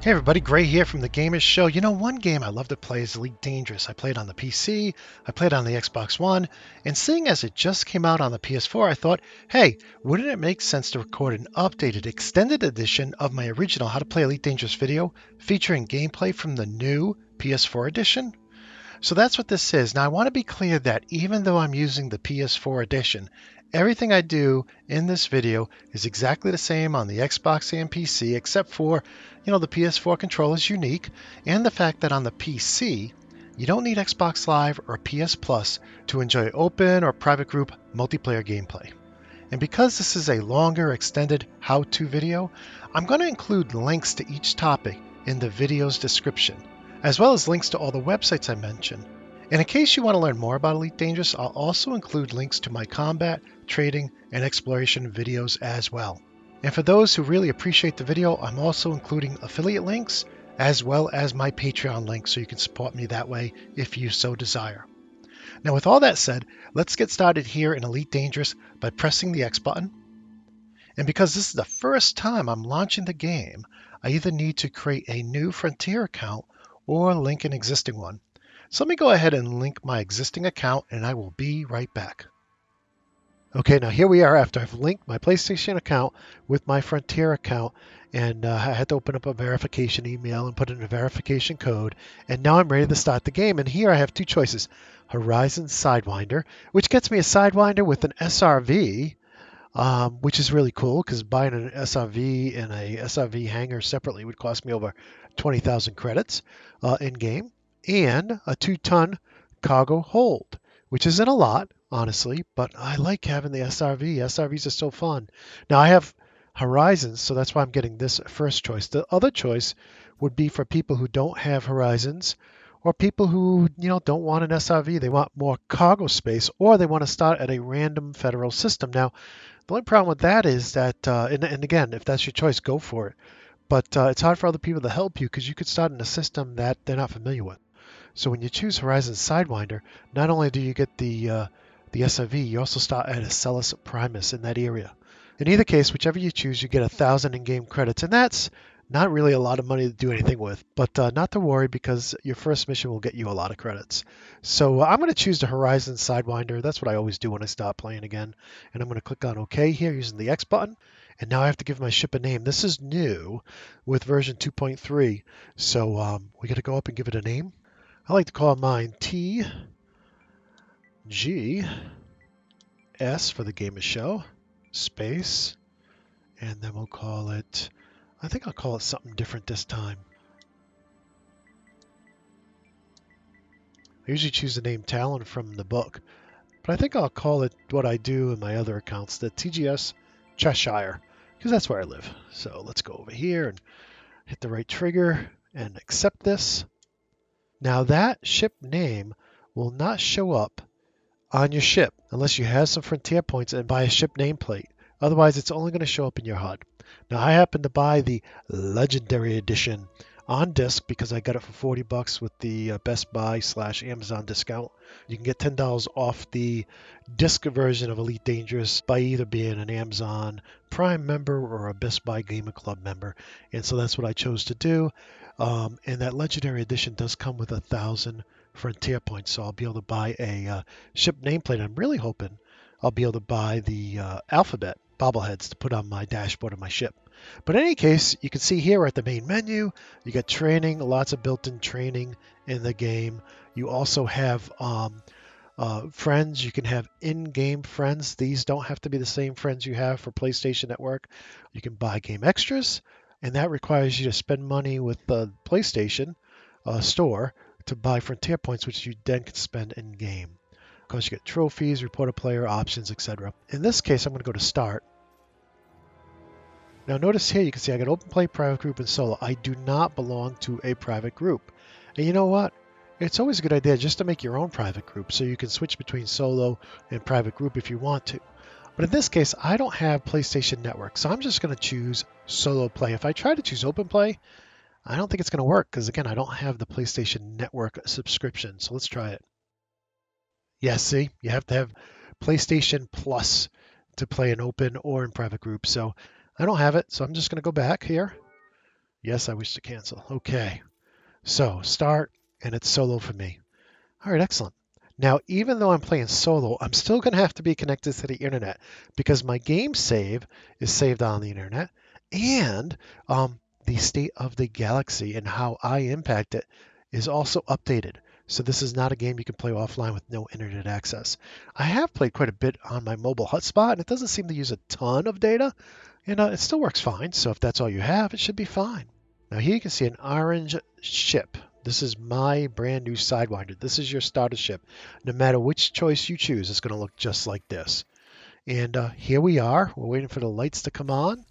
Hey everybody, Gray here from the Gamers Show. You know, one game I love to play is Elite Dangerous. I played on the PC, I played on the Xbox One, and seeing as it just came out on the PS4, I thought, hey, wouldn't it make sense to record an updated, extended edition of my original How to Play Elite Dangerous video featuring gameplay from the new PS4 edition? So that's what this is. Now, I want to be clear that even though I'm using the PS4 edition, everything I do in this video is exactly the same on the Xbox and PC, except for, the PS4 controller is unique, and the fact that on the PC, you don't need Xbox Live or PS Plus to enjoy open or private group multiplayer gameplay. And because this is a longer, extended how-to video, I'm going to include links to each topic in the video's description, as well as links to all the websites I mentioned. And in case you want to learn more about Elite Dangerous, I'll also include links to my combat, trading, and exploration videos as well. And for those who really appreciate the video, I'm also including affiliate links as well as my Patreon link so you can support me that way if you so desire. Now, with all that said, let's get started here in Elite Dangerous by pressing the X button. And because this is the first time I'm launching the game, I either need to create a new Frontier account or link an existing one. So let me go ahead and link my existing account and I will be right back. Okay, now here we are after I've linked my PlayStation account with my Frontier account, and I had to open up a verification email and put in a verification code, and now I'm ready to start the game. And here I have two choices: Horizon Sidewinder, which gets me a Sidewinder with an SRV, which is really cool because buying an SRV and a SRV hanger separately would cost me over 20,000 credits in game, and a 2-ton cargo hold, which isn't a lot, honestly, but I like having the SRV. SRVs are so fun. Now I have Horizons, so that's why I'm getting this first choice. The other choice would be for people who don't have Horizons, or people who don't want an SRV. They want more cargo space, or they want to start at a random federal system. Now, the only problem with that is that, and again, if that's your choice, go for it. But it's hard for other people to help you because you could start in a system that they're not familiar with. So when you choose Horizon Sidewinder, not only do you get the SRV, you also start at a Celis Primus in that area. In either case, whichever you choose, you get 1,000 in-game credits, and that's not really a lot of money to do anything with, but not to worry because your first mission will get you a lot of credits. So I'm going to choose the Horizon Sidewinder. That's what I always do when I start playing again. And I'm going to click on OK here using the X button. And now I have to give my ship a name. This is new with version 2.3. So we got to go up and give it a name. I like to call mine TGS for the Gamer Show, space, and then we'll call it, I think I'll call it something different this time. I usually choose the name Talon from the book, but I think I'll call it what I do in my other accounts, the TGS Cheshire, because that's where I live. So let's go over here and hit the right trigger and accept this. Now that ship name will not show up on your ship unless you have some Frontier points and buy a ship nameplate. Otherwise, it's only going to show up in your HUD. Now, I happen to buy the Legendary Edition on disc because I got it for $40 with the Best Buy / Amazon discount. You can get $10 off the disc version of Elite Dangerous by either being an Amazon Prime member or a Best Buy Gamer Club member. And so that's what I chose to do. And that Legendary Edition does come with 1,000 Frontier points, so I'll be able to buy a ship nameplate. I'm really hoping I'll be able to buy the alphabet bobbleheads to put on my dashboard of my ship. But in any case, you can see here we're at the main menu. You got training, lots of built-in training in the game. You also have friends. You can have in-game friends. These don't have to be the same friends you have for PlayStation Network. You can buy game extras, and that requires you to spend money with the PlayStation store to buy Frontier points, which you then can spend in game. Of course, you get trophies, report a player, options, etc. In this case, I'm going to go to Start. Now notice here, you can see I got Open Play, Private Group, and Solo. I do not belong to a private group. And you know what? It's always a good idea just to make your own private group so you can switch between Solo and Private Group if you want to. But in this case, I don't have PlayStation Network, so I'm just going to choose Solo Play. If I try to choose Open Play, I don't think it's going to work because, again, I don't have the PlayStation Network subscription. So let's try it. Yeah, see, you have to have PlayStation Plus to play in open or in private group. So I don't have it. So I'm just going to go back here Yes, I wish to cancel. Okay. So start, and it's solo for me. All right, excellent. Now, even though I'm playing solo, I'm still going to have to be connected to the internet because my game save is saved on the internet, and the state of the galaxy and how I impact it is also updated. So this is not a game you can play offline with no internet access. I have played quite a bit on my mobile hotspot, and it doesn't seem to use a ton of data, and it still works fine. So if that's all you have, it should be fine. Now here you can see an orange ship. This is my brand new Sidewinder. This is your starter ship. No matter which choice you choose, it's going to look just like this. And here we are. We're waiting for the lights to come on.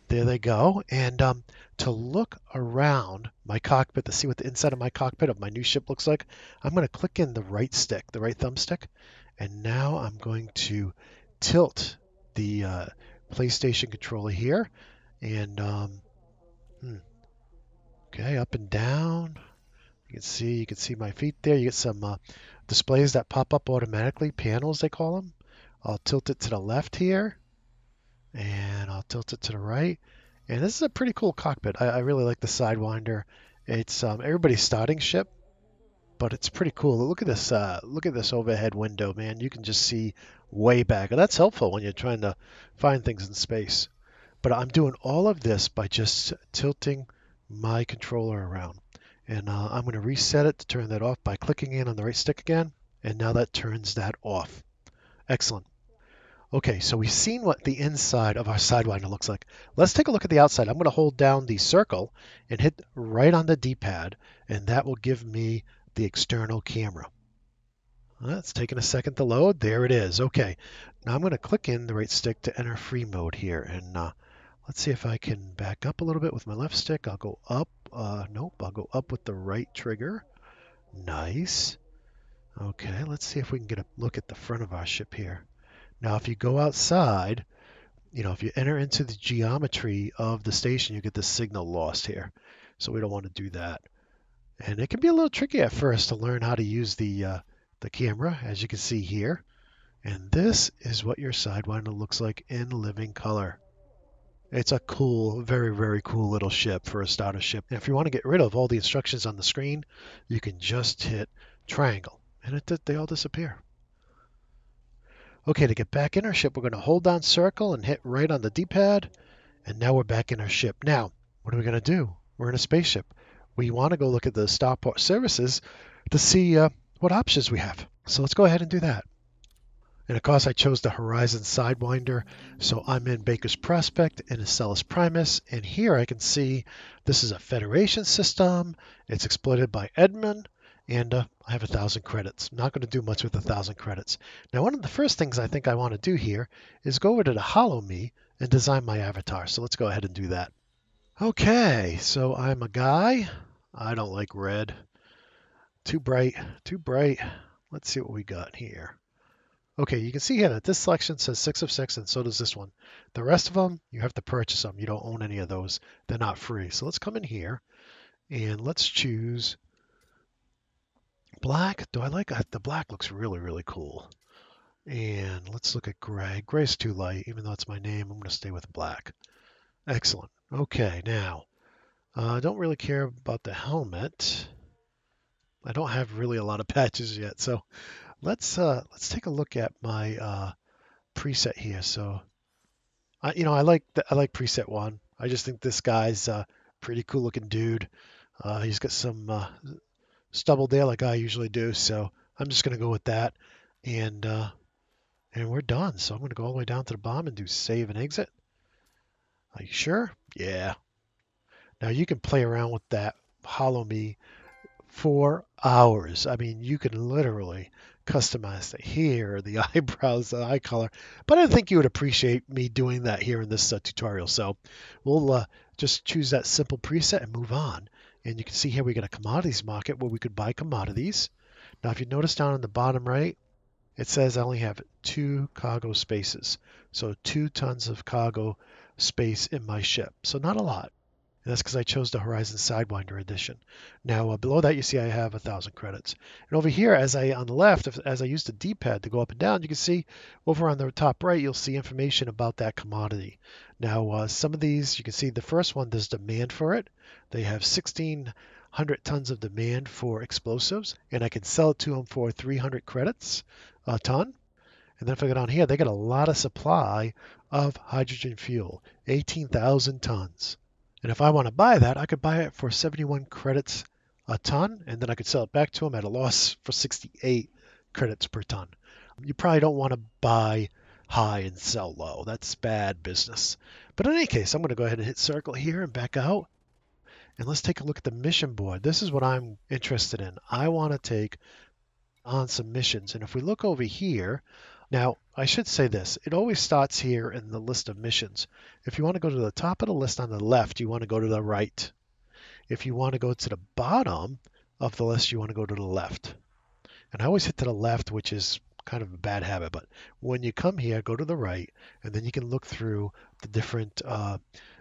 There they go. And to look around my cockpit, to see what the inside of my cockpit of my new ship looks like, I'm going to click in the right stick, the right thumbstick. And now I'm going to tilt the PlayStation controller here. And okay, up and down. You can see my feet there. You get some displays that pop up automatically, panels they call them. I'll tilt it to the left here, and I'll tilt it to the right. And this is a pretty cool cockpit. I really like the Sidewinder. It's everybody's starting ship, but it's pretty cool. Look at this. Look at this overhead window, man. You can just see way back, and that's helpful when you're trying to find things in space. But I'm doing all of this by just tilting my controller around. And I'm going to reset it to turn that off by clicking in on the right stick again. And now that turns that off. Excellent. Okay, so we've seen what the inside of our Sidewinder looks like. Let's take a look at the outside. I'm going to hold down the circle and hit right on the D-pad, and that will give me the external camera. It's taking a second to load. There it is. Okay, now I'm going to click in the right stick to enter free mode here. And let's see if I can back up a little bit with my left stick. I'll go up. Nope, I'll go up with the right trigger. Nice. Okay, let's see if we can get a look at the front of our ship here. Now, if you go outside, if you enter into the geometry of the station, you get the signal lost here. So we don't want to do that. And it can be a little tricky at first to learn how to use the camera, as you can see here. And this is what your Sidewinder looks like in living color. It's a cool, very, very cool little ship for a starter ship. And if you want to get rid of all the instructions on the screen, you can just hit triangle, and they all disappear. Okay, to get back in our ship, we're going to hold down circle and hit right on the D-pad, and now we're back in our ship. Now, what are we going to do? We're in a spaceship. We want to go look at the Starport services to see what options we have. So let's go ahead and do that. And of course, I chose the Horizon Sidewinder. So I'm in Baker's Prospect in Acellus Primus. And here I can see this is a Federation system. It's exploited by Edmund. And I have 1,000 credits. I'm not going to do much with 1,000 credits. Now, one of the first things I think I want to do here is go over to the Hollow Me and design my avatar. So let's go ahead and do that. Okay, so I'm a guy. I don't like red. Too bright, too bright. Let's see what we got here. Okay, you can see here that this selection says 6 of 6, and so does this one. The rest of them, you have to purchase them. You don't own any of those. They're not free. So let's come in here, and let's choose black. Do I like the black? Looks really, really cool. And let's look at gray. Gray's too light, even though it's my name. I'm going to stay with black. Excellent. Okay, now, I don't really care about the helmet. I don't have really a lot of patches yet, so let's take a look at my preset here. So, I like preset 1. I just think this guy's a pretty cool looking dude. He's got some stubble there like I usually do, so I'm just gonna go with that, and we're done. So I'm gonna go all the way down to the bottom and do save and exit. Are you sure? Yeah. Now you can play around with that Hollow Me for hours. I mean, you can literally customize the hair, the eyebrows, the eye color. But I think you would appreciate me doing that here in this tutorial. So we'll just choose that simple preset and move on. And you can see here we got a commodities market where we could buy commodities. Now, if you notice down in the bottom right, it says I only have 2 cargo spaces. So 2 tons of cargo space in my ship. So not a lot. And that's because I chose the Horizon Sidewinder edition. Now, below that, you see I have 1,000 credits. And over here, on the left, as I use the D-pad to go up and down, you can see over on the top right, you'll see information about that commodity. Now, some of these, you can see the first one, there's demand for it. They have 1,600 tons of demand for explosives, and I can sell it to them for 300 credits a ton. And then if I go down here, they got a lot of supply of hydrogen fuel, 18,000 tons. And if I want to buy that, I could buy it for 71 credits a ton, and then I could sell it back to them at a loss for 68 credits per ton. You probably don't want to buy high and sell low. That's bad business. But in any case, I'm going to go ahead and hit circle here and back out. And let's take a look at the mission board. This is what I'm interested in. I want to take on some missions. And if we look over here, now I should say this, it always starts here in the list of missions. If you want to go to the top of the list on the left, you want to go to the right. If you want to go to the bottom of the list, you want to go to the left. And I always hit to the left, which is kind of a bad habit, but when you come here, go to the right, and then you can look through the different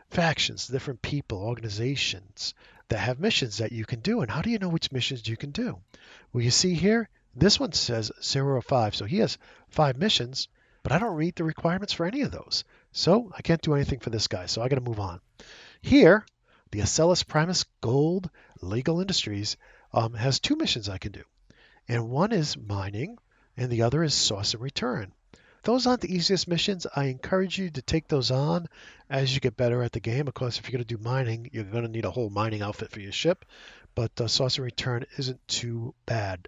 factions, different people, organizations that have missions that you can do. And how do you know which missions you can do? Well, you see here, this one says 0 of 5. So he has 5 missions, but I don't read the requirements for any of those. So I can't do anything for this guy. So I got to move on. Here, the Acellus Primus Gold Legal Industries has 2 missions I can do. And one is mining, and the other is source and return. Those aren't the easiest missions. I encourage you to take those on as you get better at the game. Of course, if you're going to do mining, you're going to need a whole mining outfit for your ship. But source and return isn't too bad.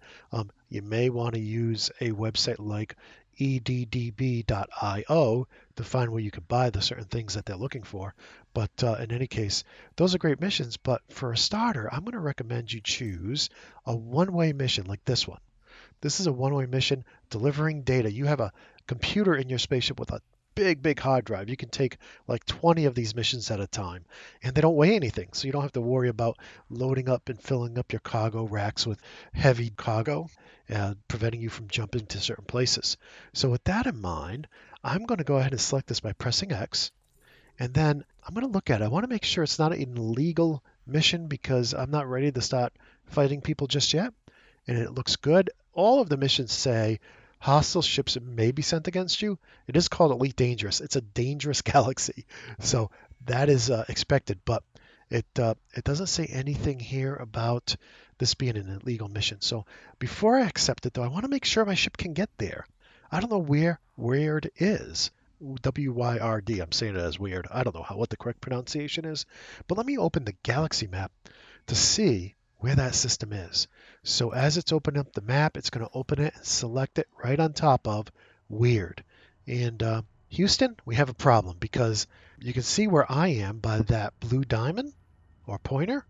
You may want to use a website like eddb.io to find where you can buy the certain things that they're looking for. But in any case, those are great missions. But for a starter, I'm going to recommend you choose a one-way mission like this one. This is a one-way mission delivering data. You have a computer in your spaceship with a big hard drive. You can take like 20 of these missions at a time, and they don't weigh anything, so you don't have to worry about loading up and filling up your cargo racks with heavy cargo, preventing you from jumping to certain places. So with that in mind, I'm going to go ahead and select this by pressing X, and then I'm going to look at it. I want to make sure it's not an illegal mission because I'm not ready to start fighting people just yet, and it looks good. All of the missions say hostile ships may be sent against you. It is called Elite Dangerous. It's a dangerous galaxy, so that is expected. But it doesn't say anything here about this being an illegal mission. So before I accept it, though, I want to make sure my ship can get there. I don't know where Weird is. WYRD. I'm saying it as weird. I don't know what the correct pronunciation is. But let me open the galaxy map to see where that system is. So as it's opening up the map, it's going to open it and select it right on top of Weird. And Houston, we have a problem because you can see where I am by that blue diamond or pointer.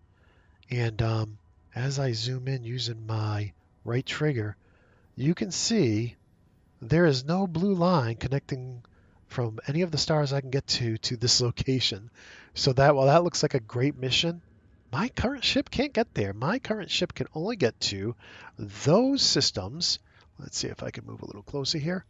And as I zoom in using my right trigger, you can see there is no blue line connecting from any of the stars I can get to this location. So that while that looks like a great mission, my current ship can't get there. My current ship can only get to those systems. Let's see if I can move a little closer here.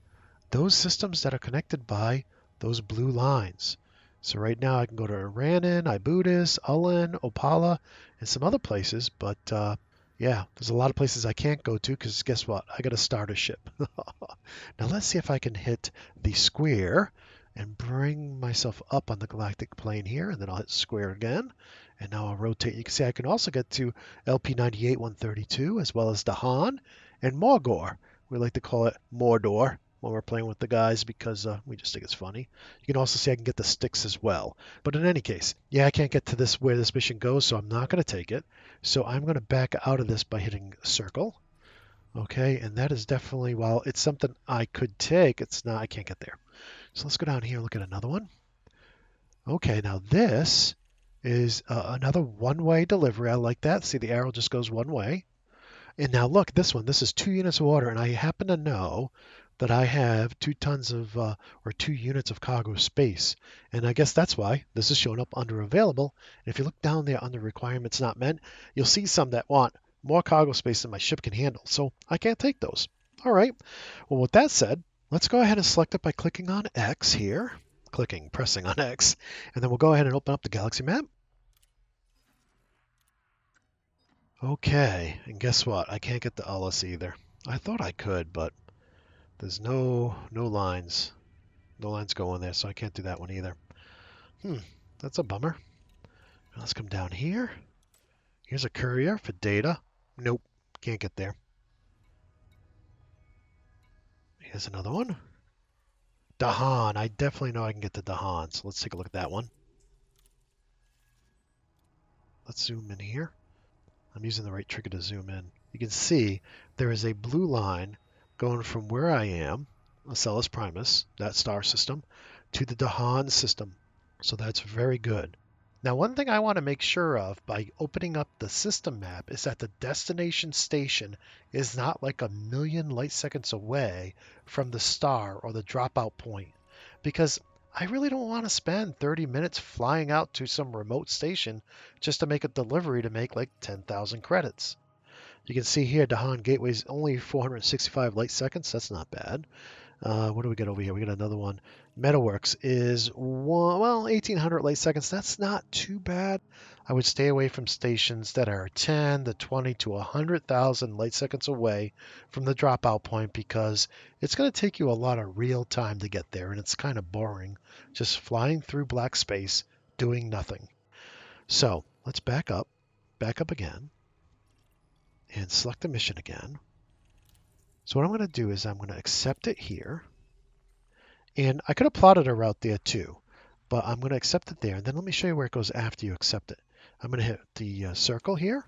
Those systems that are connected by those blue lines. So right now I can go to Iranin, Ibudis, Ullin, Opala, and some other places. But yeah, there's a lot of places I can't go to because guess what? I got to start a ship. Now let's see if I can hit the square and bring myself up on the galactic plane here, and then I'll hit square again. And now I'll rotate. You can see I can also get to LP98 132 as well as Dahan and Morgor. We like to call it Mordor when we're playing with the guys because we just think it's funny. You can also see I can get the sticks as well. But in any case, yeah, I can't get to this where this mission goes, so I'm not going to take it. So I'm going to back out of this by hitting circle. Okay, and that is definitely, while it's something I could take, it's not, I can't get there. So let's go down here and look at another one. Okay, now this is another one-way delivery. I like that. See, the arrow just goes one way. And now look, this one, this is 2 units of water, and I happen to know that I have 2 tons of, or 2 units of cargo space. And I guess that's why this is showing up under available. And if you look down there under requirements not met, you'll see some that want more cargo space than my ship can handle. So I can't take those. All right. Well, with that said, let's go ahead and select it by clicking on X here. Pressing on X. And then we'll go ahead and open up the galaxy map. Okay, and guess what? I can't get the Ullis either. I thought I could, but there's no lines. No lines going there, so I can't do that one either. That's a bummer. Let's come down here. Here's a courier for data. Nope, can't get there. Here's another one. Dahan. I definitely know I can get to Dahan, so let's take a look at that one. Let's zoom in here. I'm using the right trigger to zoom in. You can see there is a blue line going from where I am, Ocellus Primus, that star system, to the Dahan system. So that's very good. Now, one thing I want to make sure of by opening up the system map is that the destination station is not like a million light seconds away from the star or the dropout point. Because I really don't want to spend 30 minutes flying out to some remote station just to make a delivery to make like 10,000 credits. You can see here, Dahan Gateway is only 465 light seconds. That's not bad. What do we got over here? We got another one. Metalworks is 1,800 light seconds. That's not too bad. I would stay away from stations that are 10 to 20 to 100,000 light seconds away from the dropout point because it's going to take you a lot of real time to get there, and it's kind of boring just flying through black space doing nothing. So let's back up again, and select the mission again. So what I'm going to do is I'm going to accept it here. And I could have plotted a route there too, but I'm going to accept it there. And then let me show you where it goes after you accept it. I'm going to hit the circle here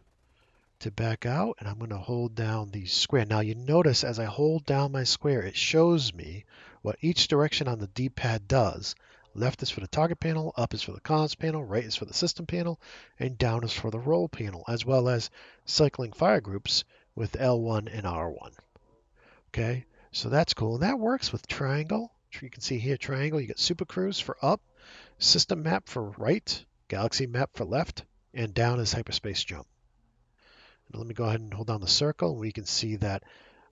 to back out, and I'm going to hold down the square. Now you notice as I hold down my square, it shows me what each direction on the D-pad does. Left is for the target panel, up is for the comms panel, right is for the system panel, and down is for the roll panel, as well as cycling fire groups with L1 and R1. Okay, so that's cool. And that works with triangle. You can see here triangle. You got Super Cruise for up, system map for right, galaxy map for left, and down is hyperspace jump. Now let me go ahead and hold down the circle, and we can see that,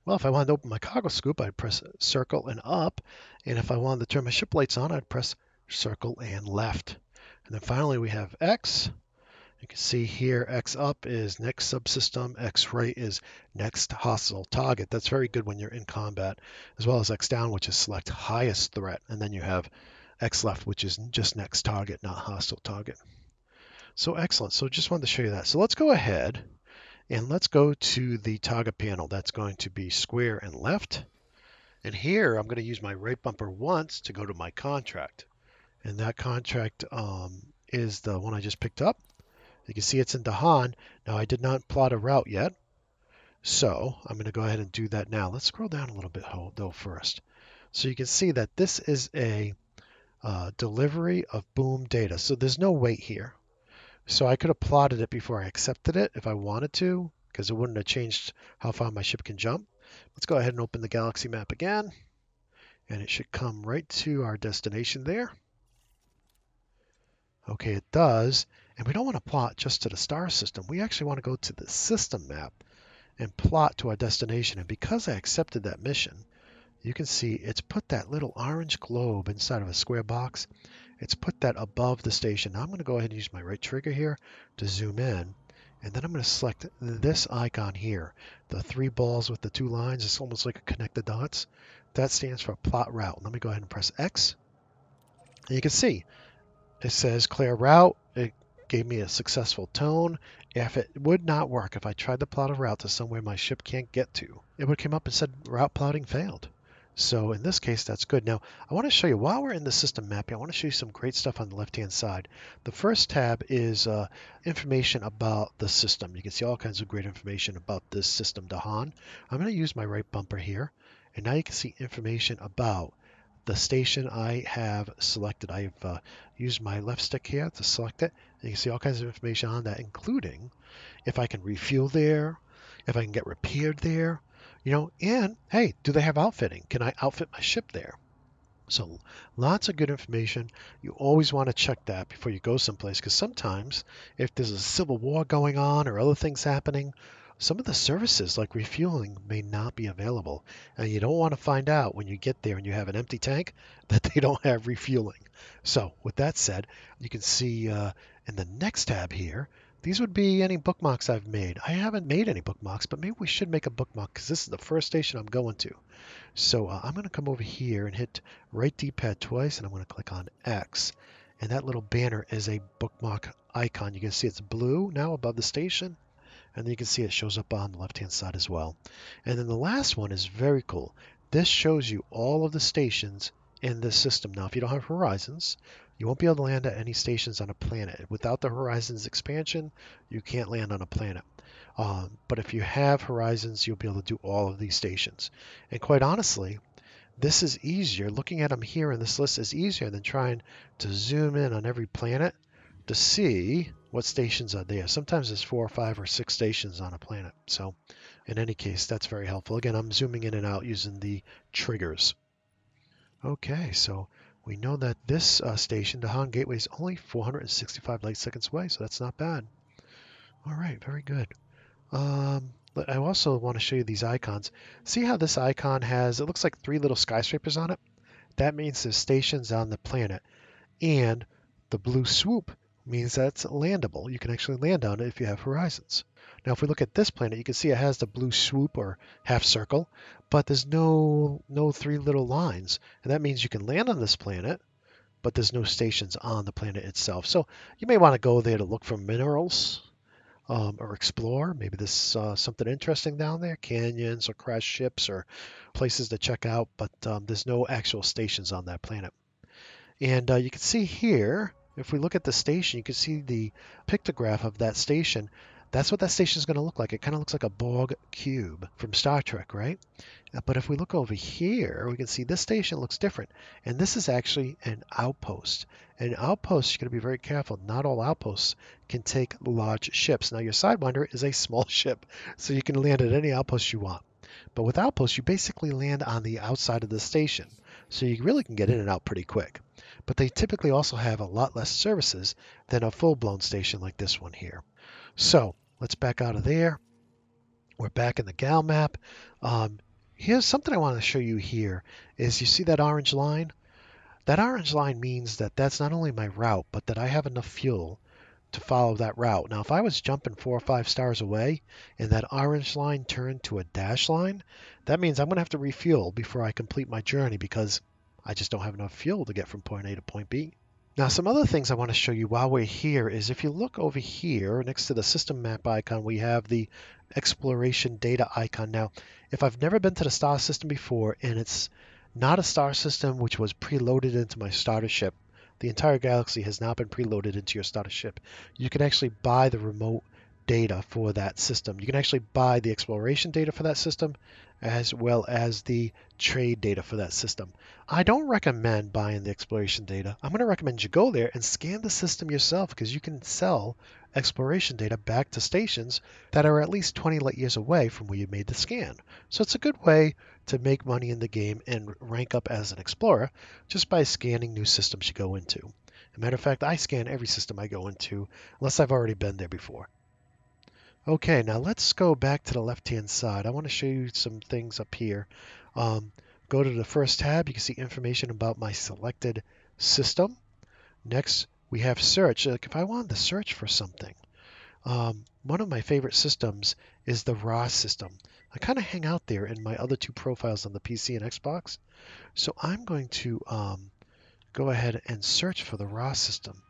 well, if I wanted to open my cargo scoop, I'd press circle and up. And if I wanted to turn my ship lights on, I'd press circle and left. And then finally we have X. You can see here, X up is next subsystem, X right is next hostile target. That's very good when you're in combat, as well as X down, which is select highest threat. And then you have X left, which is just next target, not hostile target. So excellent. So just wanted to show you that. So let's go ahead and let's go to the target panel. That's going to be square and left. And here I'm going to use my right bumper once to go to my contract. And that contract is the one I just picked up. You can see it's in Dahan. Now, I did not plot a route yet, so I'm going to go ahead and do that now. Let's scroll down a little bit, though, first. So you can see that this is a delivery of boom data. So there's no wait here. So I could have plotted it before I accepted it if I wanted to, because it wouldn't have changed how far my ship can jump. Let's go ahead and open the galaxy map again, and it should come right to our destination there. Okay, it does. And we don't want to plot just to the star system. We actually want to go to the system map and plot to our destination. And because I accepted that mission, you can see it's put that little orange globe inside of a square box. It's put that above the station. Now I'm going to go ahead and use my right trigger here to zoom in. And then I'm going to select this icon here. The three balls with the two lines. It's almost like a connect the dots. That stands for plot route. Let me go ahead and press X. And you can see it says clear route. It gave me a successful tone. If it would not work, if I tried to plot a route to somewhere my ship can't get to, it would come up and said route plotting failed. So in this case, that's good. Now, I want to show you, while we're in the system mapping, I want to show you some great stuff on the left-hand side. The first tab is information about the system. You can see all kinds of great information about this system, Dahan. I'm going to use my right bumper here, and now you can see information about the station I have selected. I've used my left stick here to select it. And you can see all kinds of information on that, including if I can refuel there, if I can get repaired there, and hey, do they have outfitting? Can I outfit my ship there? So lots of good information. You always want to check that before you go someplace, because sometimes if there's a civil war going on or other things happening, some of the services like refueling may not be available. And you don't want to find out when you get there and you have an empty tank that they don't have refueling. So with that said, you can see in the next tab here, These would be any bookmarks I've made. I haven't made any bookmarks, but maybe we should make a bookmark because this is the first station I'm going to. So I'm going to come over here and hit right D-pad twice, and I'm going to click on X. And that little banner is a bookmark icon. You can see it's blue now above the station, and then you can see it shows up on the left-hand side as well. And then the last one is very cool. This shows you all of the stations in this system. Now, if you don't have Horizons, you won't be able to land at any stations on a planet. Without the Horizons expansion, you can't land on a planet. But if you have Horizons, you'll be able to do all of these stations. And quite honestly, this is easier. Looking at them here in this list is easier than trying to zoom in on every planet to see what stations are there. Sometimes there's 4 or 5 or 6 stations on a planet. So in any case, that's very helpful. Again, I'm zooming in and out using the triggers. Okay, so we know that this station, the Han Gateway, is only 465 light seconds away, so that's not bad. All right, very good. I also want to show you these icons. See how this icon has, it looks like 3 little skyscrapers on it? That means there's stations on the planet. And the blue swoop means that it's landable. You can actually land on it if you have Horizons. Now, if we look at this planet, you can see it has the blue swoop or half circle, but there's no 3 little lines. And that means you can land on this planet, but there's no stations on the planet itself. So you may want to go there to look for minerals or explore. Maybe there's something interesting down there, canyons or crashed ships or places to check out, but there's no actual stations on that planet. And you can see here, if we look at the station, you can see the pictograph of that station. That's what that station is going to look like. It kind of looks like a Borg cube from Star Trek, right? But if we look over here, we can see this station looks different. And this is actually an outpost. And outposts, you're going to be very careful. Not all outposts can take large ships. Now, your Sidewinder is a small ship, so you can land at any outpost you want. But with outposts, you basically land on the outside of the station. So you really can get in and out pretty quick. But they typically also have a lot less services than a full-blown station like this one here. So let's back out of there. We're back in the GAL map. Here's something I want to show you here is you see that orange line? That orange line means that that's not only my route, but that I have enough fuel to follow that route. Now, if I was jumping 4 or 5 stars away and that orange line turned to a dash line, that means I'm going to have to refuel before I complete my journey because I just don't have enough fuel to get from point A to point B. Now, some other things I want to show you while we're here is if you look over here next to the system map icon, we have the exploration data icon. Now, if I've never been to the star system before and it's not a star system which was preloaded into my starter ship, the entire galaxy has not been preloaded into your starter ship, you can actually buy the remote data for that system. You can actually buy the exploration data for that system as well as the trade data for that system. I don't recommend buying the exploration data. I'm going to recommend you go there and scan the system yourself because you can sell exploration data back to stations that are at least 20 light years away from where you made the scan. So it's a good way to make money in the game and rank up as an explorer just by scanning new systems you go into. As a matter of fact, I scan every system I go into unless I've already been there before. Okay, now let's go back to the left-hand side. I want to show you some things up here. Go to the first tab. You can see information about my selected system. Next, we have search. Like if I wanted to search for something, one of my favorite systems is the RAW system. I kind of hang out there in my other 2 profiles on the PC and Xbox. So I'm going to go ahead and search for the RAW system.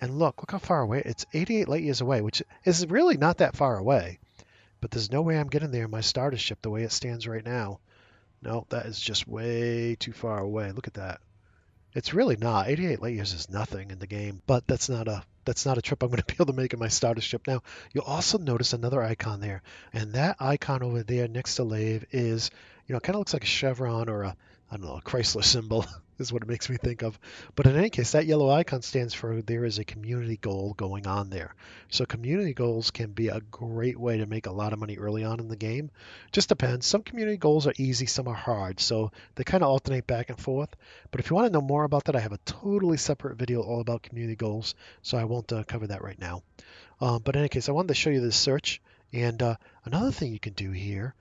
And look how far away. It's 88 light years away, which is really not that far away. But there's no way I'm getting there in my starter ship the way it stands right now. No, that is just way too far away. Look at that. It's really not. 88 light years is nothing in the game, but that's not a trip I'm going to be able to make in my starter ship. Now, you'll also notice another icon there, and that icon over there next to Lave is, it kind of looks like a chevron or a Chrysler symbol is what it makes me think of. But in any case, that yellow icon stands for there is a community goal going on there. So community goals can be a great way to make a lot of money early on in the game. Just depends. Some community goals are easy, some are hard. So they kind of alternate back and forth. But if you want to know more about that, I have a totally separate video all about community goals. So I won't cover that right now. But in any case, I wanted to show you this search. And another thing you can do here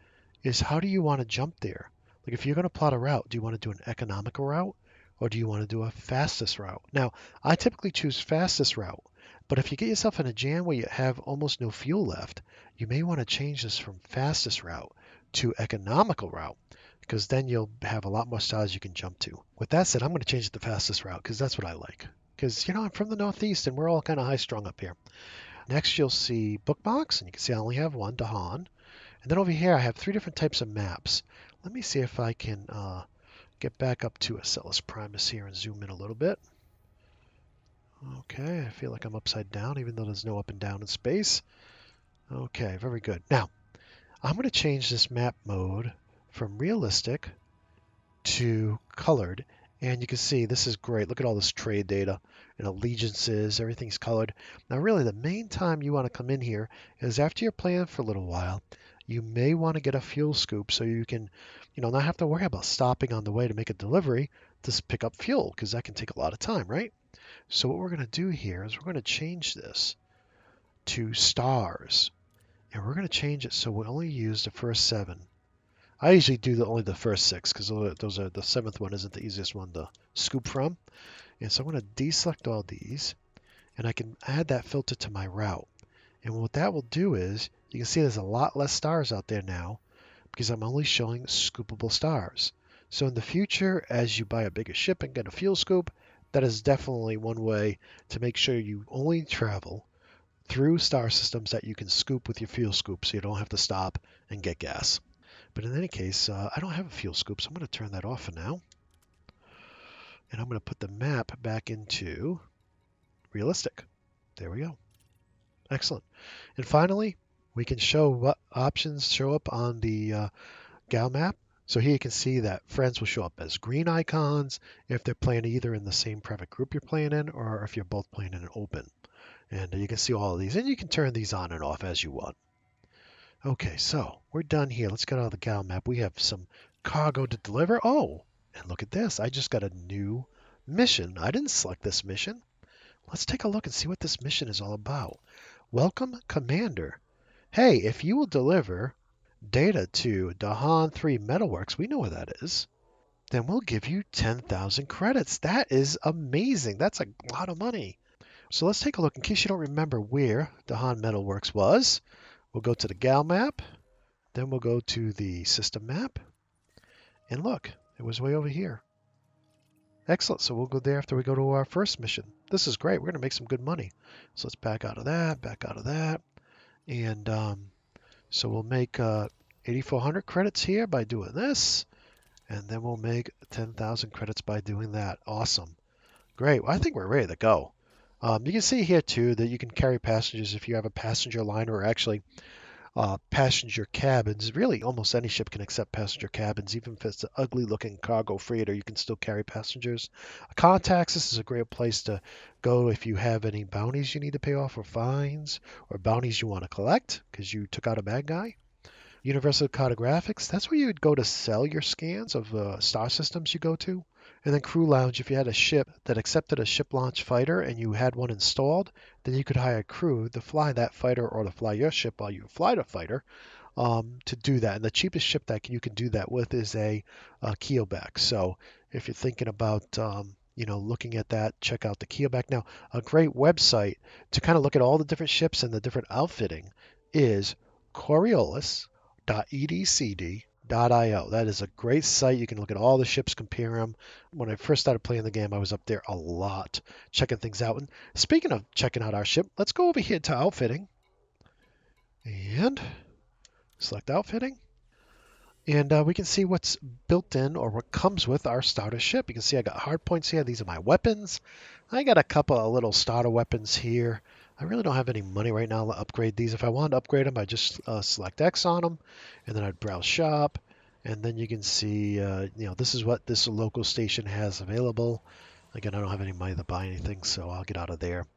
is how do you want to jump there? Like if you're going to plot a route, do you want to do an economical route or do you want to do a fastest route? Now, I typically choose fastest route, But if you get yourself in a jam where you have almost no fuel left, you may want to change this from fastest route to economical route, because then you'll have a lot more stars you can jump to. With that said, I'm going to change it to fastest route because that's what I like. Because, I'm from the Northeast and we're all kind of high strung up here. Next, you'll see bookmarks, and you can see I only have one, Dahan. And then over here, I have 3 different types of maps. Let me see if I can get back up to Acellus Primus here and zoom in a little bit. Okay, I feel like I'm upside down, even though there's no up and down in space. Okay, very good. Now, I'm going to change this map mode from realistic to colored. And you can see this is great. Look at all this trade data and allegiances. Everything's colored. Now, really, the main time you want to come in here is after you're playing for a little while. You may want to get a fuel scoop so you can, not have to worry about stopping on the way to make a delivery to pick up fuel, because that can take a lot of time, right? So what we're going to do here is we're going to change this to stars. And we're going to change it so we only use the first 7. I usually do only the first 6 because those are the 7th one isn't the easiest one to scoop from. And so I'm going to deselect all these, and I can add that filter to my route. And what that will do is you can see there's a lot less stars out there now because I'm only showing scoopable stars. So in the future, as you buy a bigger ship and get a fuel scoop, that is definitely one way to make sure you only travel through star systems that you can scoop with your fuel scoop so you don't have to stop and get gas. But in any case, I don't have a fuel scoop, so I'm going to turn that off for now. And I'm going to put the map back into realistic. There we go. Excellent. And finally, we can show what options show up on the GAL map. So here you can see that friends will show up as green icons if they're playing either in the same private group you're playing in or if you're both playing in an open. And you can see all of these, and you can turn these on and off as you want. Okay, so we're done here. Let's get out of the GAL map. We have some cargo to deliver. Oh, and look at this. I just got a new mission. I didn't select this mission. Let's take a look and see what this mission is all about. Welcome, Commander. Hey, if you will deliver data to Dahan 3 Metalworks, we know where that is, then we'll give you 10,000 credits. That is amazing. That's a lot of money. So let's take a look in case you don't remember where Dahan Metalworks was. We'll go to the GAL map, then we'll go to the system map, and look, it was way over here. Excellent, so we'll go there after we go to our first mission. This is great, we're going to make some good money. So let's back out of that, and so we'll make 8,400 credits here by doing this, and then we'll make 10,000 credits by doing that. Awesome. Great, well, I think we're ready to go. You can see here too that you can carry passengers if you have a passenger liner or actually passenger cabins. Really, almost any ship can accept passenger cabins, even if it's an ugly looking cargo freighter, you can still carry passengers. Contacts, this is a great place to go if you have any bounties you need to pay off or fines or bounties you want to collect because you took out a bad guy. Universal Cartographics, that's where you would go to sell your scans of star systems you go to. And then Crew Lounge, if you had a ship that accepted a ship launch fighter and you had one installed, then you could hire a crew to fly that fighter or to fly your ship while you fly the fighter to do that. And the cheapest ship that you can do that with is a keelback. So if you're thinking about looking at that, check out the keelback. Now, a great website to kind of look at all the different ships and the different outfitting is Coriolis.edcd.io. That is a great site. You can look at all the ships, compare them. When I first started playing the game, I was up there a lot, checking things out. And speaking of checking out our ship, let's go over here to outfitting and select outfitting. And we can see what's built in or what comes with our starter ship. You can see I got hard points here. These are my weapons. I got a couple of little starter weapons here. I really don't have any money right now to upgrade these. If I wanted to upgrade them, I'd just select X on them, and then I'd browse shop. And then you can see, this is what this local station has available. Again, I don't have any money to buy anything, so I'll get out of there.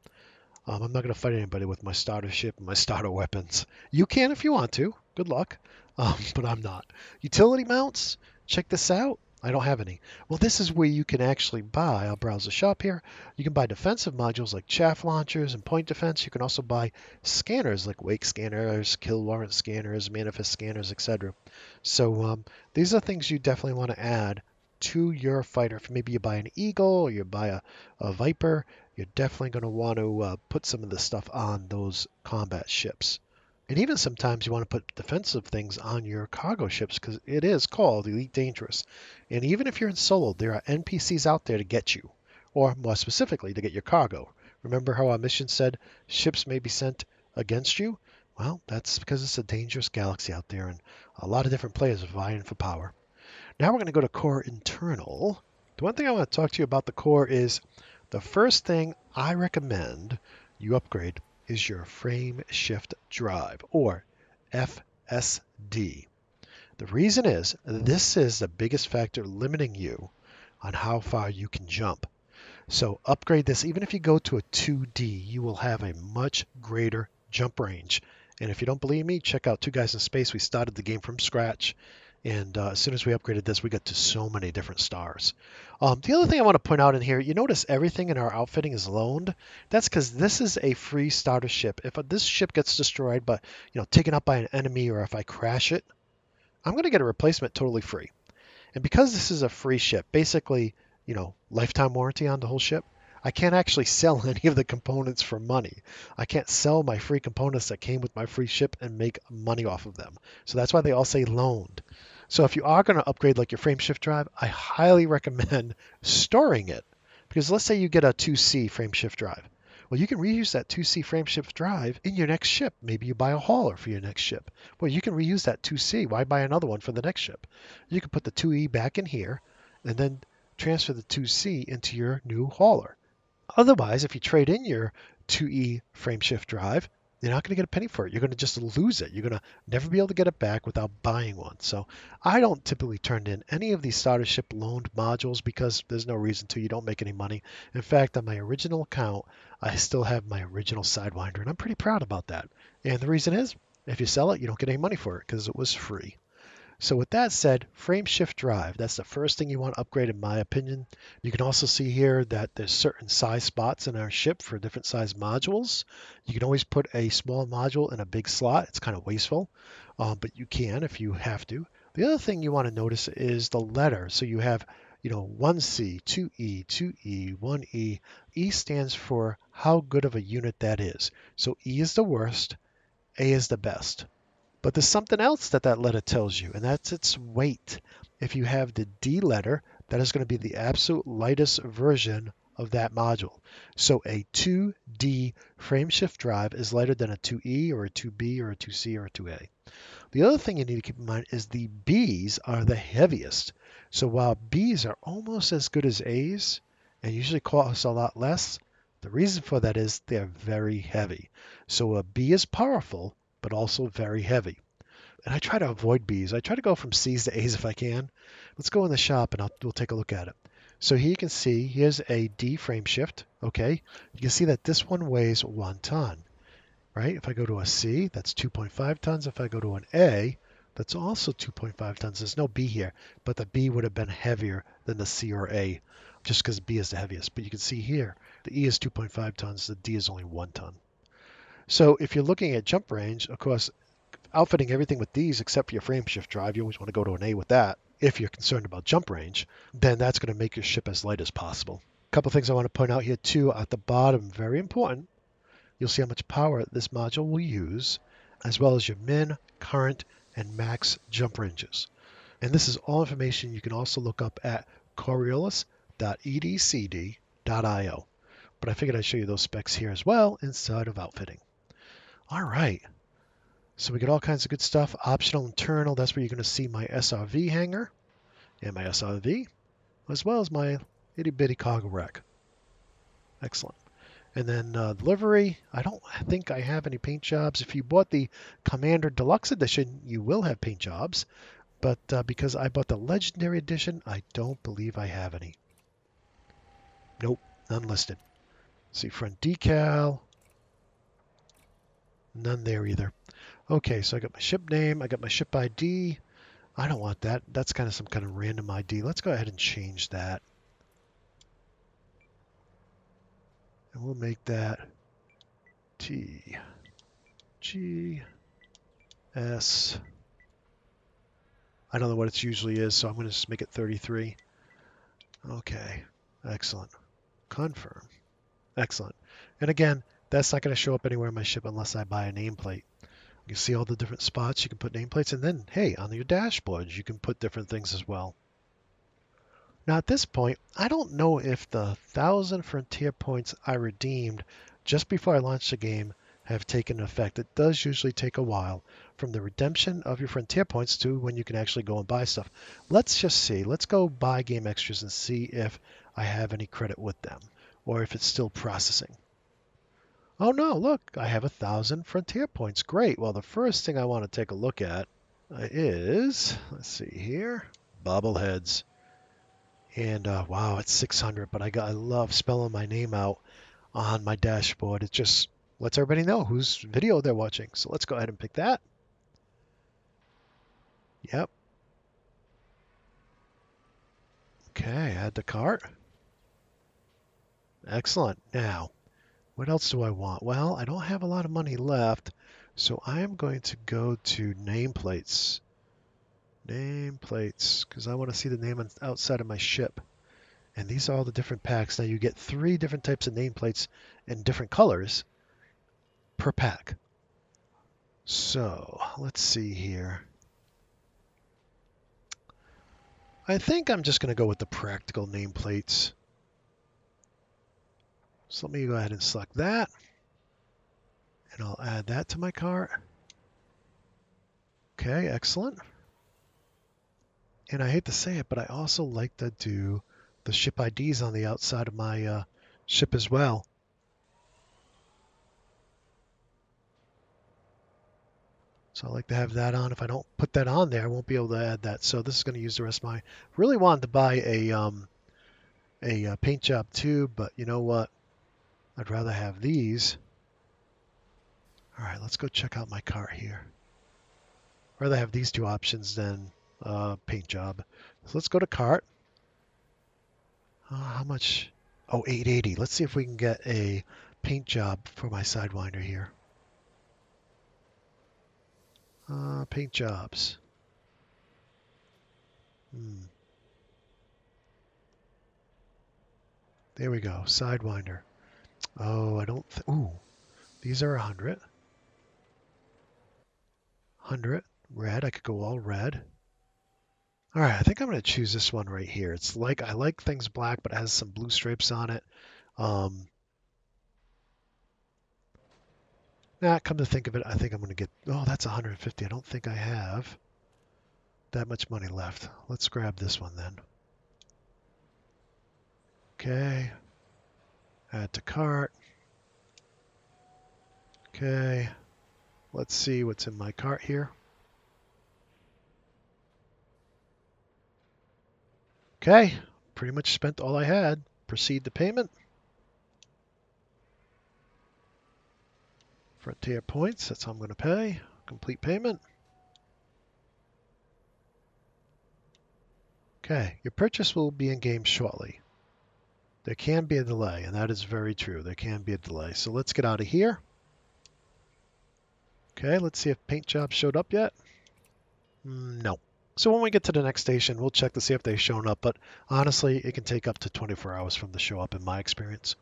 I'm not going to fight anybody with my starter ship and my starter weapons. You can if you want to. Good luck. But I'm not. Utility mounts. Check this out. I don't have any. Well, this is where you can actually buy. I'll browse the shop here. You can buy defensive modules like chaff launchers and point defense. You can also buy scanners like wake scanners, kill warrant scanners, manifest scanners, etc. So these are things you definitely want to add to your fighter. If maybe you buy an Eagle or you buy a Viper, you're definitely going to want to put some of this stuff on those combat ships. And even sometimes you want to put defensive things on your cargo ships because it is called Elite Dangerous. And even if you're in solo, there are NPCs out there to get you, or more specifically, to get your cargo. Remember how our mission said ships may be sent against you? Well, that's because it's a dangerous galaxy out there and a lot of different players are vying for power. Now we're going to go to core internal. The one thing I want to talk to you about the core is the first thing I recommend you upgrade is your frame shift drive, or FSD. The reason is this is the biggest factor limiting you on how far you can jump. So upgrade this. Even if you go to a 2D, you will have a much greater jump range. And if you don't believe me, check out Two Guys in Space. We started the game from scratch. And as soon as we upgraded this, we got to so many different stars. The other thing I want to point out in here, you notice everything in our outfitting is loaned. That's because this is a free starter ship. If this ship gets destroyed, but taken up by an enemy, or if I crash it, I'm going to get a replacement totally free. And because this is a free ship, basically, lifetime warranty on the whole ship, I can't actually sell any of the components for money. I can't sell my free components that came with my free ship and make money off of them. So that's why they all say loaned. So if you are going to upgrade like your frame shift drive, I highly recommend storing it. Because let's say you get a 2C frame shift drive. Well, you can reuse that 2C frame shift drive in your next ship. Maybe you buy a hauler for your next ship. Well, you can reuse that 2C. Why buy another one for the next ship? You can put the 2E back in here and then transfer the 2C into your new hauler. Otherwise, if you trade in your 2E frame shift drive, you're not going to get a penny for it. You're going to just lose it. You're going to never be able to get it back without buying one. So I don't typically turn in any of these starter ship loaned modules because there's no reason to. You don't make any money. In fact, on my original account, I still have my original Sidewinder, and I'm pretty proud about that. And the reason is, if you sell it, you don't get any money for it because it was free. So with that said, frame shift drive, that's the first thing you want to upgrade in my opinion. You can also see here that there's certain size spots in our ship for different size modules. You can always put a small module in a big slot. It's kind of wasteful, but you can if you have to. The other thing you want to notice is the letter. So you have 1C, 2E, 2E, 1E. E stands for how good of a unit that is. So E is the worst, A is the best. But there's something else that letter tells you, and that's its weight. If you have the D letter, that is going to be the absolute lightest version of that module. So a 2D frame shift drive is lighter than a 2E or a 2B or a 2C or a 2A. The other thing you need to keep in mind is the Bs are the heaviest. So while Bs are almost as good as As and usually cost a lot less, the reason for that is they're very heavy. So a B is powerful, but also very heavy. And I try to avoid Bs. I try to go from Cs to As if I can. Let's go in the shop and we'll take a look at it. So here you can see, here's a D frame shift, okay? You can see that this one weighs 1 ton, right? If I go to a C, that's 2.5 tons. If I go to an A, that's also 2.5 tons. There's no B here, but the B would have been heavier than the C or A just because B is the heaviest. But you can see here, the E is 2.5 tons, the D is only 1 ton. So if you're looking at jump range, of course, outfitting everything with these except for your frame shift drive, you always want to go to an A with that. If you're concerned about jump range, then that's going to make your ship as light as possible. A couple things I want to point out here too at the bottom, very important. You'll see how much power this module will use, as well as your min, current, and max jump ranges. And this is all information you can also look up at coriolis.edcd.io. But I figured I'd show you those specs here as well inside of outfitting. All right. So we get all kinds of good stuff. Optional internal, that's where you're going to see my SRV hanger and my SRV, as well as my itty bitty cargo rack. Excellent. And then livery, I don't think I have any paint jobs. If you bought the Commander Deluxe Edition, you will have paint jobs. But because I bought the Legendary Edition, I don't believe I have any. Nope, none listed. See, front decal, none there either. Okay, so I got my ship name, I got my ship ID. I don't want that. That's kind of some kind of random ID. Let's go ahead and change that. And we'll make that T G S. I don't know what it usually is, so I'm going to just make it 33. Okay, excellent. Confirm. Excellent. And again, that's not going to show up anywhere on my ship unless I buy a nameplate. You see all the different spots you can put nameplates, and then, hey, on your dashboard, you can put different things as well. Now, at this point, I don't know if the 1,000 Frontier points I redeemed just before I launched the game have taken effect. It does usually take a while from the redemption of your Frontier points to when you can actually go and buy stuff. Let's just see. Let's go buy game extras and see if I have any credit with them or if it's still processing. Oh no, look, I have 1,000 Frontier points. Great. Well, the first thing I want to take a look at is, let's see here, bobbleheads. And wow, it's 600, but I love spelling my name out on my dashboard. It just lets everybody know whose video they're watching. So let's go ahead and pick that. Yep. Okay, add to cart. Excellent. Now, what else do I want? Well, I don't have a lot of money left, so I am going to go to nameplates. Nameplates, because I want to see the name outside of my ship. And these are all the different packs. Now you get 3 different types of nameplates in different colors per pack. So let's see here. I think I'm just going to go with the practical nameplates. So let me go ahead and select that. And I'll add that to my cart. Okay, excellent. And I hate to say it, but I also like to do the ship IDs on the outside of my ship as well. So I like to have that on. If I don't put that on there, I won't be able to add that. So this is going to use the rest of my... Really wanted to buy a paint job too, but you know what? I'd rather have these. All right, let's go check out my cart here. I'd rather have these 2 options than paint job. So let's go to cart. How much? Oh, 880. Let's see if we can get a paint job for my Sidewinder here. Paint jobs. There we go. Sidewinder. Oh, I don't... Ooh, these are 100. 100. Red. I could go all red. All right, I think I'm going to choose this one right here. It's like, I like things black, but it has some blue stripes on it. Come to think of it, I think I'm going to get... Oh, that's 150. I don't think I have that much money left. Let's grab this one then. Okay. Add to cart. Okay. Let's see what's in my cart here. Okay. Pretty much spent all I had. Proceed to payment. Frontier points. That's how I'm going to pay. Complete payment. Okay. Your purchase will be in game shortly. There can be a delay, and that is very true. There can be a delay. So let's get out of here. Okay, let's see if paint jobs showed up yet. No. So when we get to the next station, we'll check to see if they've shown up, but honestly, it can take up to 24 hours for them to show up in my experience.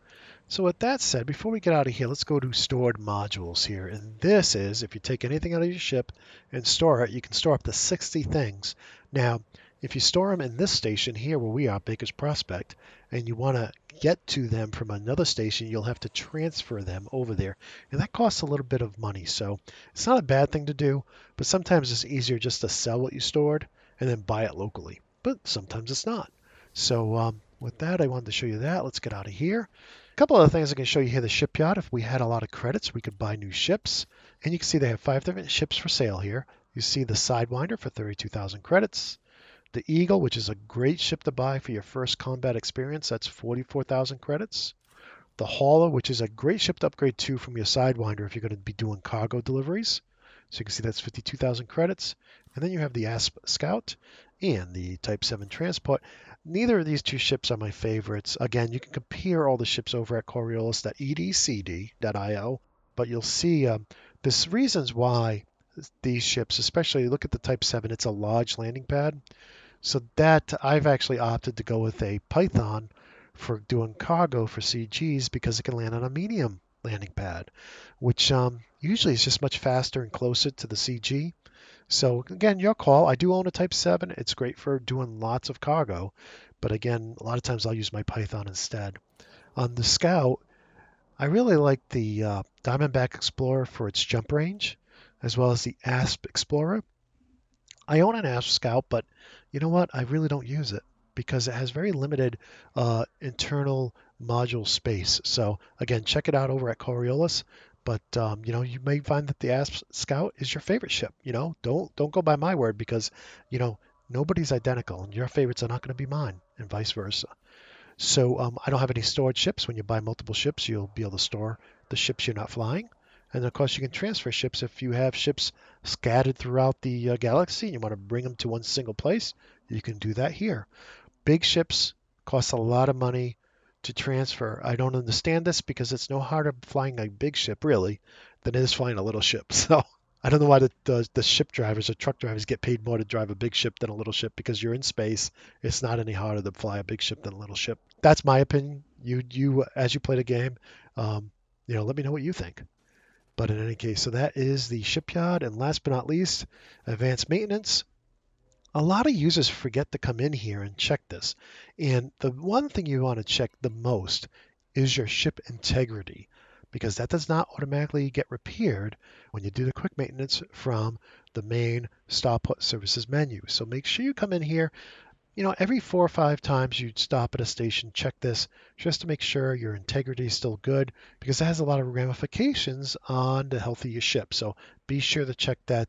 So with that said, before we get out of here, let's go to stored modules here. And this is, if you take anything out of your ship and store it, you can store up to 60 things. Now, if you store them in this station here where we are, Baker's Prospect, and you want to get to them from another station, you'll have to transfer them over there. And that costs a little bit of money. So it's not a bad thing to do, but sometimes it's easier just to sell what you stored and then buy it locally. But sometimes it's not. So with that, I wanted to show you that. Let's get out of here. A couple other things I can show you here. The Shipyard, if we had a lot of credits, we could buy new ships. And you can see they have 5 different ships for sale here. You see the Sidewinder for 32,000 credits. The Eagle, which is a great ship to buy for your first combat experience, that's 44,000 credits. The Hauler, which is a great ship to upgrade to from your Sidewinder if you're going to be doing cargo deliveries. So you can see that's 52,000 credits. And then you have the Asp Scout and the Type 7 Transport. Neither of these 2 ships are my favorites. Again, you can compare all the ships over at Coriolis.edcd.io, but you'll see there's reasons why these ships, especially look at the Type 7, it's a large landing pad. So that I've actually opted to go with a Python for doing cargo for CGs because it can land on a medium landing pad, which usually is just much faster and closer to the CG. So again, your call. I do own a Type 7. It's great for doing lots of cargo, but again, a lot of times I'll use my Python instead. On the Scout, I really like the Diamondback Explorer for its jump range, as well as the Asp Explorer. I own an Asp Scout, but you know what? I really don't use it because it has very limited internal module space. So again, check it out over at Coriolis. But you may find that the Asp Scout is your favorite ship. Don't go by my word because you know nobody's identical, and your favorites are not going to be mine, and vice versa. So I don't have any stored ships. When you buy multiple ships, you'll be able to store the ships you're not flying. And of course, you can transfer ships if you have ships scattered throughout the galaxy and you want to bring them to one single place. You can do that here. Big ships cost a lot of money to transfer. I don't understand this because it's no harder flying a big ship, really, than it is flying a little ship. So I don't know why the ship drivers or truck drivers get paid more to drive a big ship than a little ship because you're in space. It's not any harder to fly a big ship than a little ship. That's my opinion. You as you play the game, let me know what you think. But in any case, so that is the shipyard. And last but not least, advanced maintenance. A lot of users forget to come in here and check this. And the one thing you want to check the most is your ship integrity, because that does not automatically get repaired when you do the quick maintenance from the main Starport services menu. So make sure you come in here, every 4 or 5 times you stop at a station, check this just to make sure your integrity is still good because it has a lot of ramifications on the health of your ship. So be sure to check that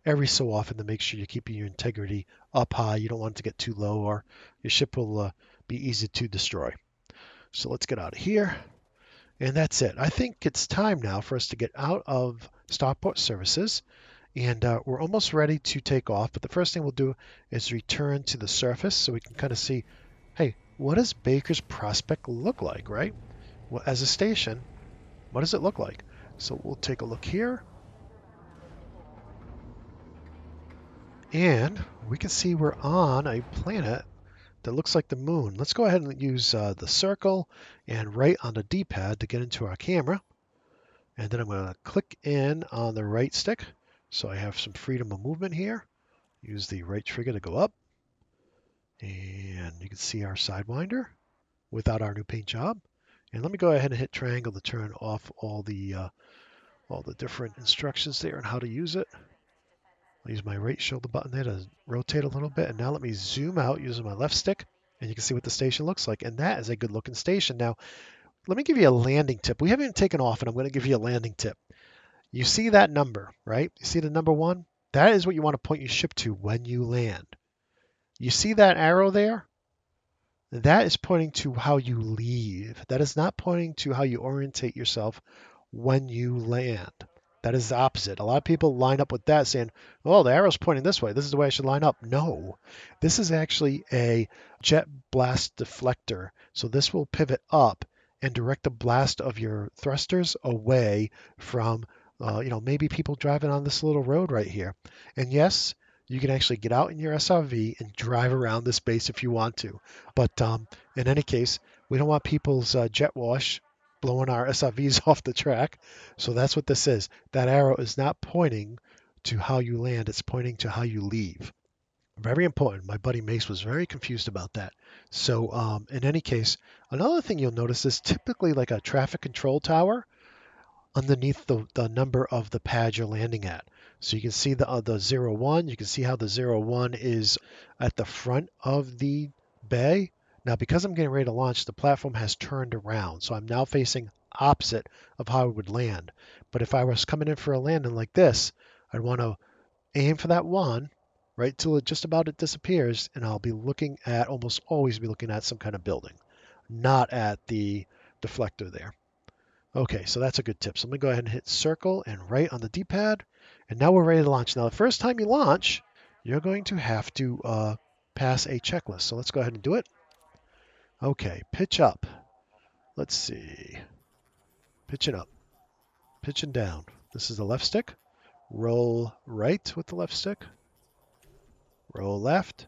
every so often to make sure you're keeping your integrity up high. You don't want it to get too low or your ship will be easy to destroy. So let's get out of here. And that's it. I think it's time now for us to get out of Starport services. And we're almost ready to take off, but the first thing we'll do is return to the surface so we can kind of see, hey, what does Baker's Prospect look like, right? Well, as a station, what does it look like? So we'll take a look here. And we can see we're on a planet that looks like the moon. Let's go ahead and use the circle and right on the D-pad to get into our camera. And then I'm going to click in on the right stick so I have some freedom of movement here. Use the right trigger to go up. And you can see our Sidewinder without our new paint job. And let me go ahead and hit triangle to turn off all the different instructions there on how to use it. I'll use my right shoulder button there to rotate a little bit. And now let me zoom out using my left stick. And you can see what the station looks like. And that is a good looking station. Now, let me give you a landing tip. We haven't even taken off, and I'm going to give you a landing tip. You see that number, right? You see the number 1? That is what you want to point your ship to when you land. You see that arrow there? That is pointing to how you leave. That is not pointing to how you orientate yourself when you land. That is the opposite. A lot of people line up with that saying, oh, the arrow's pointing this way. This is the way I should line up. No, this is actually a jet blast deflector. So this will pivot up and direct the blast of your thrusters away from, maybe people driving on this little road right here. And yes, you can actually get out in your SRV and drive around this base if you want to. But in any case, we don't want people's jet wash blowing our SRVs off the track. So that's what this is. That arrow is not pointing to how you land. It's pointing to how you leave. Very important. My buddy Mace was very confused about that. So in any case, another thing you'll notice is typically like a traffic control tower underneath the number of the pad you're landing at. So you can see the 01. You can see how the 01 is at the front of the bay. Now, because I'm getting ready to launch, the platform has turned around. So I'm now facing opposite of how I would land. But if I was coming in for a landing like this, I'd want to aim for that 1 right till it just about it disappears. And I'll be looking at, almost always be looking at some kind of building, not at the deflector there. Okay, so that's a good tip. So I'm going to go ahead and hit circle and right on the D-pad. And now we're ready to launch. Now, the first time you launch, you're going to have to pass a checklist. So let's go ahead and do it. Okay, pitch up. Let's see. Pitching up. Pitching down. This is the left stick. Roll right with the left stick. Roll left.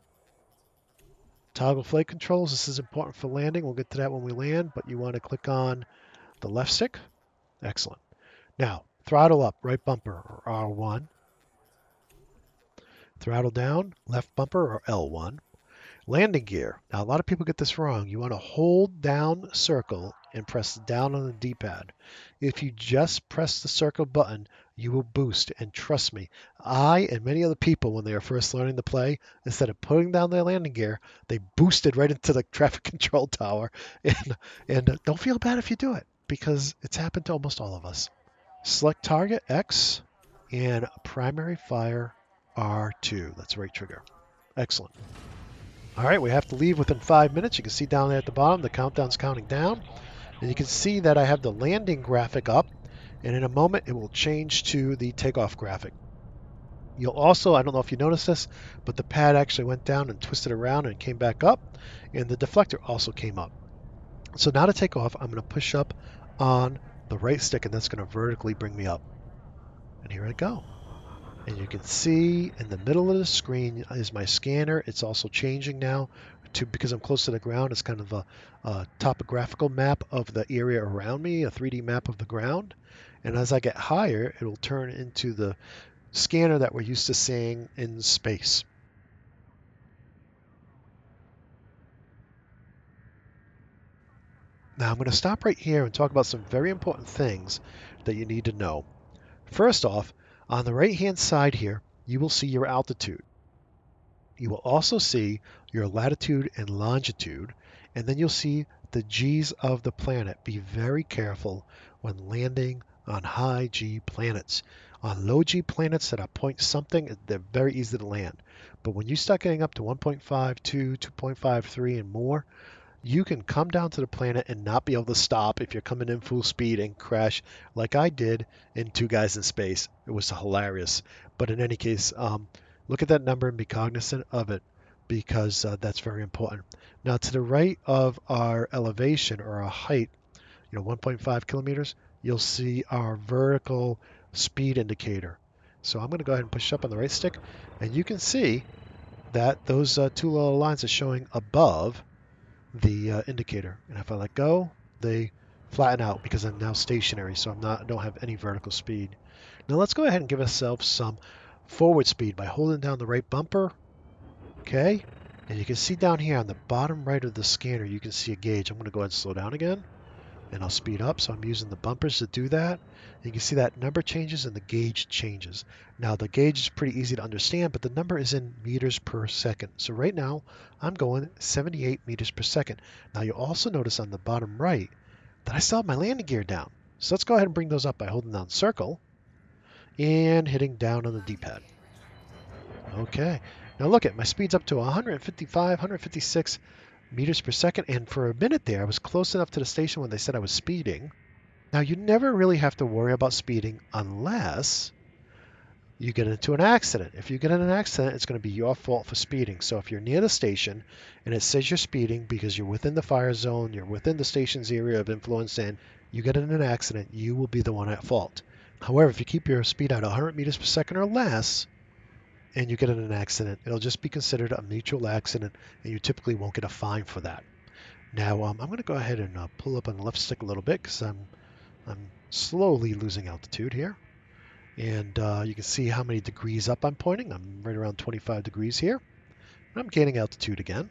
Toggle flight controls. This is important for landing. We'll get to that when we land, but you want to click on the left stick. Excellent. Now, throttle up, right bumper, or R1. Throttle down, left bumper, or L1. Landing gear. Now, a lot of people get this wrong. You want to hold down circle and press down on the D-pad. If you just press the circle button, you will boost. And trust me, I and many other people, when they were first learning to play, instead of putting down their landing gear, they boosted right into the traffic control tower. And don't feel bad if you do it, because it's happened to almost all of us. Select target, X, and primary fire, R2. That's right trigger. Excellent. All right, we have to leave within 5 minutes. You can see down there at the bottom, the countdown's counting down. And you can see that I have the landing graphic up. And in a moment, it will change to the takeoff graphic. You'll also, I don't know if you noticed this, but the pad actually went down and twisted around and came back up. And the deflector also came up. So now to take off, I'm going to push up on the right stick, and that's going to vertically bring me up. And here I go. And you can see in the middle of the screen is my scanner. It's also changing now to, because I'm close to the ground, it's kind of a topographical map of the area around me, a 3D map of the ground. And as I get higher, it will turn into the scanner that we're used to seeing in space. Now I'm going to stop right here and talk about some very important things that you need to know. First off, on the right-hand side here, you will see your altitude. You will also see your latitude and longitude, and then you'll see the G's of the planet. Be very careful when landing on high G planets. On low G planets that are point something, they're very easy to land. But when you start getting up to 1.52, 2.53 and more, you can come down to the planet and not be able to stop if you're coming in full speed and crash like I did in Two Guys in Space. It was hilarious. But in any case, look at that number and be cognizant of it, because that's very important. Now, to the right of our elevation or our height, 1.5 kilometers, you'll see our vertical speed indicator. So I'm going to go ahead and push up on the right stick, and you can see that those two little lines are showing above the indicator. And if I let go, they flatten out because I'm now stationary, so I don't have any vertical speed. Now let's go ahead and give ourselves some forward speed by holding down the right bumper. Okay, and you can see down here on the bottom right of the scanner, you can see a gauge. I'm going to go ahead and slow down again, and I'll speed up. So I'm using the bumpers to do that. You can see that number changes and the gauge changes. Now the gauge is pretty easy to understand, but the number is in meters per second. So right now I'm going 78 meters per second. Now you'll also notice on the bottom right that I still have my landing gear down. So let's go ahead and bring those up by holding down circle and hitting down on the D-pad. Okay, now look at my speed's up to 155, 156 meters per second, and for a minute there I was close enough to the station when they said I was speeding. Now you never really have to worry about speeding unless you get into an accident. If you get in an accident, it's going to be your fault for speeding. So if you're near the station and it says you're speeding because you're within the fire zone, you're within the station's area of influence, and you get in an accident, you will be the one at fault. However, if you keep your speed at 100 meters per second or less, and you get in an accident, it'll just be considered a mutual accident, and you typically won't get a fine for that. Now, I'm going to go ahead and pull up on the left stick a little bit because I'm slowly losing altitude here. And you can see how many degrees up I'm pointing. I'm right around 25 degrees here. I'm gaining altitude again.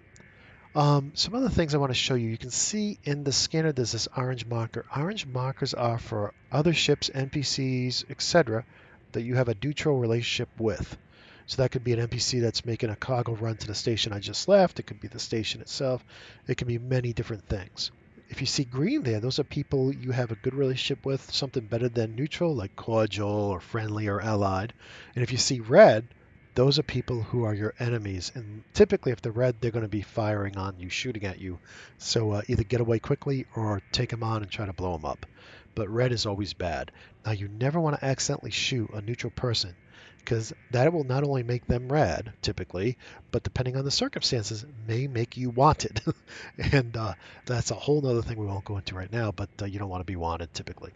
Some other things I want to show you. You can see in the scanner there's this orange marker. Orange markers are for other ships, NPCs, etc., that you have a neutral relationship with. So that could be an NPC that's making a cargo run to the station I just left. It could be the station itself. It can be many different things. If you see green there, those are people you have a good relationship with, something better than neutral, like cordial or friendly or allied. And if you see red, those are people who are your enemies. And typically, if they're red, they're going to be firing on you, shooting at you. So either get away quickly or take them on and try to blow them up. But red is always bad. Now, you never want to accidentally shoot a neutral person, because that will not only make them red, typically, but depending on the circumstances, may make you wanted. And that's a whole other thing we won't go into right now, but you don't want to be wanted, typically.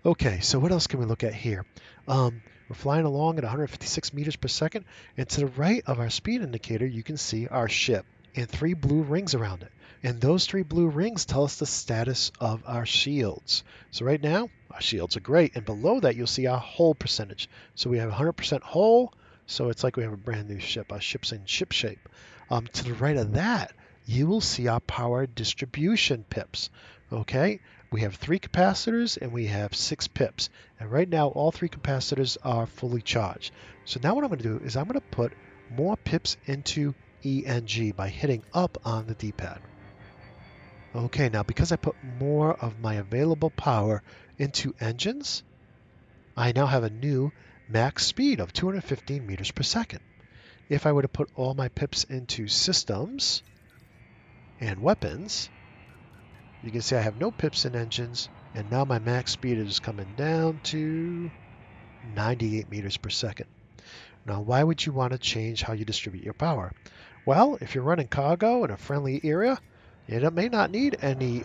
Okay, so what else can we look at here? We're flying along at 156 meters per second, and to the right of our speed indicator, you can see our ship. and 3 blue rings around it. And those 3 blue rings tell us the status of our shields. So right now, our shields are great. And below that, you'll see our hull percentage. So we have 100% hull. So it's like we have a brand new ship. Our ship's in ship shape. To the right of that, you will see our power distribution pips. Okay, we have 3 capacitors and we have 6 pips. And right now, all 3 capacitors are fully charged. So now what I'm going to do is I'm going to put more pips into ENG by hitting up on the D-pad. Okay, now because I put more of my available power into engines, I now have a new max speed of 215 meters per second. If I were to put all my pips into systems and weapons, you can see I have no pips in engines, and now my max speed is coming down to 98 meters per second. Now, why would you want to change how you distribute your power? Well, if you're running cargo in a friendly area, it may not need any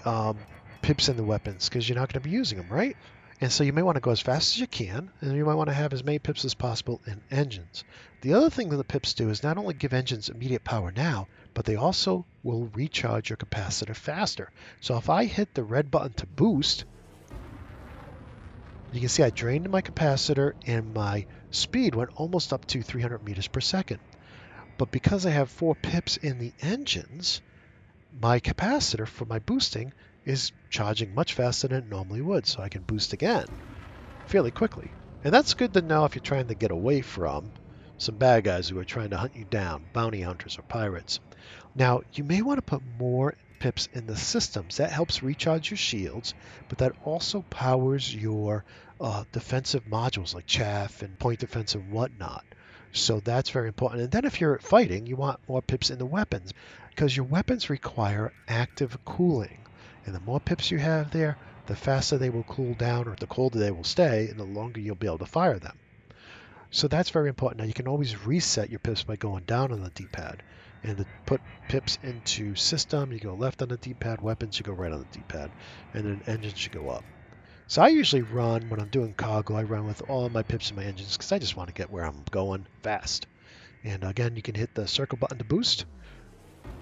pips in the weapons because you're not going to be using them, right? And so you may want to go as fast as you can, and you might want to have as many pips as possible in engines. The other thing that the pips do is not only give engines immediate power now, but they also will recharge your capacitor faster. So if I hit the red button to boost, you can see I drained my capacitor and my speed went almost up to 300 meters per second. But because I have 4 pips in the engines, my capacitor for my boosting is charging much faster than it normally would, so I can boost again fairly quickly. And that's good to know if you're trying to get away from some bad guys who are trying to hunt you down, bounty hunters or pirates. Now, you may want to put more pips in the systems. That helps recharge your shields, but that also powers your defensive modules like chaff and point defense and whatnot. So that's very important. And then if you're fighting, you want more pips in the weapons because your weapons require active cooling. And the more pips you have there, the faster they will cool down or the colder they will stay and the longer you'll be able to fire them. So that's very important. Now you can always reset your pips by going down on the D-pad. And to put pips into system, you go left on the D-pad, weapons, you go right on the D-pad, and then engines should go up. So I usually run, when I'm doing cargo, I run with all my pips in my engines because I just want to get where I'm going fast. And again, you can hit the circle button to boost.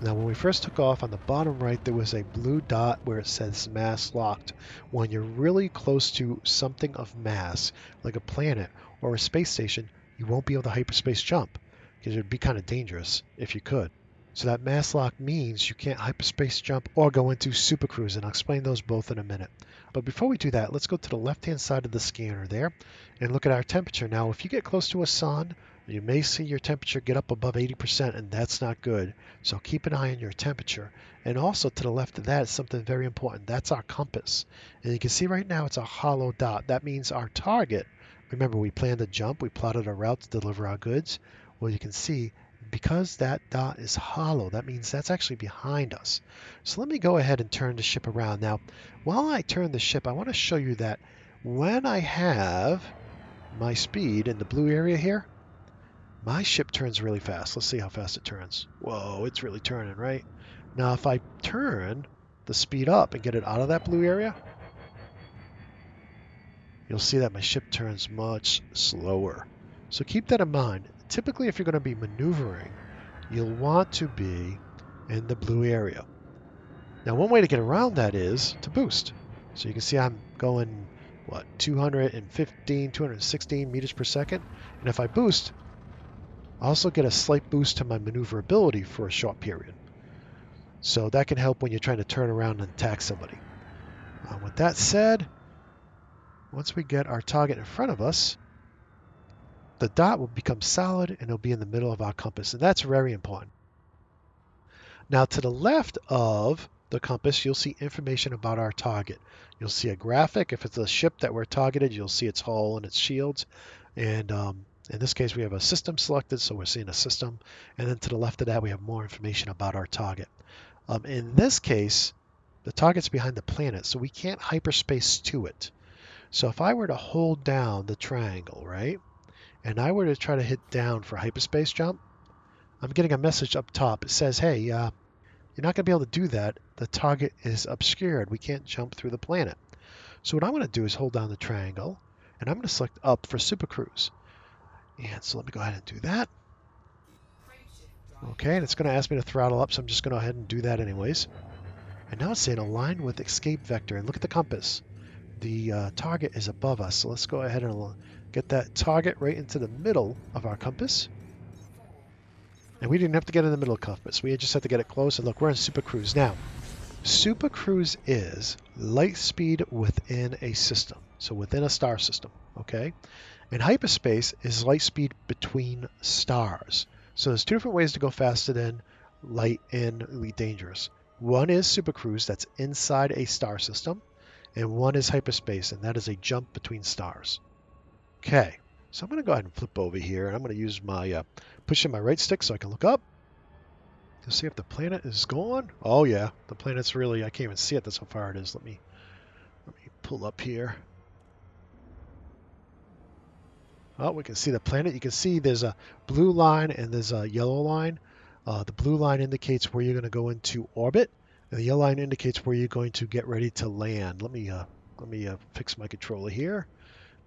Now, when we first took off, on the bottom right, there was a blue dot where it says mass locked. When you're really close to something of mass, like a planet or a space station, you won't be able to hyperspace jump because it would be kind of dangerous if you could. So that mass lock means you can't hyperspace jump or go into supercruise, and I'll explain those both in a minute. But before we do that, let's go to the left-hand side of the scanner there and look at our temperature. Now, if you get close to a sun, you may see your temperature get up above 80%, and that's not good. So keep an eye on your temperature. And also to the left of that is something very important. That's our compass. And you can see right now it's a hollow dot. That means our target. Remember, we planned a jump. We plotted a route to deliver our goods. Well, you can see because that dot is hollow, that means that's actually behind us. So let me go ahead and turn the ship around. Now, while I turn the ship, I want to show you that when I have my speed in the blue area here, my ship turns really fast. Let's see how fast it turns. Whoa, it's really turning, right? Now, if I turn the speed up and get it out of that blue area, you'll see that my ship turns much slower. So keep that in mind. Typically, if you're going to be maneuvering, you'll want to be in the blue area. Now, one way to get around that is to boost. So you can see I'm going, 215, 216 meters per second. And if I boost, I also get a slight boost to my maneuverability for a short period. So that can help when you're trying to turn around and attack somebody. With that said, once we get our target in front of us, the dot will become solid and it'll be in the middle of our compass. And that's very important. Now to the left of the compass, you'll see information about our target. You'll see a graphic. If it's a ship that we're targeted, you'll see its hull and its shields. And in this case, we have a system selected, so we're seeing a system. And then to the left of that, we have more information about our target. In this case, the target's behind the planet, so we can't hyperspace to it. So if I were to hold down the triangle, right, and I were to try to hit down for hyperspace jump, I'm getting a message up top. It says, hey, you're not going to be able to do that. The target is obscured. We can't jump through the planet. So what I'm going to do is hold down the triangle, and I'm going to select up for supercruise. And so let me go ahead and do that. Okay, and it's going to ask me to throttle up, so I'm just going to go ahead and do that anyways. And now it's saying align with escape vector. And look at the compass. The target is above us, so let's go ahead and get that target right into the middle of our compass. And we didn't have to get in the middle of the compass. We just had to get it close. And look, we're in Super Cruise. Now, Super Cruise is light speed within a system, so within a star system, okay? And hyperspace is light speed between stars. So there's two different ways to go faster than light and Elite Dangerous. One is Super Cruise, that's inside a star system, and one is hyperspace, and that is a jump between stars. Okay, so I'm going to go ahead and flip over here, and I'm going to use my pushing my right stick so I can look up to see if the planet is gone. Oh yeah, the planet's really, I can't even see it, that's how far it is. Let me pull up here. Oh, we can see the planet. You can see there's a blue line and there's a yellow line. The blue line indicates where you're going to go into orbit, and the yellow line indicates where you're going to get ready to land. Let me fix my controller here.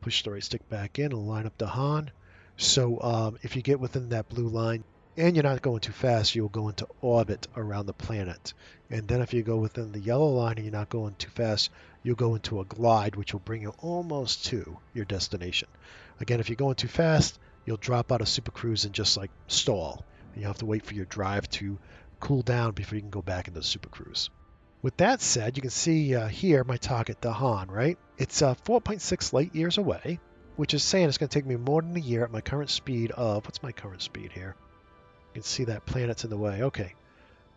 Push the right stick back in and line up the Han. So if you get within that blue line and you're not going too fast, you'll go into orbit around the planet. And then if you go within the yellow line and you're not going too fast, you'll go into a glide, which will bring you almost to your destination. Again, if you're going too fast, you'll drop out of Super Cruise and just like stall. And you'll have to wait for your drive to cool down before you can go back into Super Cruise. With that said, you can see here my target, the Han, right? It's 4.6 light years away, which is saying it's going to take me more than a year at my current speed of, what's my current speed here? You can see that planet's in the way. Okay,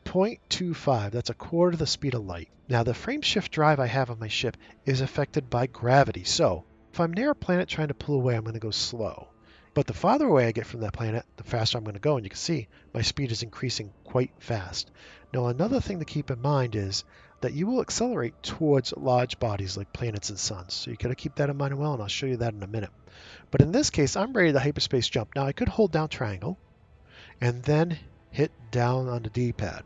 0.25, that's a quarter of the speed of light. Now the frame shift drive I have on my ship is affected by gravity, so if I'm near a planet trying to pull away, I'm going to go slow. But the farther away I get from that planet, the faster I'm going to go, and you can see my speed is increasing quite fast. Now another thing to keep in mind is that you will accelerate towards large bodies like planets and suns. So you got to keep that in mind as well, and I'll show you that in a minute. But in this case, I'm ready to hyperspace jump. Now I could hold down triangle and then hit down on the D-pad,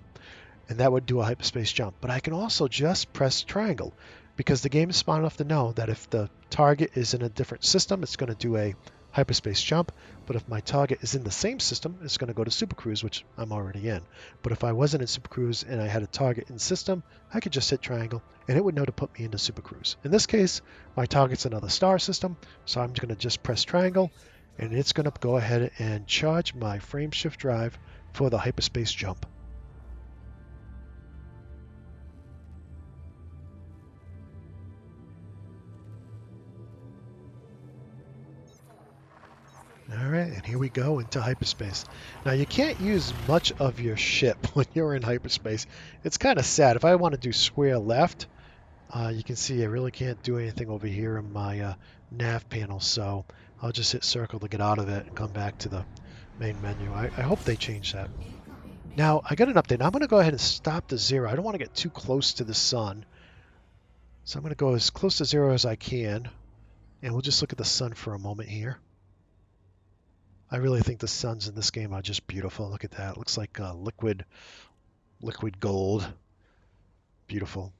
and that would do a hyperspace jump. But I can also just press triangle, because the game is smart enough to know that if the target is in a different system, it's going to do a hyperspace jump. But if my target is in the same system, it's going to go to Super Cruise, which I'm already in. But if I wasn't in Super Cruise and I had a target in system, I could just hit triangle and it would know to put me into Super Cruise. In this case, my target's another star system, so I'm going to just press triangle and it's going to go ahead and charge my frame shift drive for the hyperspace jump. All right, and here we go into hyperspace. Now, you can't use much of your ship when you're in hyperspace. It's kind of sad. If I want to do square left, you can see I really can't do anything over here in my nav panel, so I'll just hit circle to get out of it and come back to the main menu. I hope they change that. Now, I got an update. I'm going to go ahead and stop to 0. I don't want to get too close to the sun, so I'm going to go as close to 0 as I can, and we'll just look at the sun for a moment here. I really think the suns in this game are just beautiful. Look at that. It looks like liquid gold. Beautiful.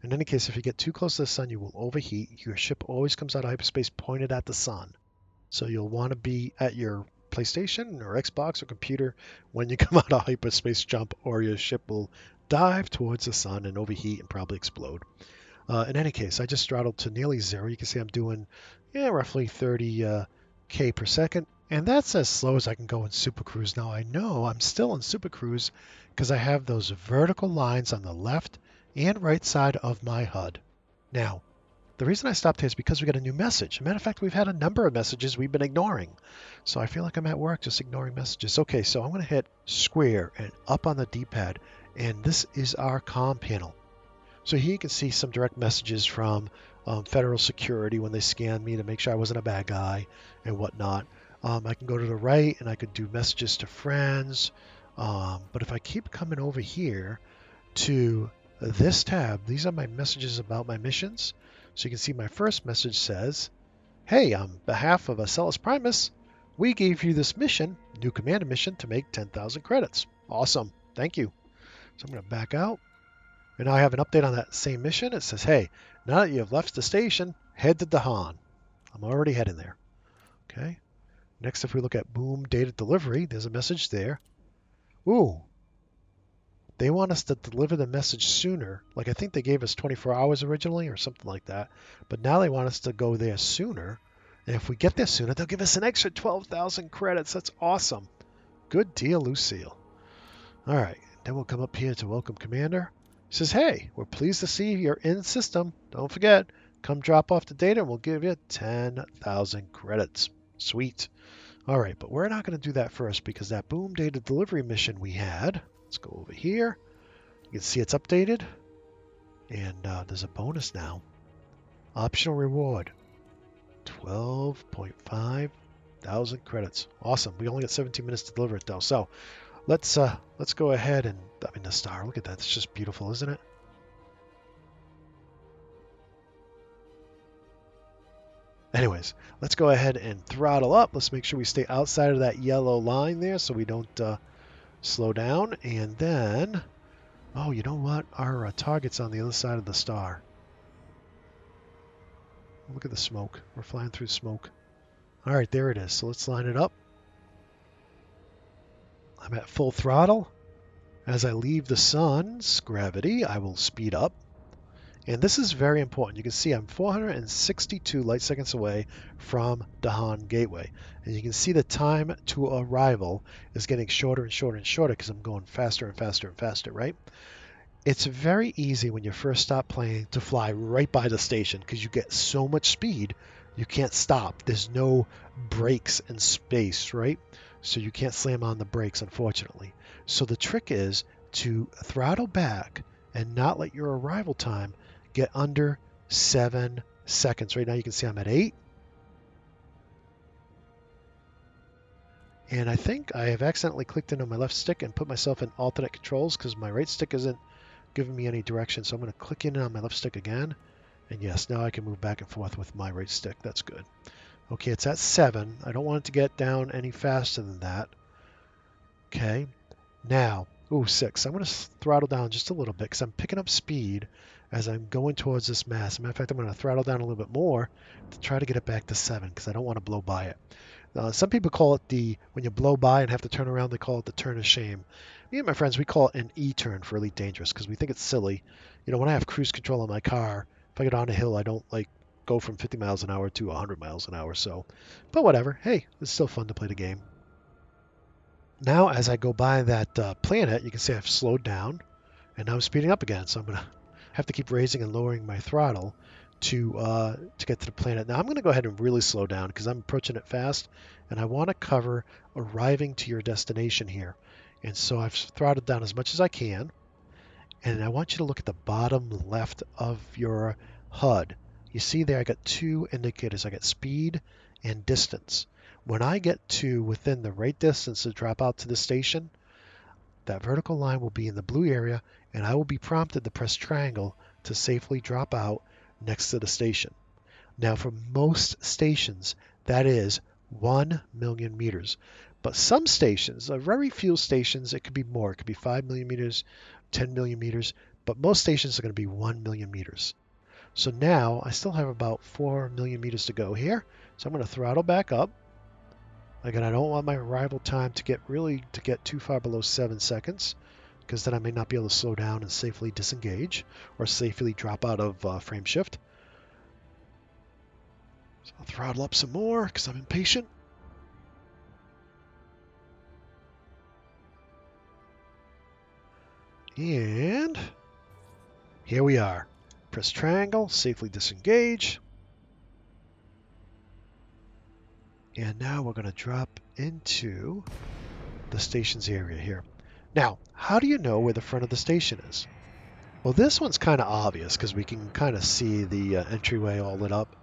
In any case, if you get too close to the sun, you will overheat. Your ship always comes out of hyperspace pointed at the sun. So you'll want to be at your PlayStation or Xbox or computer when you come out of hyperspace jump, or your ship will dive towards the sun and overheat and probably explode. In any case, I just throttled to nearly 0. You can see I'm doing roughly 30k per second. And that's as slow as I can go in Super Cruise. Now I know I'm still in Super Cruise because I have those vertical lines on the left and right side of my HUD. Now, the reason I stopped here is because we got a new message. As a matter of fact, we've had a number of messages we've been ignoring. So I feel like I'm at work just ignoring messages. Okay, so I'm going to hit square and up on the D-pad, and this is our comm panel. So here you can see some direct messages from federal security when they scanned me to make sure I wasn't a bad guy and whatnot. I can go to the right and I could do messages to friends. But if I keep coming over here to this tab, these are my messages about my missions. So you can see my first message says, hey, on behalf of Acellus Primus, we gave you this mission, new commander mission, to make 10,000 credits. Awesome. Thank you. So I'm going to back out. And now I have an update on that same mission. It says, hey, now that you have left the station, head to Dahan. I'm already heading there. Okay. Next, if we look at boom data delivery, there's a message there. Ooh, they want us to deliver the message sooner. Like I think they gave us 24 hours originally or something like that. But now they want us to go there sooner. And if we get there sooner, they'll give us an extra 12,000 credits. That's awesome. Good deal, Lucille. All right, then we'll come up here to welcome Commander. He says, hey, we're pleased to see you're in the system. Don't forget, come drop off the data and we'll give you 10,000 credits. Sweet. All right, but we're not going to do that first because that boom data delivery mission we had, let's go over here. You can see it's updated. And there's a bonus now. Optional reward, 12.5 thousand credits. Awesome. We only got 17 minutes to deliver it though. So let's go ahead and, I mean, the star, look at that. It's just beautiful, isn't it? Anyways, let's go ahead and throttle up. Let's make sure we stay outside of that yellow line there so we don't slow down. And then, oh, you know what? Our target's on the other side of the star. Look at the smoke. We're flying through smoke. All right, there it is. So let's line it up. I'm at full throttle. As I leave the sun's gravity, I will speed up. And this is very important. You can see I'm 462 light seconds away from Dahan Gateway. And you can see the time to arrival is getting shorter and shorter and shorter because I'm going faster and faster and faster, right? It's very easy when you first start playing to fly right by the station because you get so much speed, you can't stop. There's no brakes in space, right? So you can't slam on the brakes, unfortunately. So the trick is to throttle back and not let your arrival time get under 7 seconds. Right now you can see I'm at 8. And I think I have accidentally clicked into my left stick and put myself in alternate controls because my right stick isn't giving me any direction. So I'm going to click in on my left stick again. And yes, now I can move back and forth with my right stick. That's good. Okay, it's at 7. I don't want it to get down any faster than that. Okay, now, ooh, 6. I'm going to throttle down just a little bit because I'm picking up speed as I'm going towards this mass. As a matter of fact, I'm going to throttle down a little bit more to try to get it back to 7 because I don't want to blow by it. Some people call it when you blow by and have to turn around, they call it the turn of shame. Me and my friends, we call it an E-turn for Elite Dangerous because we think it's silly. You know, when I have cruise control on my car, if I get on a hill, I don't like go from 50 miles an hour to 100 miles an hour. So, but whatever. Hey, it's still fun to play the game. Now, as I go by that planet, you can see I've slowed down and now I'm speeding up again. So I'm going to have to keep raising and lowering my throttle to get to the planet. Now I'm going to go ahead and really slow down because I'm approaching it fast and I want to cover arriving to your destination here. And so I've throttled down as much as I can. And I want you to look at the bottom left of your HUD. You see there I got 2 indicators. I got speed and distance. When I get to within the right distance to drop out to the station, that vertical line will be in the blue area and I will be prompted to press triangle to safely drop out next to the station. Now for most stations, that is 1 million meters. But some stations, very few stations, it could be more. It could be 5 million meters, 10 million meters, but most stations are going to be 1 million meters. So now I still have about 4 million meters to go here. So I'm going to throttle back up. Again, I don't want my arrival time to get too far below 7 seconds because then I may not be able to slow down and safely disengage or safely drop out of frame shift. So I'll throttle up some more because I'm impatient. And here we are. Press triangle, safely disengage. And now we're going to drop into the station's area here. Now, how do you know where the front of the station is? Well, this one's kind of obvious because we can kind of see the entryway all lit up.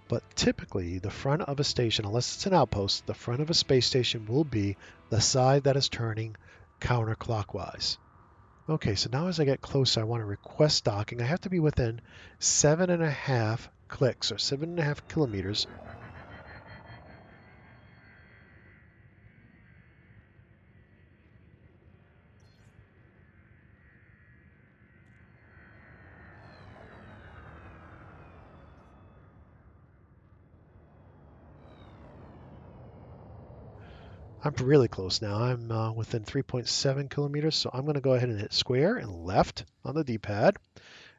But typically, the front of a station, unless it's an outpost, the front of a space station will be the side that is turning counterclockwise. Okay, so now as I get closer, I want to request docking. I have to be within 7.5 clicks or 7.5 kilometers. I'm really close now. I'm within 3.7 kilometers, so I'm going to go ahead and hit square and left on the D-pad.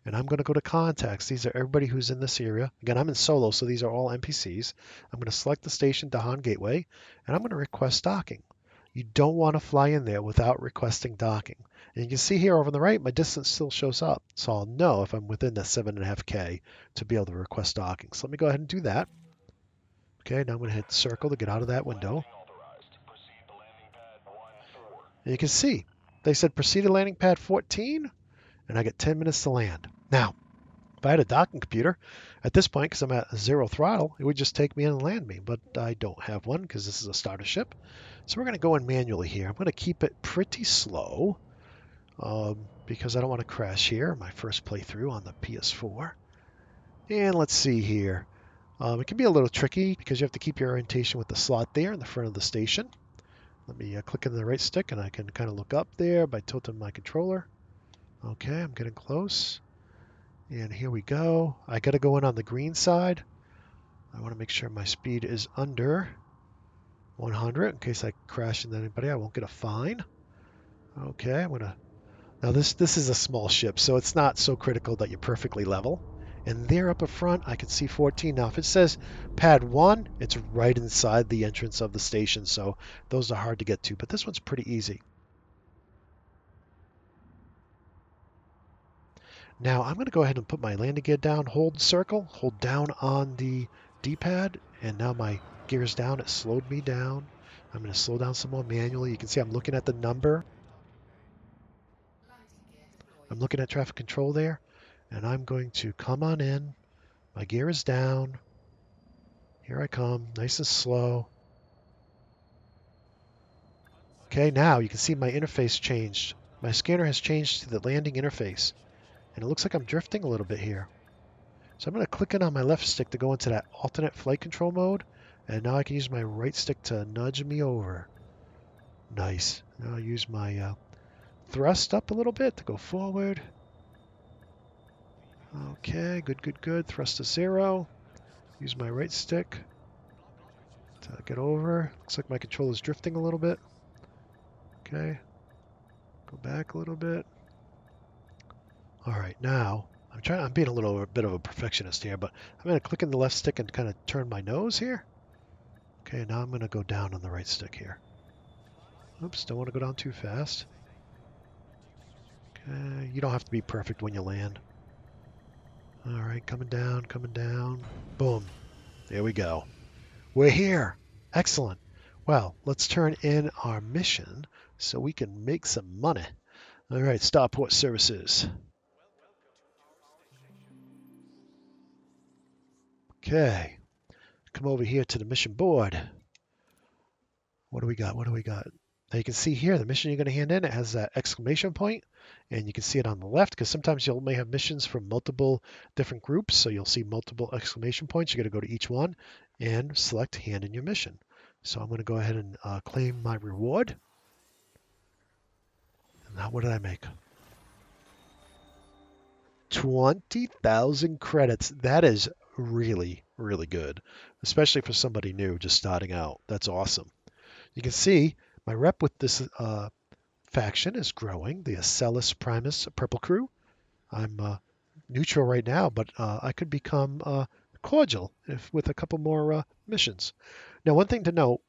And I'm going to go to contacts. These are everybody who's in this area. Again, I'm in solo, so these are all NPCs. I'm going to select the station Dahan Gateway, and I'm going to request docking. You don't want to fly in there without requesting docking. And you can see here over on the right, my distance still shows up. So I'll know if I'm within the 7.5K to be able to request docking. So let me go ahead and do that. Okay, now I'm going to hit circle to get out of that window. And you can see, they said proceed to landing pad 14, and I get 10 minutes to land. Now, if I had a docking computer at this point, because I'm at 0 throttle, it would just take me in and land me. But I don't have one because this is a starter ship. So we're going to go in manually here. I'm going to keep it pretty slow because I don't want to crash here. My first playthrough on the PS4. And let's see here. It can be a little tricky because you have to keep your orientation with the slot there in the front of the station. Let me click in the right stick and I can kind of look up there by tilting my controller. Okay, I'm getting close. And here we go. I got to go in on the green side. I want to make sure my speed is under 100 in case I crash into anybody. I won't get a fine. Okay, I'm gonna. Now this is a small ship, so it's not so critical that you're perfectly level. And there up at front, I can see 14. Now, if it says pad 1, it's right inside the entrance of the station, so those are hard to get to. But this one's pretty easy. Now, I'm going to go ahead and put my landing gear down, hold circle, hold down on the D-pad, and now my gear is down. It slowed me down. I'm going to slow down some more manually. You can see I'm looking at the number. I'm looking at traffic control there, and I'm going to come on in. My gear is down. Here I come, nice and slow. Okay, now you can see my interface changed. My scanner has changed to the landing interface, and it looks like I'm drifting a little bit here. So I'm going to click in on my left stick to go into that alternate flight control mode, and now I can use my right stick to nudge me over. Nice. Now I'll use my thrust up a little bit to go forward. Okay, good, good, good. Thrust to 0. Use my right stick to get over. Looks like my controller is drifting a little bit. Okay. Go back a little bit. All right, now I'm being a bit of a perfectionist here, but I'm going to click in the left stick and kind of turn my nose here. Okay, now I'm going to go down on the right stick here. Oops, don't want to go down too fast. Okay, you don't have to be perfect when you land. All right, coming down, coming down. Boom. There we go. We're here. Excellent. Well, let's turn in our mission so we can make some money. All right, Starport services. Okay. Come over here to the mission board. What do we got? What do we got? Now you can see here the mission you're going to hand in, it has that exclamation point, and you can see it on the left because sometimes you may have missions from multiple different groups, so you'll see multiple exclamation points. You're going to go to each one and select hand in your mission. So I'm going to go ahead and claim my reward. And now what did I make? 20,000 credits. That is really, really good, especially for somebody new just starting out. That's awesome. You can see my rep with this faction is growing, the Acellus Primus Purple Crew. I'm neutral right now, but I could become cordial with a couple more missions. Now, one thing to note,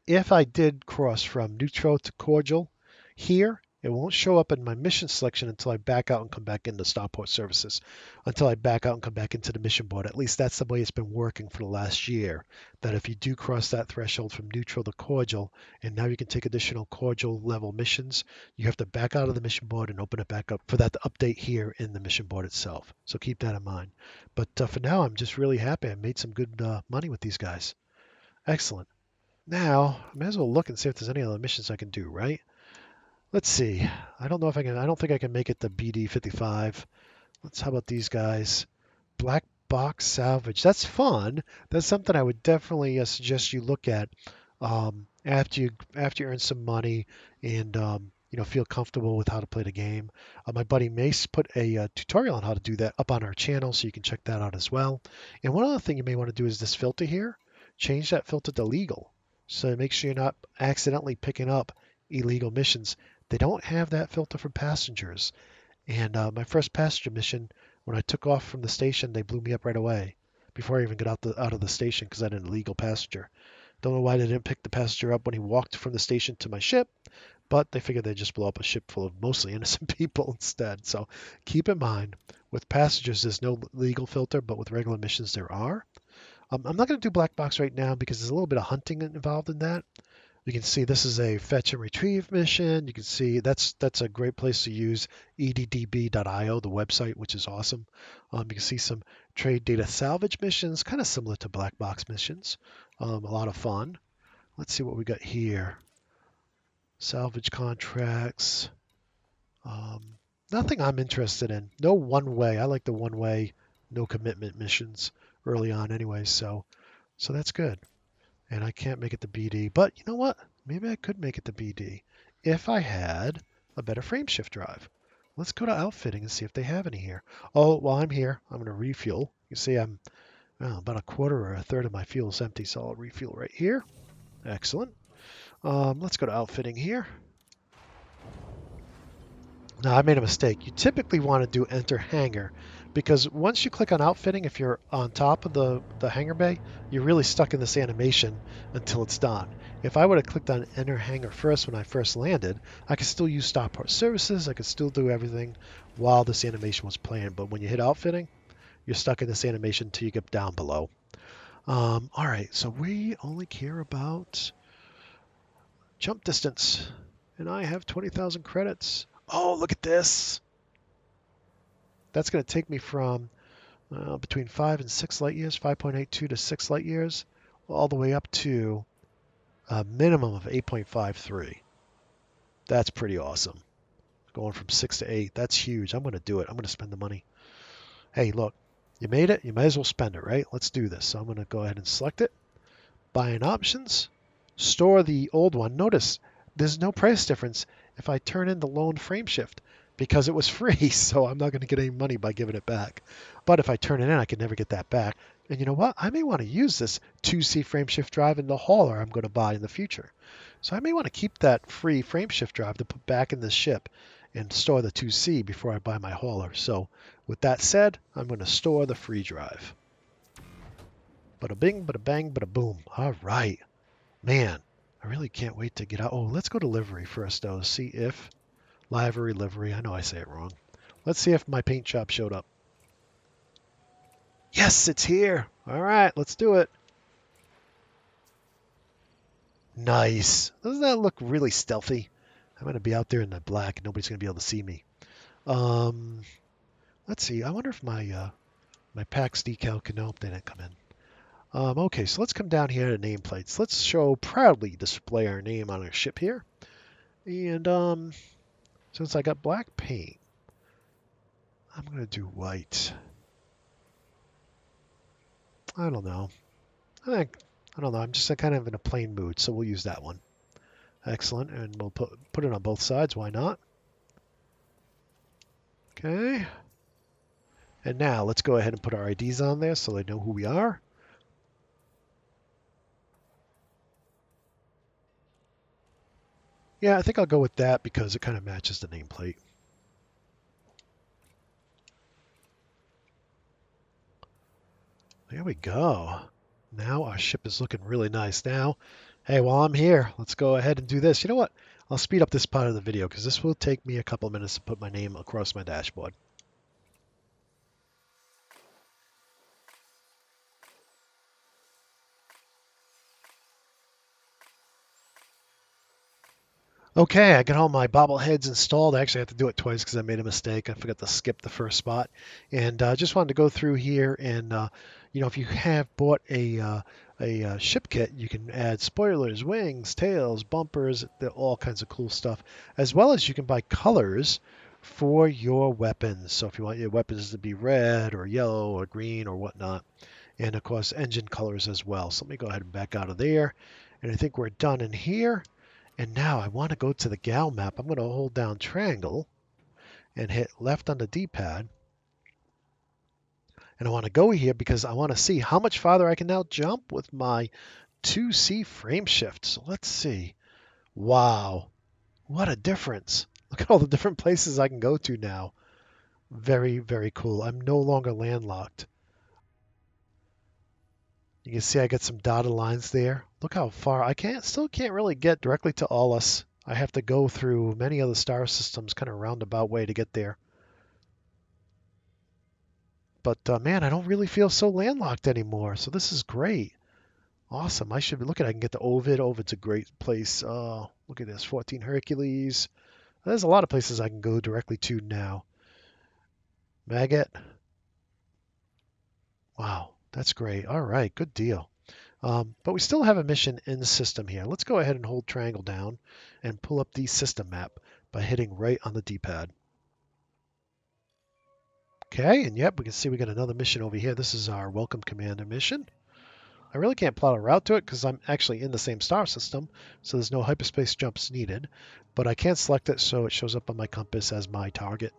if I did cross from neutral to cordial here, it won't show up in my mission selection until I back out and come back into Starport services, until I back out and come back into the mission board. At least that's the way it's been working for the last year, that if you do cross that threshold from neutral to cordial, and now you can take additional cordial level missions, you have to back out of the mission board and open it back up for that to update here in the mission board itself. So keep that in mind. But for now, I'm just really happy. I made some good money with these guys. Excellent. Now, I may as well look and see if there's any other missions I can do, right? Let's see. I don't know if I can. I don't think I can make it to BD55. How about these guys? Black box salvage. That's fun. That's something I would definitely suggest you look at after you earn some money and feel comfortable with how to play the game. My buddy Mace put a tutorial on how to do that up on our channel, so you can check that out as well. And one other thing you may want to do is this filter here. Change that filter to legal. So make sure you're not accidentally picking up illegal missions. They don't have that filter for passengers. And my first passenger mission, when I took off from the station, they blew me up right away before I even got out of the station because I had an illegal passenger. Don't know why they didn't pick the passenger up when he walked from the station to my ship, but they figured they'd just blow up a ship full of mostly innocent people instead. So keep in mind, with passengers, there's no legal filter, but with regular missions, there are. I'm not going to do black box right now because there's a little bit of hunting involved in that. You can see this is a fetch and retrieve mission. You can see that's a great place to use eddb.io, the website, which is awesome. You can see some trade data salvage missions, kind of similar to black box missions. A lot of fun. Let's see what we got here. Salvage contracts. Um, Nothing I'm interested in. No one way. I like the one way, no commitment missions early on anyway. So that's good. And I can't make it to BD. But you know what? Maybe I could make it to BD if I had a better frameshift drive. Let's go to outfitting and see if they have any here. Oh, while I'm here, I'm going to refuel. You see I'm about a quarter or a third of my fuel is empty, so I'll refuel right here. Excellent. Let's go to outfitting here. Now, I made a mistake. You typically want to do enter hangar because once you click on outfitting, if you're on top of the hangar bay, you're really stuck in this animation until it's done. If I would have clicked on enter hangar first when I first landed, I could still use Starport services. I could still do everything while this animation was playing. But when you hit outfitting, you're stuck in this animation until you get down below. All right, so we only care about jump distance. And I have 20,000 credits. Oh, look at this. That's going to take me from between 5 and 6 light years, 5.82 to 6 light years, all the way up to a minimum of 8.53. That's pretty awesome. Going from 6 to 8, that's huge. I'm going to do it. I'm going to spend the money. Hey, look, you made it. You might as well spend it, right? Let's do this. So I'm going to go ahead and select it. Buying options. Store the old one. Notice there's no price difference if I turn in the loan frameshift because it was free, so I'm not going to get any money by giving it back. But if I turn it in, I can never get that back. And you know what? I may want to use this 2C frameshift drive in the hauler I'm going to buy in the future. So I may want to keep that free frameshift drive to put back in the ship and store the 2C before I buy my hauler. So with that said, I'm going to store the free drive. Bada bing, bada bang, bada boom. All right. Man, I really can't wait to get out. Oh, let's go to livery first, though. See if livery. I know I say it wrong. Let's see if my paint shop showed up. Yes, it's here. All right, let's do it. Nice. Doesn't that look really stealthy? I'm going to be out there in the black and nobody's going to be able to see me. Let's see. I wonder if my my PAX decal can... Nope, they didn't come in. Okay, so let's come down here to nameplates. Let's proudly display our name on our ship here. And since I got black paint, I'm going to do white. I don't know. I don't know. I'm just kind of in a plain mood, so we'll use that one. Excellent, and we'll put it on both sides. Why not? Okay. And now let's go ahead and put our IDs on there so they know who we are. Yeah, I think I'll go with that because it kind of matches the nameplate. There we go. Now our ship is looking really nice. Now, hey, while I'm here, let's go ahead and do this. You know what? I'll speed up this part of the video because this will take me a couple minutes to put my name across my dashboard. Okay, I got all my bobbleheads installed. I actually have to do it twice because I made a mistake. I forgot to skip the first spot. And just wanted to go through here and, if you have bought a ship kit, you can add spoilers, wings, tails, bumpers, all kinds of cool stuff. As well as you can buy colors for your weapons. So if you want your weapons to be red or yellow or green or whatnot. And of course, engine colors as well. So let me go ahead and back out of there. And I think we're done in here. And now I want to go to the gal map. I'm going to hold down triangle and hit left on the D-pad. And I want to go here because I want to see how much farther I can now jump with my 2C frame shift. So let's see. Wow, what a difference. Look at all the different places I can go to now. Very, very cool. I'm no longer landlocked. You can see I got some dotted lines there. Look how far I still can't really get directly to Aulus. I have to go through many other star systems, kind of roundabout way to get there. But man, I don't really feel so landlocked anymore. So this is great. Awesome. I should be looking. I can get to Ovid. Ovid's a great place. Oh, look at this. 14 Hercules. There's a lot of places I can go directly to now. Maggot. Wow, that's great. All right, good deal. But we still have a mission in the system here. Let's go ahead and hold triangle down and pull up the system map by hitting right on the D-pad. Okay, and yep, we can see we got another mission over here. This is our Welcome Commander mission. I really can't plot a route to it because I'm actually in the same star system, so there's no hyperspace jumps needed. But I can select it so it shows up on my compass as my target.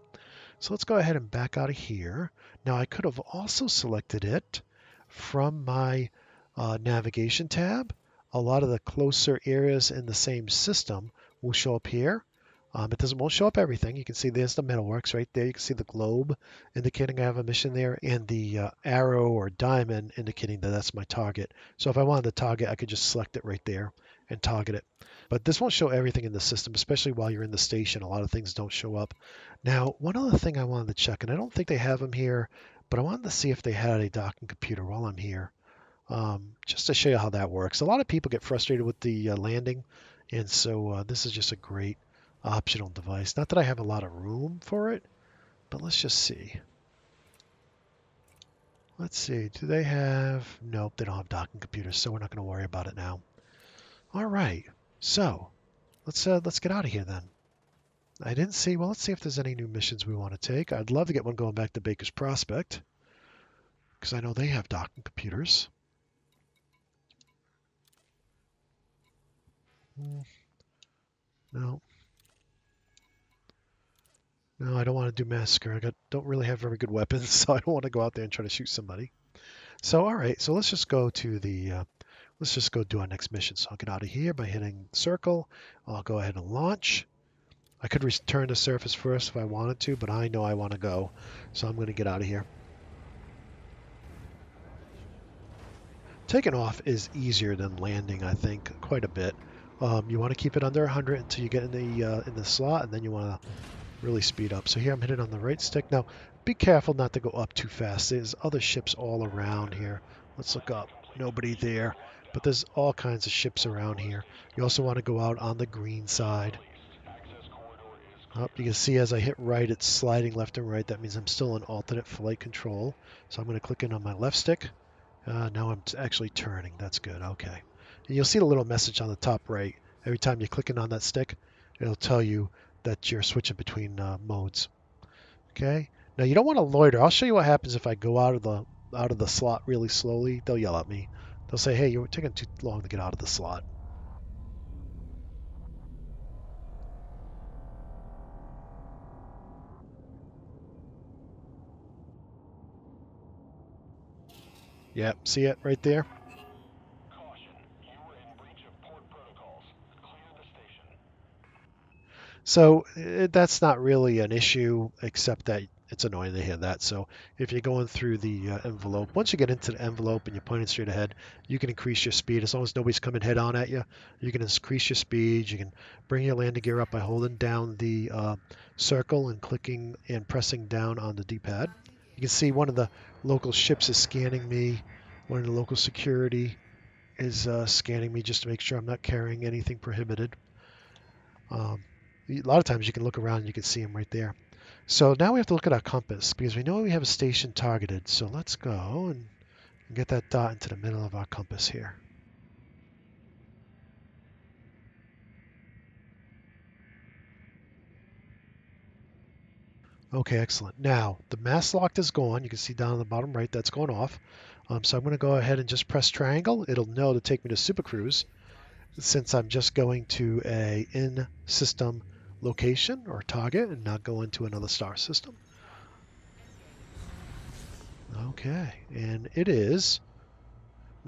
So let's go ahead and back out of here. Now I could have also selected it from my navigation tab. A lot of the closer areas in the same system will show up here. Won't show up everything. You can see there's the metalworks right there. You can see the globe indicating I have a mission there, and the arrow or diamond indicating that that's my target. So if I wanted to target, I could just select it right there and target it. But this won't show everything in the system, especially while you're in the station. A lot of things don't show up. Now, one other thing I wanted to check, and I don't think they have them here, but I wanted to see if they had a docking computer while I'm here, just to show you how that works. A lot of people get frustrated with the landing, and so this is just a great optional device. Not that I have a lot of room for it, but let's just see. Let's see. Do they have... Nope, they don't have docking computers, so we're not going to worry about it now. All right. So let's get out of here then. I didn't see... Well, let's see if there's any new missions we want to take. I'd love to get one going back to Baker's Prospect, because I know they have docking computers. No. No, I don't want to do Massacre. Don't really have very good weapons, so I don't want to go out there and try to shoot somebody. So, all right. So let's just go to the... let's just go do our next mission. So I'll get out of here by hitting circle. I'll go ahead and launch. I could return to surface first if I wanted to, but I know I want to go. So I'm going to get out of here. Taking off is easier than landing, I think, quite a bit. You want to keep it under 100 until you get in the slot, and then you want to really speed up. So here I'm hitting on the right stick. Now, be careful not to go up too fast. There's other ships all around here. Let's look up. Nobody there. But there's all kinds of ships around here. You also want to go out on the green side. You can see as I hit right, it's sliding left and right. That means I'm still in alternate flight control. So I'm going to click in on my left stick. Now I'm actually turning. That's good. Okay. And you'll see the little message on the top right. Every time you're clicking on that stick, it'll tell you that you're switching between modes. Okay. Now you don't want to loiter. I'll show you what happens if I go out of the slot really slowly. They'll yell at me. They'll say, "Hey, you're taking too long to get out of the slot." Yeah, see it right there? So that's not really an issue, except that it's annoying to hear that. So if you're going through the envelope, once you get into the envelope and you're pointing straight ahead, you can increase your speed. As long as nobody's coming head on at you, you can increase your speed. You can bring your landing gear up by holding down the circle and clicking and pressing down on the D-pad. You can see one of the local ships is scanning me. One of the local security is scanning me just to make sure I'm not carrying anything prohibited. A lot of times you can look around and you can see them right there. So now we have to look at our compass because we know we have a station targeted. So let's go and get that dot into the middle of our compass here. Okay, excellent. Now the mass lock is gone. You can see down on the bottom right that's going off. So I'm going to go ahead and just press triangle. It'll know to take me to Super Cruise since I'm just going to a in-system location or target and not go into another star system. Okay, and it is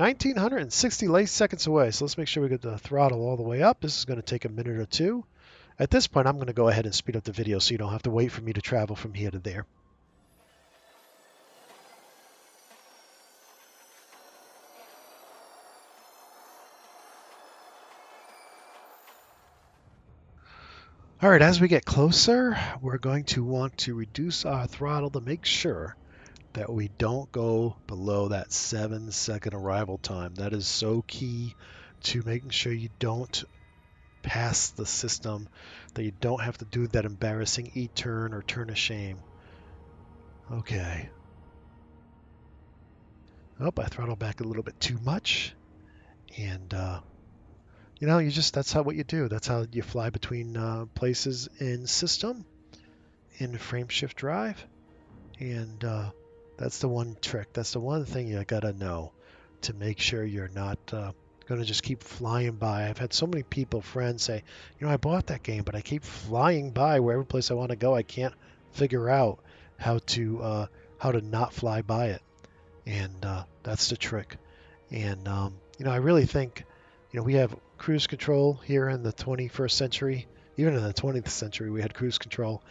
1,960 light seconds away. So let's make sure we get the throttle all the way up. This is going to take a minute or two. At this point, I'm going to go ahead and speed up the video so you don't have to wait for me to travel from here to there. All right, as we get closer, we're going to want to reduce our throttle to make sure that we don't go below that 7-second arrival time. That is so key to making sure you don't pass the system, that you don't have to do that embarrassing E-turn or turn of shame. Okay. Oh, I throttled back a little bit too much. And, you know, that's what you do. That's how you fly between places in system, in frame shift drive. And that's the one trick. That's the one thing you gotta know to make sure you're not going to just keep flying by. I've had so many people, friends, say, you know, I bought that game, but I keep flying by wherever place I want to go. I can't figure out how to not fly by it, and that's the trick. And you know, I really think, you know, we have cruise control here in the 21st century. Even in the 20th century, we had cruise control.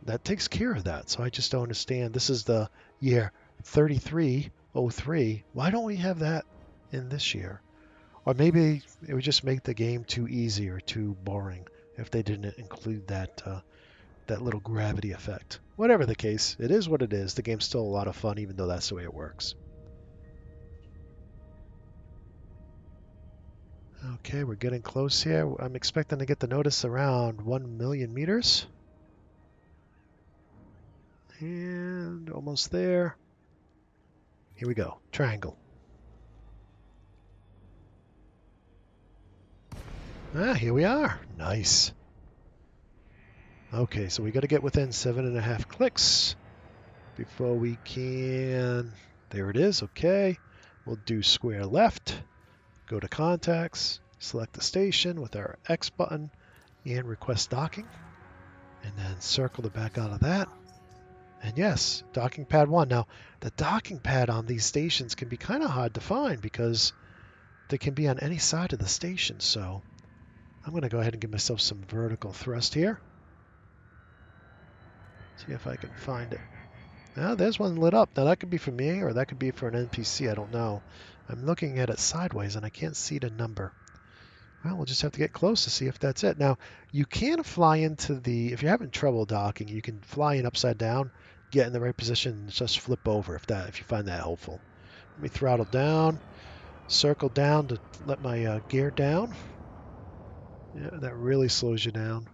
That takes care of that. So I just don't understand. This is the year 3303. Why don't we have that in this year? Or maybe it would just make the game too easy or too boring if they didn't include that little gravity effect. Whatever the case, it is what it is. The game's still a lot of fun, even though that's the way it works. Okay, we're getting close here. I'm expecting to get the notice around 1 million meters. And almost there. Here we go. Triangle. Ah, here we are. Nice. Okay, so we got to get within 7.5 clicks before we can... There it is. Okay. We'll do square left. Go to contacts. Select the station with our X button and request docking. And then circle the back out of that. And yes, docking pad 1. Now, the docking pad on these stations can be kind of hard to find because they can be on any side of the station. So I'm going to go ahead and give myself some vertical thrust here. See if I can find it. Now, there's one lit up. Now, that could be for me or that could be for an NPC. I don't know. I'm looking at it sideways and I can't see the number. Well, we'll just have to get close to see if that's it. Now, you can fly into the... If you're having trouble docking, you can fly in upside down, get in the right position, and just flip over if you find that helpful. Let me throttle down, circle down to let my gear down. Yeah, that really slows you down.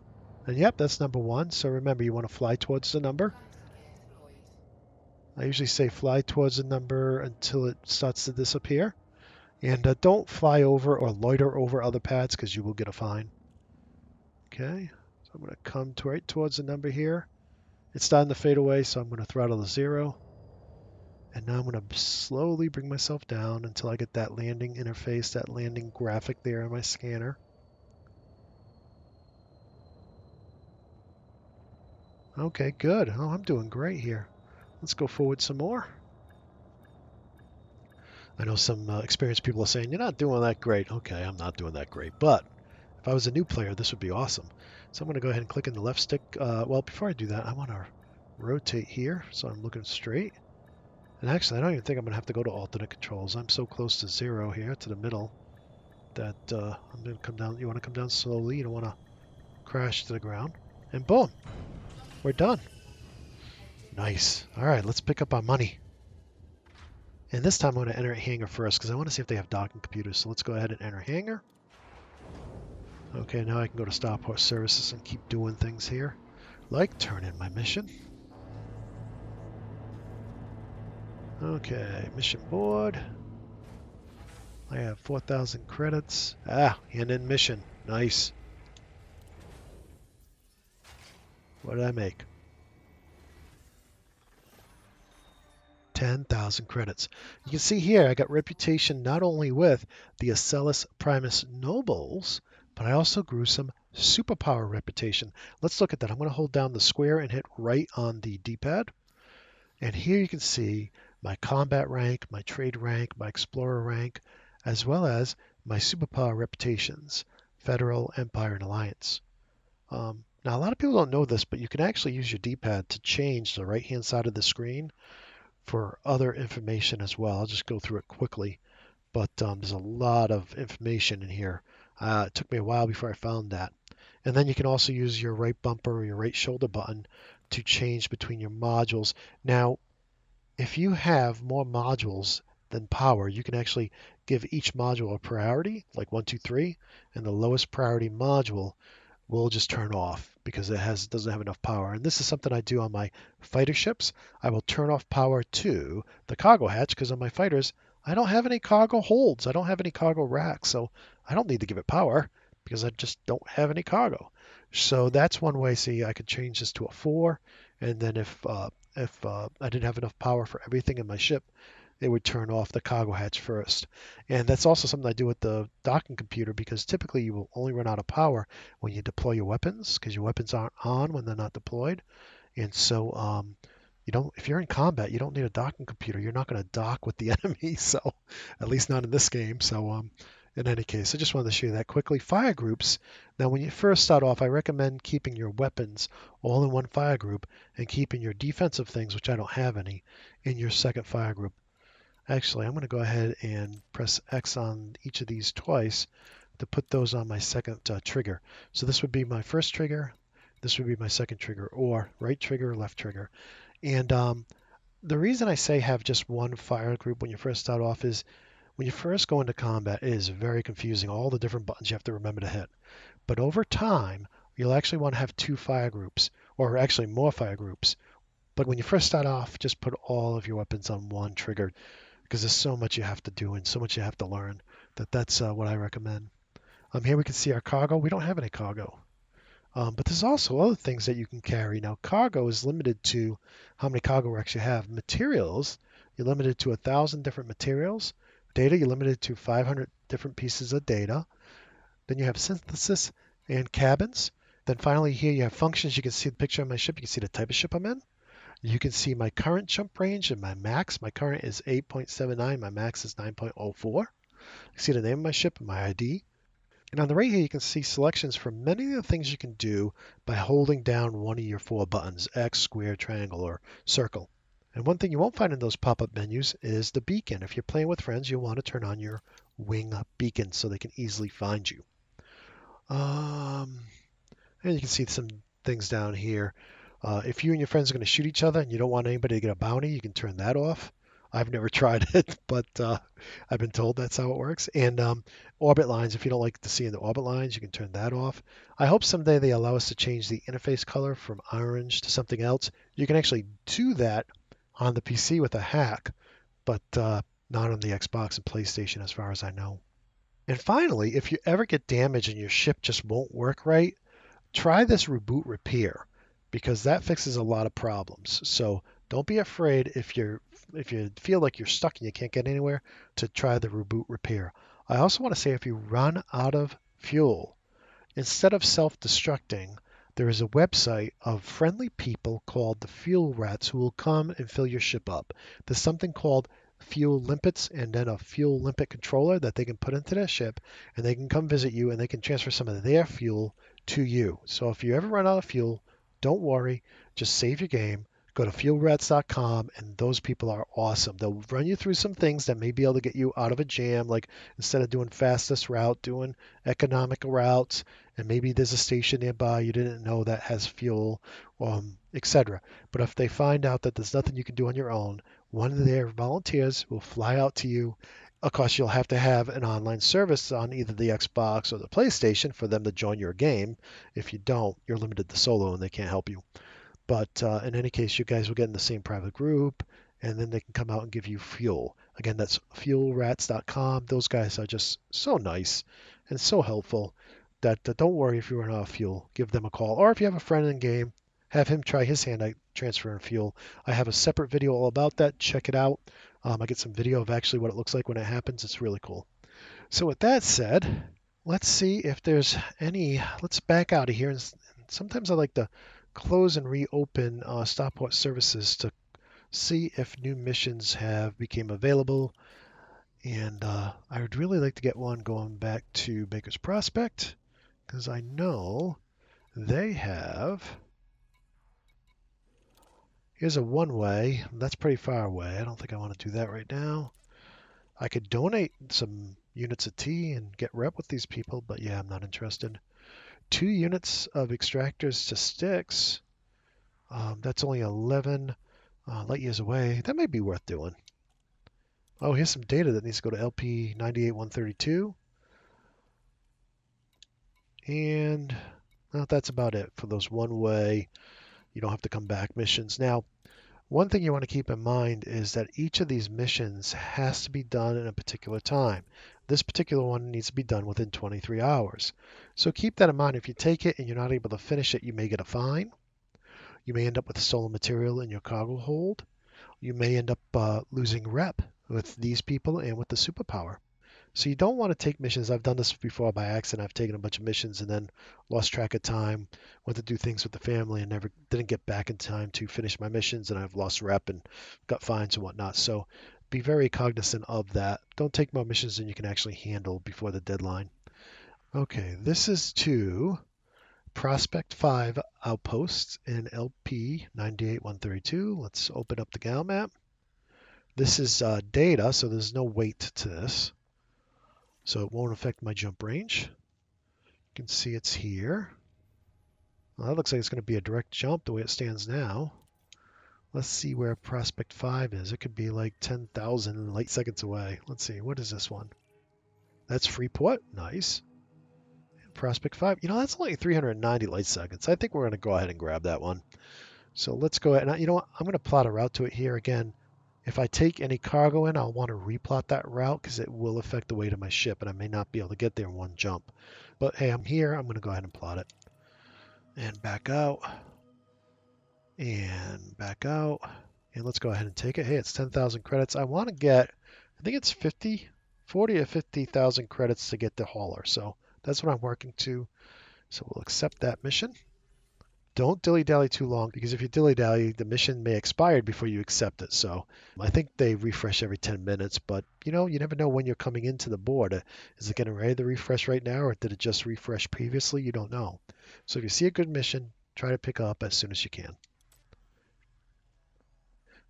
And yep, that's number 1. So remember, you want to fly towards the number. I usually say fly towards the number until it starts to disappear. And don't fly over or loiter over other pads because you will get a fine. Okay, so I'm going to come right towards the number here. It's starting to fade away, so I'm going to throttle to 0. And now I'm going to slowly bring myself down until I get that landing interface, that landing graphic there on my scanner. Okay, good. Oh, I'm doing great here. Let's go forward some more. I know some experienced people are saying, you're not doing that great. Okay, I'm not doing that great. But if I was a new player, this would be awesome. So I'm going to go ahead and click in the left stick. Well, before I do that, I want to rotate here so I'm looking straight. And actually, I don't even think I'm going to have to go to alternate controls. I'm so close to 0 here, to the middle, that I'm going to come down. You want to come down slowly. You don't want to crash to the ground. And boom, we're done. Nice. All right, let's pick up our money. And this time I'm going to enter hangar first because I want to see if they have docking computers. So let's go ahead and enter hangar. Okay, now I can go to Starport services and keep doing things here. Like turn in my mission. Okay, mission board. I have 4,000 credits. Ah, hand in mission. Nice. What did I make? 10,000 credits. You can see here I got reputation not only with the Acellus Primus Nobles, but I also grew some superpower reputation. Let's look at that. I'm going to hold down the square and hit right on the D-pad. And here you can see my combat rank, my trade rank, my explorer rank. as well as my superpower reputations, Federal, Empire, and Alliance. Now, a lot of people don't know this, but you can actually use your D-pad to change the right-hand side of the screen for other information as well. I'll just go through it quickly, but there's a lot of information in here. It took me a while before I found that. And then you can also use your right bumper or your right shoulder button to change between your modules. Now, if you have more modules than power, you can actually give each module a priority, like 1, 2, 3, and the lowest priority module will just turn off because doesn't have enough power. And this is something I do on my fighter ships. I will turn off power to the cargo hatch because on my fighters, I don't have any cargo holds. I don't have any cargo racks, so I don't need to give it power because I just don't have any cargo. So that's one way. See, I could change this to a 4, and then if I didn't have enough power for everything in my ship, it would turn off the cargo hatch first. And that's also something I do with the docking computer because typically you will only run out of power when you deploy your weapons because your weapons aren't on when they're not deployed. And so you don't, if you're in combat, you don't need a docking computer. You're not going to dock with the enemy. So at least not in this game. So in any case, I just wanted to show you that quickly. Fire groups. Now, when you first start off, I recommend keeping your weapons all in one fire group and keeping your defensive things, which I don't have any, in your second fire group. Actually, I'm going to go ahead and press X on each of these twice to put those on my second trigger. So this would be my first trigger, this would be my second trigger, or right trigger, left trigger. And the reason I say have just one fire group when you first start off is when you first go into combat, it is very confusing, all the different buttons you have to remember to hit. But over time, you'll actually want to have 2 fire groups, or actually more fire groups. But when you first start off, just put all of your weapons on one trigger because there's so much you have to do and so much you have to learn that's what I recommend. Here we can see our cargo. We don't have any cargo. But there's also other things that you can carry. Now, cargo is limited to how many cargo racks you have. Materials, you're limited to 1,000 different materials. Data, you're limited to 500 different pieces of data. Then you have synthesis and cabins. Then finally here you have functions. You can see the picture of my ship. You can see the type of ship I'm in. You can see my current jump range and my max. My current is 8.79. My max is 9.04. You see the name of my ship and my ID. And on the right here, you can see selections for many of the things you can do by holding down one of your 4 buttons, X, square, triangle, or circle. And one thing you won't find in those pop-up menus is the beacon. If you're playing with friends, you'll want to turn on your wing beacon so they can easily find you. And you can see some things down here. If you and your friends are going to shoot each other and you don't want anybody to get a bounty, you can turn that off. I've never tried it, but I've been told that's how it works. And orbit lines, if you don't like to see in the orbit lines, you can turn that off. I hope someday they allow us to change the interface color from orange to something else. You can actually do that on the PC with a hack, but not on the Xbox and PlayStation as far as I know. And finally, if you ever get damaged and your ship just won't work right, try this reboot repair because that fixes a lot of problems. So don't be afraid if you feel like you're stuck and you can't get anywhere to try the reboot repair. I also want to say if you run out of fuel, instead of self-destructing, there is a website of friendly people called the Fuel Rats who will come and fill your ship up. There's something called fuel limpets and then a fuel limpet controller that they can put into their ship and they can come visit you and they can transfer some of their fuel to you. So if you ever run out of fuel, don't worry, just save your game. Go to fuelrats.com and those people are awesome. They'll run you through some things that may be able to get you out of a jam, like instead of doing fastest route, doing economical routes, and maybe there's a station nearby you didn't know that has fuel, etc. But if they find out that there's nothing you can do on your own, one of their volunteers will fly out to you. Of course, you'll have to have an online service on either the Xbox or the PlayStation for them to join your game. If you don't, you're limited to solo and they can't help you. But in any case, you guys will get in the same private group, and then they can come out and give you fuel. Again, that's fuelrats.com. Those guys are just so nice and so helpful that don't worry if you run out of fuel. Give them a call. Or if you have a friend in game, have him try his hand at transferring fuel. I have a separate video all about that. Check it out. I get some video of actually what it looks like when it happens. It's really cool. So with that said, let's see if there's any. Let's back out of here. And sometimes I like to close and reopen Starport services to see if new missions have become available. And I would really like to get one going back to Baker's Prospect, because I know they have... Here's a one-way. That's pretty far away. I don't think I want to do that right now. I could donate some units of tea and get rep with these people, but yeah, I'm not interested. 2 units of extractors to sticks. That's only 11 light years away. That may be worth doing. Oh, here's some data that needs to go to LP 98132. And well, that's about it for those one-way, you don't have to come back missions. Now, one thing you want to keep in mind is that each of these missions has to be done in a particular time. This particular one needs to be done within 23 hours. So keep that in mind. If you take it and you're not able to finish it, you may get a fine. You may end up with stolen material in your cargo hold. You may end up losing rep with these people and with the superpower. So you don't want to take missions. I've done this before by accident. I've taken a bunch of missions and then lost track of time, went to do things with the family and never didn't get back in time to finish my missions, and I've lost rep and got fines and whatnot. So be very cognizant of that. Don't take more missions than you can actually handle before the deadline. Okay, this is to Prospect 5 outposts in LP 98132. Let's open up the gal map. This is data, so there's no weight to this. So it won't affect my jump range. You can see it's here. Well, that looks like it's going to be a direct jump the way it stands now. Let's see where Prospect 5 is. It could be like 10,000 light seconds away. Let's see, what is this one? That's Freeport. Nice. Prospect 5. You know, that's only 390 light seconds. I think we're going to go ahead and grab that one. So let's go ahead. And you know what? I'm going to plot a route to it here again. If I take any cargo in, I'll want to replot that route because it will affect the weight of my ship, and I may not be able to get there in one jump. But hey, I'm here. I'm going to go ahead and plot it. And back out. And back out. And let's go ahead and take it. Hey, it's 10,000 credits. I want to get, I think it's 40 or 50,000 credits to get the hauler. So that's what I'm working to. So we'll accept that mission. Don't dilly-dally too long, because if you dilly-dally, the mission may expire before you accept it. So I think they refresh every 10 minutes, but you know, you never know when you're coming into the board. Is it getting ready to refresh right now, or did it just refresh previously? You don't know. So if you see a good mission, try to pick up as soon as you can.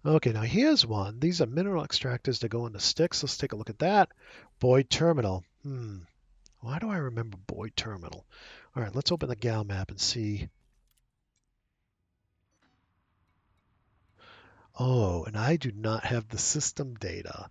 Okay, now here's one. These are mineral extractors that go into sticks. Let's take a look at that. Boyd Terminal. Why do I remember Boyd Terminal? All right, let's open the gal map and see. Oh, and I do not have the system data.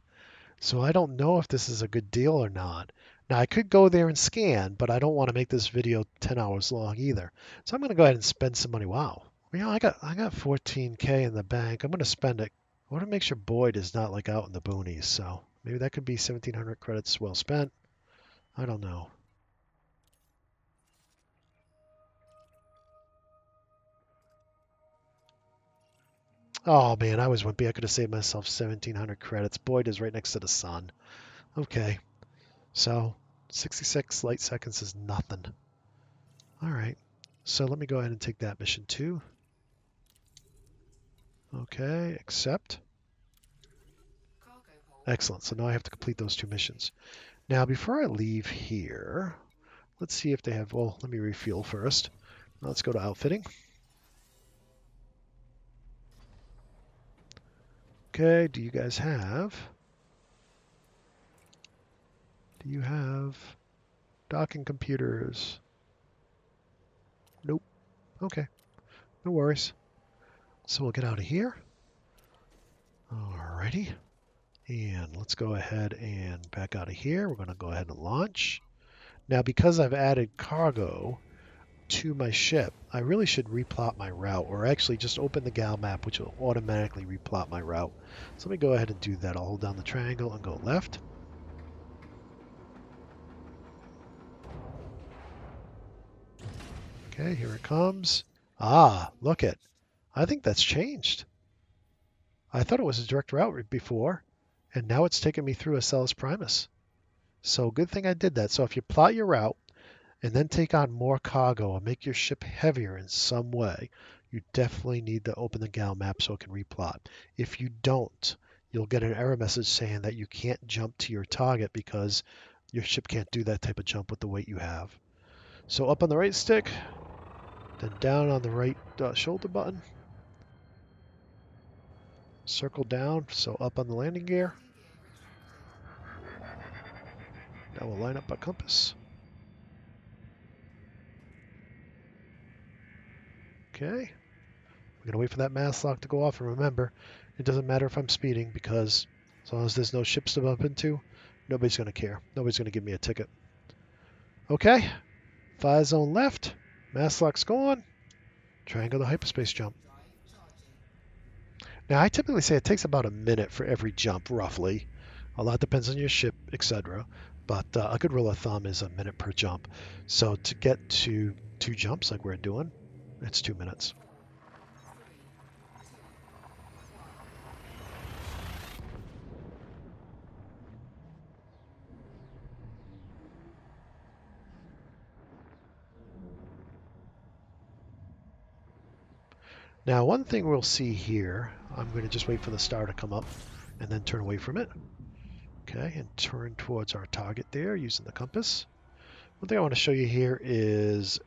So I don't know if this is a good deal or not. Now I could go there and scan, but I don't want to make this video 10 hours long either. So I'm going to go ahead and spend some money. Wow. You know, I got 14K in the bank. I'm going to spend it. I want to make sure Boyd is not like out in the boonies. So maybe that could be 1,700 credits well spent. I don't know. Oh man, I was wimpy. I could have saved myself 1,700 credits. Boyd is right next to the sun. Okay. So 66 light seconds is nothing. All right. So let me go ahead and take that mission too. Okay, accept. Excellent. So now I have to complete those 2 missions. Now, before I leave here, let's see if they have, well, let me refuel first. Let's go to outfitting. Okay, do you guys have, docking computers? Nope. Okay, no worries. So we'll get out of here. Alrighty. And let's go ahead and back out of here. We're going to go ahead and launch. Now, because I've added cargo to my ship, I really should replot my route, or actually just open the gal map, which will automatically replot my route. So let me go ahead and do that. I'll hold down the triangle and go left. Okay, here it comes. Ah, look it. I think that's changed. I thought it was a direct route before, and now it's taking me through Acellus Primus. So good thing I did that. So if you plot your route and then take on more cargo or make your ship heavier in some way, you definitely need to open the gal map so it can replot. If you don't, you'll get an error message saying that you can't jump to your target because your ship can't do that type of jump with the weight you have. So up on the right stick, then down on the right shoulder button. Circle down, so up on the landing gear. Now we'll line up our compass. Okay. We're going to wait for that mast lock to go off. And remember, it doesn't matter if I'm speeding because as long as there's no ships to bump into, nobody's going to care. Nobody's going to give me a ticket. Okay. Fire zone left. Mast lock's gone. Triangle the hyperspace jump. Now, I typically say it takes about a minute for every jump, roughly. A lot depends on your ship, etc. But a good rule of thumb is a minute per jump. So to get to 2 jumps like we're doing, it's 2 minutes. Now, one thing we'll see here, I'm going to just wait for the star to come up and then turn away from it. Okay, and turn towards our target there using the compass. One thing I want to show you here is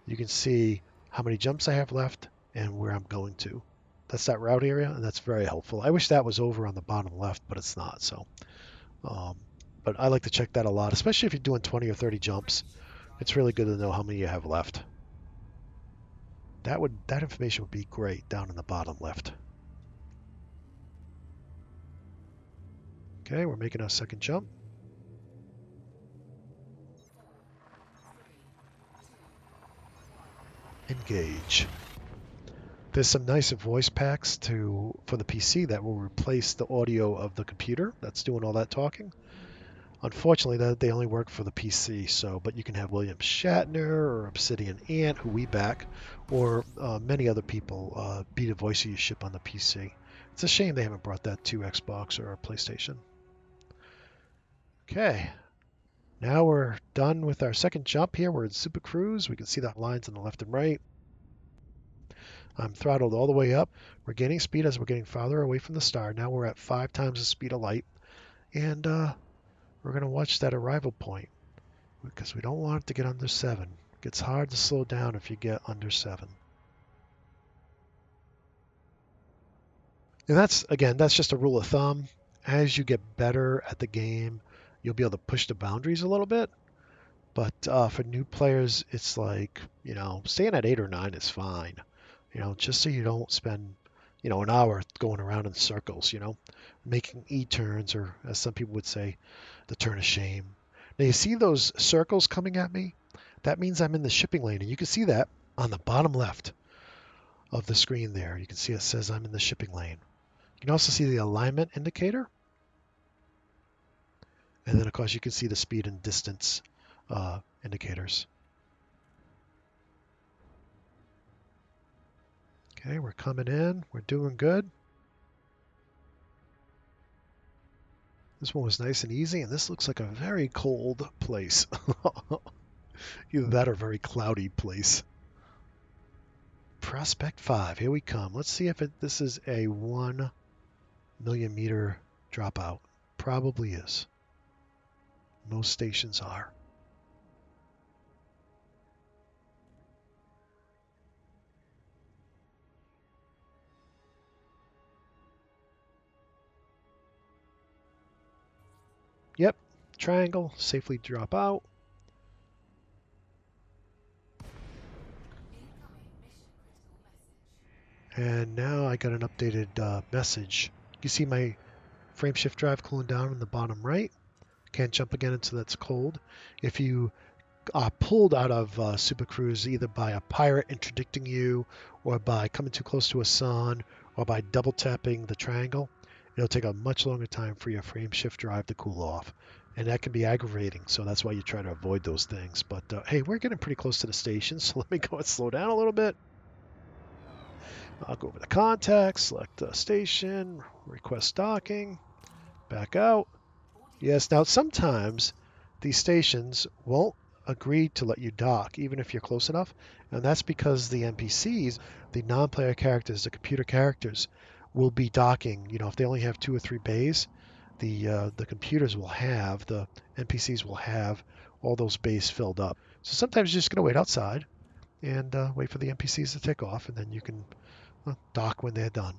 you can see how many jumps I have left and where I'm going to. That's that route area, and that's very helpful. I wish that was over on the bottom left, but it's not. So, but I like to check that a lot, especially if you're doing 20 or 30 jumps. It's really good to know how many you have left. That information would be great down in the bottom left. Okay, we're making our second jump. Engage. There's some nice voice packs for the PC that will replace the audio of the computer that's doing all that talking. Unfortunately, they only work for the PC, but you can have William Shatner or Obsidian Ant, who we back, or many other people be the voice of your ship on the PC. It's a shame they haven't brought that to Xbox or PlayStation. Okay, now we're done with our second jump here. We're in Super Cruise. We can see the lines on the left and right. I'm throttled all the way up. We're gaining speed as we're getting farther away from the star. Now we're at 5 times the speed of light. And we're going to watch that arrival point because we don't want it to get under 7. It gets hard to slow down if you get under 7. And that's just a rule of thumb. As you get better at the game, you'll be able to push the boundaries a little bit. But for new players, it's like, staying at 8 or 9 is fine. Just so you don't spend, an hour going around in circles, making E-turns, or as some people would say, the turn of shame. Now you see those circles coming at me? That means I'm in the shipping lane, and you can see that on the bottom left of the screen there. You can see it says I'm in the shipping lane. You can also see the alignment indicator. And then, of course, you can see the speed and distance indicators. Okay, we're coming in. We're doing good. This one was nice and easy, and this looks like a very cold place. Either that or very cloudy place. Prospect 5, here we come. Let's see if this is a 1 million meter dropout. Probably is. Most stations are. Yep, triangle, safely drop out. And now I got an updated message. You see my frame shift drive cooling down in the bottom right. Can't jump again until that's cold. If you are pulled out of Super Cruise either by a pirate interdicting you, or by coming too close to a sun, or by double tapping the triangle, it'll take a much longer time for your frame shift drive to cool off. And that can be aggravating, so that's why you try to avoid those things. But hey, we're getting pretty close to the station, so let me go and slow down a little bit. I'll go over the contacts, select the station, request docking, back out. Yes, now sometimes these stations won't agree to let you dock, even if you're close enough. And that's because the NPCs, the non-player characters, the computer characters, will be docking. You know, if they only have 2 or 3 bays, the computers will have, the NPCs will have all those bays filled up. So sometimes you're just going to wait outside and wait for the NPCs to take off, and then you can dock when they're done.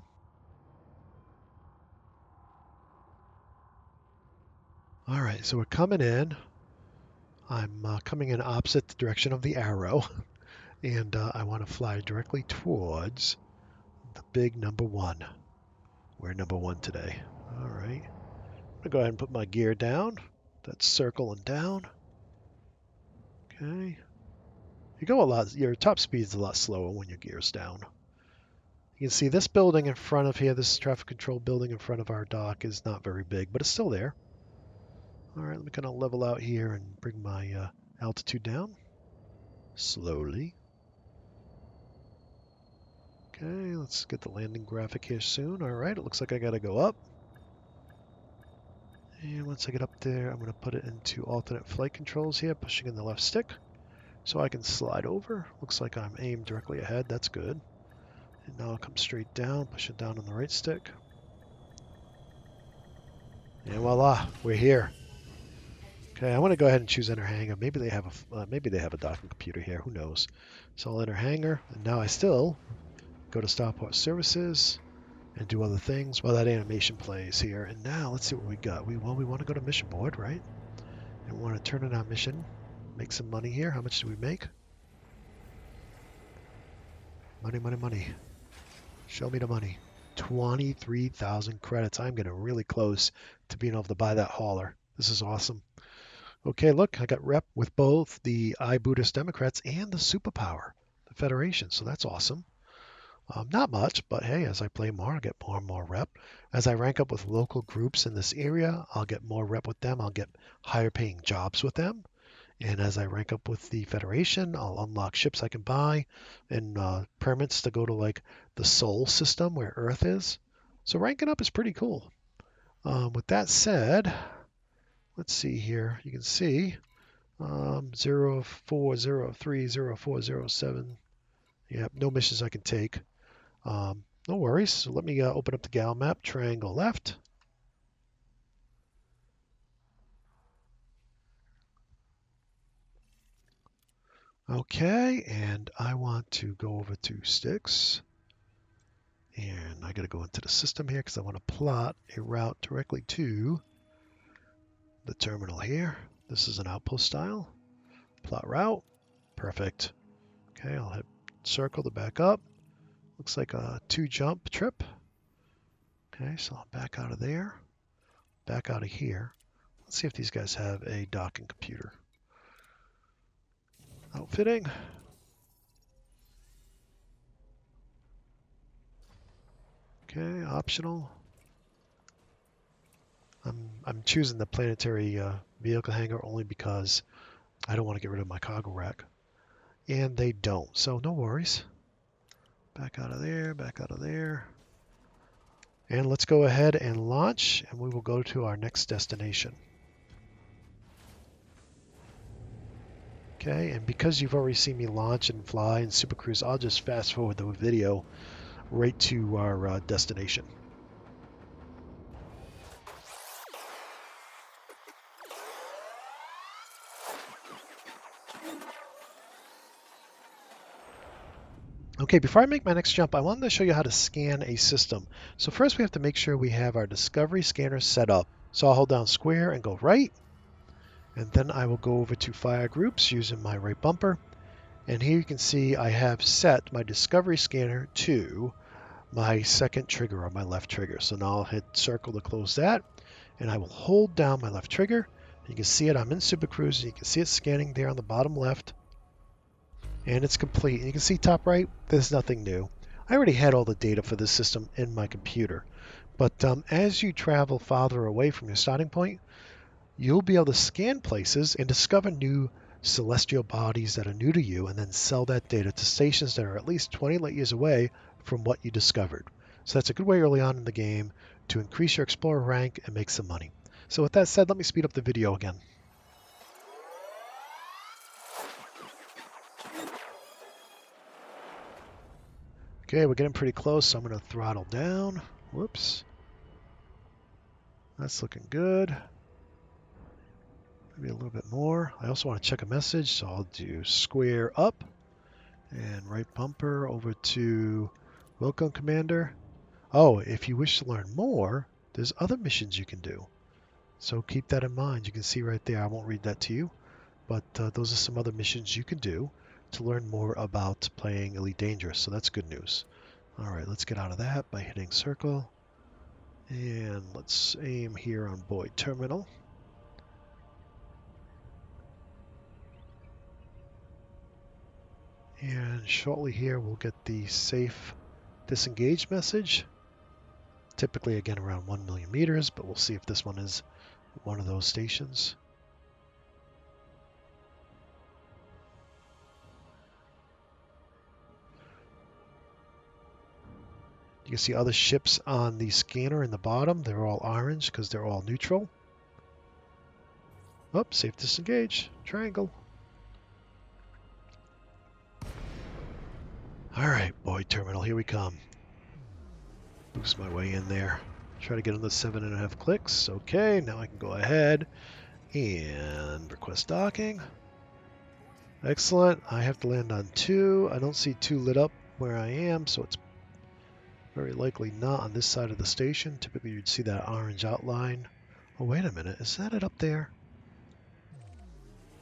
All right, so we're coming in. I'm coming in opposite the direction of the arrow, and I want to fly directly towards the big number 1. We're number 1 today. All right. I'm going to go ahead and put my gear down. That's circle and down. Okay. You go a lot, your top speed's a lot slower when your gear's down. You can see this building in front of here, this traffic control building in front of our dock is not very big, but it's still there. All right, let me kind of level out here and bring my altitude down slowly. Okay, let's get the landing graphic here soon. All right, it looks like I got to go up. And once I get up there, I'm going to put it into alternate flight controls here, pushing in the left stick so I can slide over. Looks like I'm aimed directly ahead. That's good. And now I'll come straight down, push it down on the right stick. And voila, we're here. Okay, I want to go ahead and choose enter hangar. Maybe they have a docking computer here. Who knows? So I'll enter hangar, and now I still go to Starport services and do other things while that animation plays here. And now let's see what we got. We want to go to mission board, right? And we want to turn in our mission, make some money here. How much do we make? Money, money, money. Show me the money. 23,000 credits. I'm getting really close to being able to buy that hauler. This is awesome. Okay, look, I got rep with both the I-Buddhist Democrats and the superpower, the Federation, so that's awesome. Not much, but hey, as I play more, I'll get more and more rep. As I rank up with local groups in this area, I'll get more rep with them. I'll get higher paying jobs with them. And as I rank up with the Federation, I'll unlock ships I can buy and permits to go to like the Sol system where Earth is. So ranking up is pretty cool. With that said, let's see here. You can see 0403, 0407. Yeah, no missions I can take. No worries. So let me open up the gal map, triangle left. Okay, and I want to go over to sticks. And I got to go into the system here because I want to plot a route directly to the terminal here. This is an outpost style. Plot route. Perfect. Okay, I'll hit circle to back up. Looks like a 2-jump trip. Okay, so I'll back out of there. Back out of here. Let's see if these guys have a docking computer. Outfitting. Okay, optional. I'm choosing the planetary vehicle hangar only because I don't want to get rid of my cargo rack. And they don't, so no worries. Back out of there, back out of there. And let's go ahead and launch, and we will go to our next destination. Okay, and because you've already seen me launch and fly and Super Cruise, I'll just fast forward the video right to our destination. Okay, before I make my next jump, I wanted to show you how to scan a system. So first we have to make sure we have our Discovery scanner set up. So I'll hold down square and go right, and then I will go over to Fire Groups using my right bumper. And here you can see I have set my Discovery scanner to my second trigger on my left trigger. So now I'll hit circle to close that, and I will hold down my left trigger. You can see it, I'm in Super Cruise, and you can see it scanning there on the bottom left. And it's complete. And you can see top right, there's nothing new. I already had all the data for this system in my computer. But as you travel farther away from your starting point, you'll be able to scan places and discover new celestial bodies that are new to you, and then sell that data to stations that are at least 20 light years away from what you discovered. So that's a good way early on in the game to increase your explorer rank and make some money. So with that said, let me speed up the video again. Okay, we're getting pretty close, so I'm going to throttle down. Whoops. That's looking good. Maybe a little bit more. I also want to check a message, so I'll do square up and right bumper over to Welcome Commander. Oh, if you wish to learn more, there's other missions you can do. So keep that in mind. You can see right there, I won't read that to you, but those are some other missions you can do to learn more about playing Elite Dangerous. So that's good news. All right, let's get out of that by hitting circle. And let's aim here on Boyd Terminal. And shortly here, we'll get the safe disengage message. Typically, again, around 1 million meters, but we'll see if this one is one of those stations. You can see other ships on the scanner in the bottom. They're all orange because they're all neutral. Oh, safe disengage. Triangle. All right, Boyd Terminal, here we come. Boost my way in there. Try to get on the 7.5 clicks. Okay, now I can go ahead and request docking. Excellent. I have to land on 2. I don't see 2 lit up where I am, so it's very likely not on this side of the station. Typically, you'd see that orange outline. Oh, wait a minute. Is that it up there?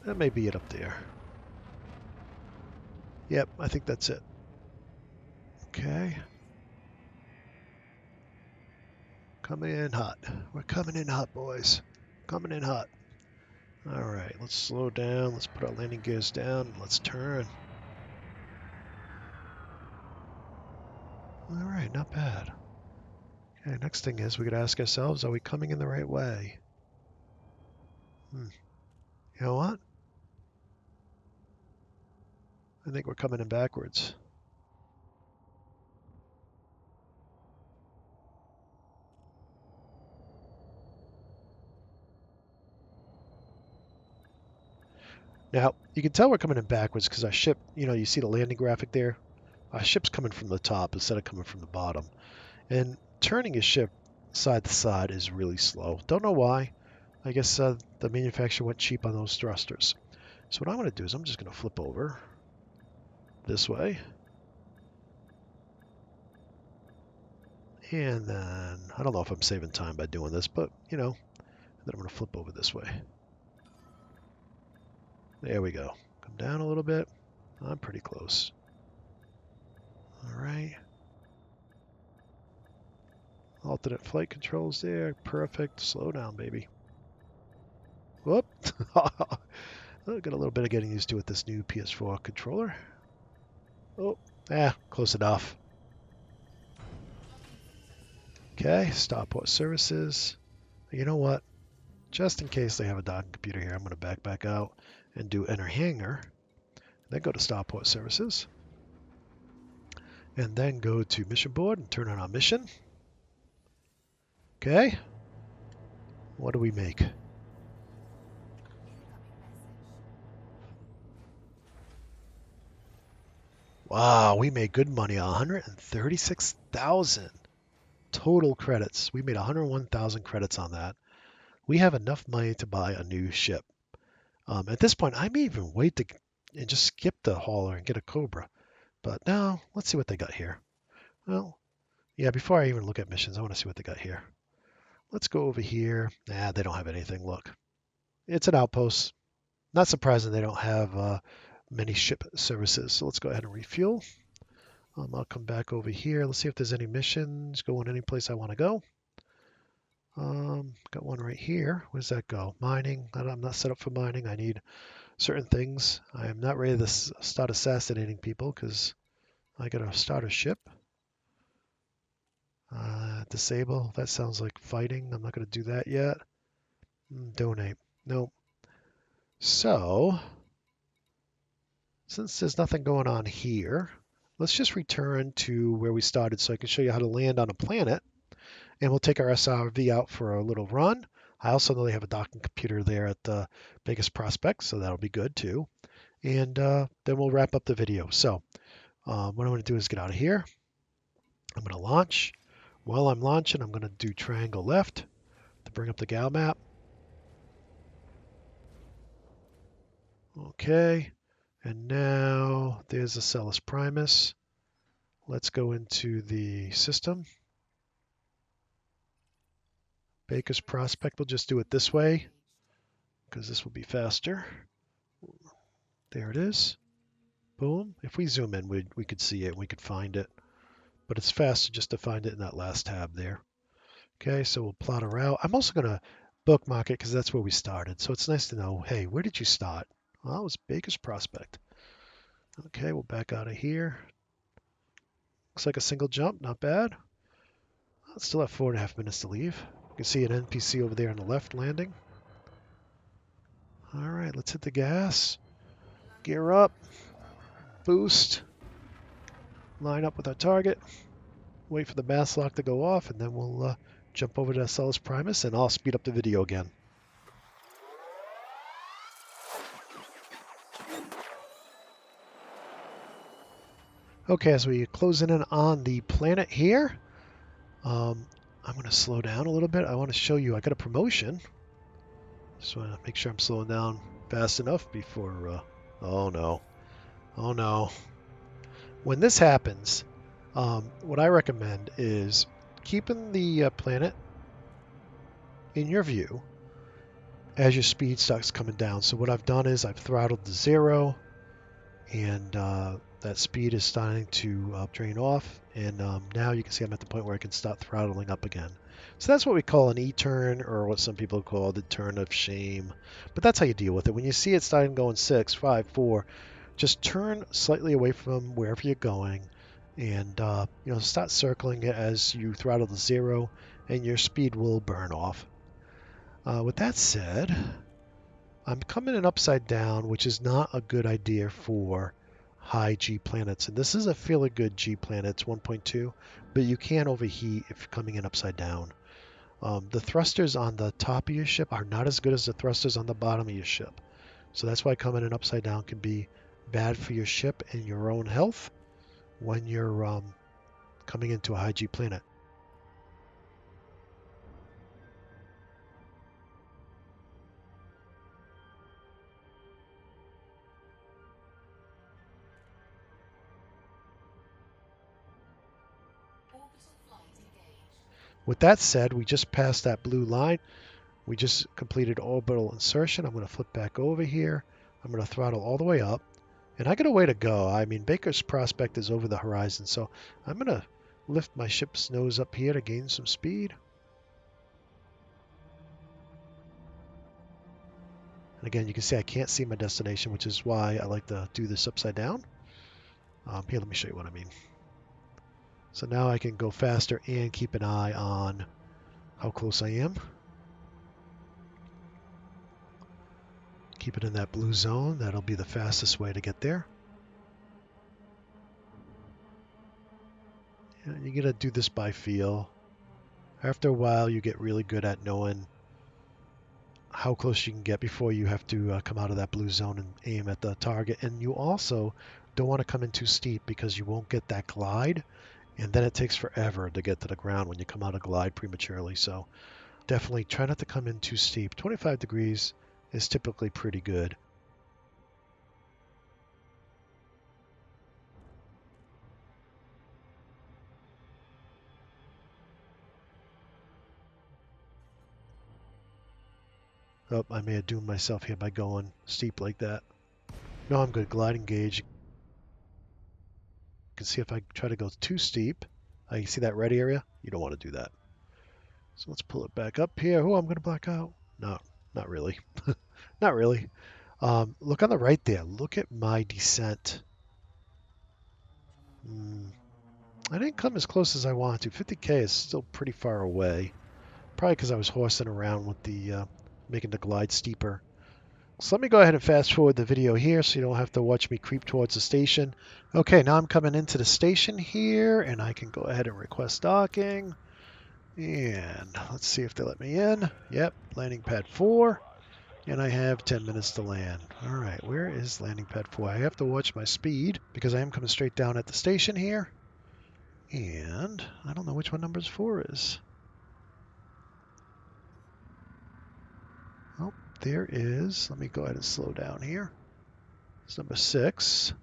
That may be it up there. Yep, I think that's it. Okay. Coming in hot. We're coming in hot, boys. Coming in hot. All right, let's slow down. Let's put our landing gears down. Let's turn. All right, not bad. Okay, next thing is we got to ask ourselves, are we coming in the right way? You know what? I think we're coming in backwards. Now, you can tell we're coming in backwards because our ship, you see the landing graphic there? Our ship's coming from the top instead of coming from the bottom. And turning a ship side to side is really slow. Don't know why. I guess the manufacturer went cheap on those thrusters. So what I'm going to do is I'm just going to flip over this way. And then, I don't know if I'm saving time by doing this, but, then I'm going to flip over this way. There we go. Come down a little bit. I'm pretty close. All right. Alternate flight controls there. Perfect. Slow down, baby. Whoop. Got a little bit of getting used to with this new PS4 controller. Oh, close enough. Okay, Starport services. You know what? Just in case they have a docking computer here, I'm going to back out and do enter hangar. Then go to Starport services. And then go to mission board and turn on our mission. Okay. What do we make? Wow, we made good money. 136,000 total credits. We made 101,000 credits on that. We have enough money to buy a new ship. At this point, I may even wait and just skip the hauler and get a Cobra. But no, let's see what they got here. Well, yeah, before I even look at missions, I want to see what they got here. Let's go over here. Nah, they don't have anything. Look, it's an outpost. Not surprising they don't have many ship services. So let's go ahead and refuel. I'll come back over here. Let's see if there's any missions going any place I want to go. Got one right here. Where does that go? Mining. I'm not set up for mining. I need certain things. I am not ready to start assassinating people because I got to start a ship. Disable. That sounds like fighting. I'm not going to do that yet. Donate. Nope. So, since there's nothing going on here, let's just return to where we started so I can show you how to land on a planet. And we'll take our SRV out for a little run. I also know they have a docking computer there at the Vegas Prospect, so that'll be good too. And then we'll wrap up the video. So what I'm going to do is get out of here. I'm going to launch. While I'm launching, I'm going to do triangle left to bring up the gal map. Okay, and now there's the Celis Primus. Let's go into the system. Baker's Prospect, we'll just do it this way because this will be faster. There it is. Boom. If we zoom in, we could see it, we could find it. But it's faster just to find it in that last tab there. Okay, so we'll plot a route. I'm also going to bookmark it because that's where we started. So it's nice to know, hey, where did you start? Well, it was Baker's Prospect. Okay, we'll back out of here. Looks like a single jump, not bad. I'll still have 4.5 minutes to leave. You can see an NPC over there on the left landing. All right, let's hit the gas. Gear up. Boost. Line up with our target. Wait for the mass lock to go off, and then we'll jump over to Celis Primus, and I'll speed up the video again. Okay, as we closing in on the planet here, I'm going to slow down a little bit. I want to show you I got a promotion. Just want to make sure I'm slowing down fast enough before... oh no. Oh no. When this happens, what I recommend is keeping the planet in your view as your speed starts coming down. So what I've done is I've throttled to 0, and that speed is starting to drain off, and now you can see I'm at the point where I can start throttling up again. So that's what we call an E-turn, or what some people call the turn of shame. But that's how you deal with it. When you see it starting going 6, 5, 4, just turn slightly away from wherever you're going, and start circling it as you throttle to 0, and your speed will burn off. With that said, I'm coming in upside down, which is not a good idea for high G planets. And this is a fairly good G planet, it's 1.2, but you can overheat if you're coming in upside down. The thrusters on the top of your ship are not as good as the thrusters on the bottom of your ship. So that's why coming in upside down can be bad for your ship and your own health when you're coming into a high G planet. With that said, we just passed that blue line. We just completed orbital insertion. I'm going to flip back over here. I'm going to throttle all the way up. And I got a way to go. I mean, Baker's Prospect is over the horizon, so I'm going to lift my ship's nose up here to gain some speed. And again, you can see I can't see my destination, which is why I like to do this upside down. Here, let me show you what I mean. So now I can go faster and keep an eye on how close I am. Keep it in that blue zone. That'll be the fastest way to get there. You got to do this by feel. After a while, you get really good at knowing how close you can get before you have to come out of that blue zone and aim at the target. And you also don't want to come in too steep because you won't get that glide. And then it takes forever to get to the ground when you come out of glide prematurely. So definitely try not to come in too steep. 25 degrees is typically pretty good. Oh, I may have doomed myself here by going steep like that. No, I'm good. Glide engage. You can see if I try to go too steep. You see that red area? You don't want to do that. So let's pull it back up here. Oh, I'm going to black out. No, not really. Not really. Look on the right there. Look at my descent. I didn't come as close as I wanted to. 50K is still pretty far away. Probably because I was horsing around with the making the glide steeper. So let me go ahead and fast forward the video here so you don't have to watch me creep towards the station. Okay, now I'm coming into the station here, and I can go ahead and request docking. And let's see if they let me in. Yep, landing pad 4. And I have 10 minutes to land. All right, where is landing pad 4? I have to watch my speed because I am coming straight down at the station here. And I don't know which one number 4 is. Oh, there is. Let me go ahead and slow down here. It's number 6.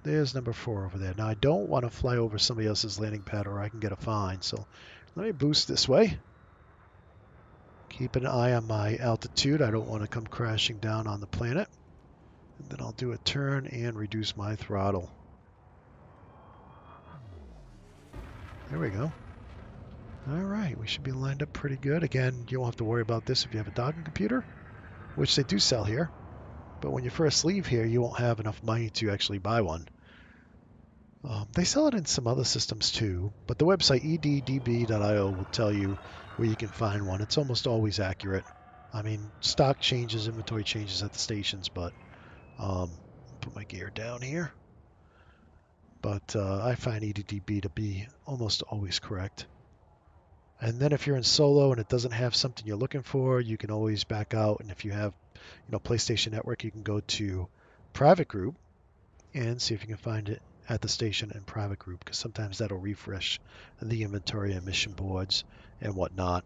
There's number 4 over there. Now, I don't want to fly over somebody else's landing pad or I can get a fine. So let me boost this way. Keep an eye on my altitude. I don't want to come crashing down on the planet. And then I'll do a turn and reduce my throttle. There we go. All right, we should be lined up pretty good. Again, you won't have to worry about this if you have a docking computer, which they do sell here. But when you first leave here, you won't have enough money to actually buy one. They sell it in some other systems too, but the website eddb.io will tell you where you can find one. It's almost always accurate. I mean, stock changes, inventory changes at the stations, but put my gear down here. But I find EDDB to be almost always correct. And then if you're in solo and it doesn't have something you're looking for, you can always back out. And if you have, PlayStation Network, you can go to private group and see if you can find it at the station in private group, because sometimes that'll refresh the inventory and mission boards and whatnot.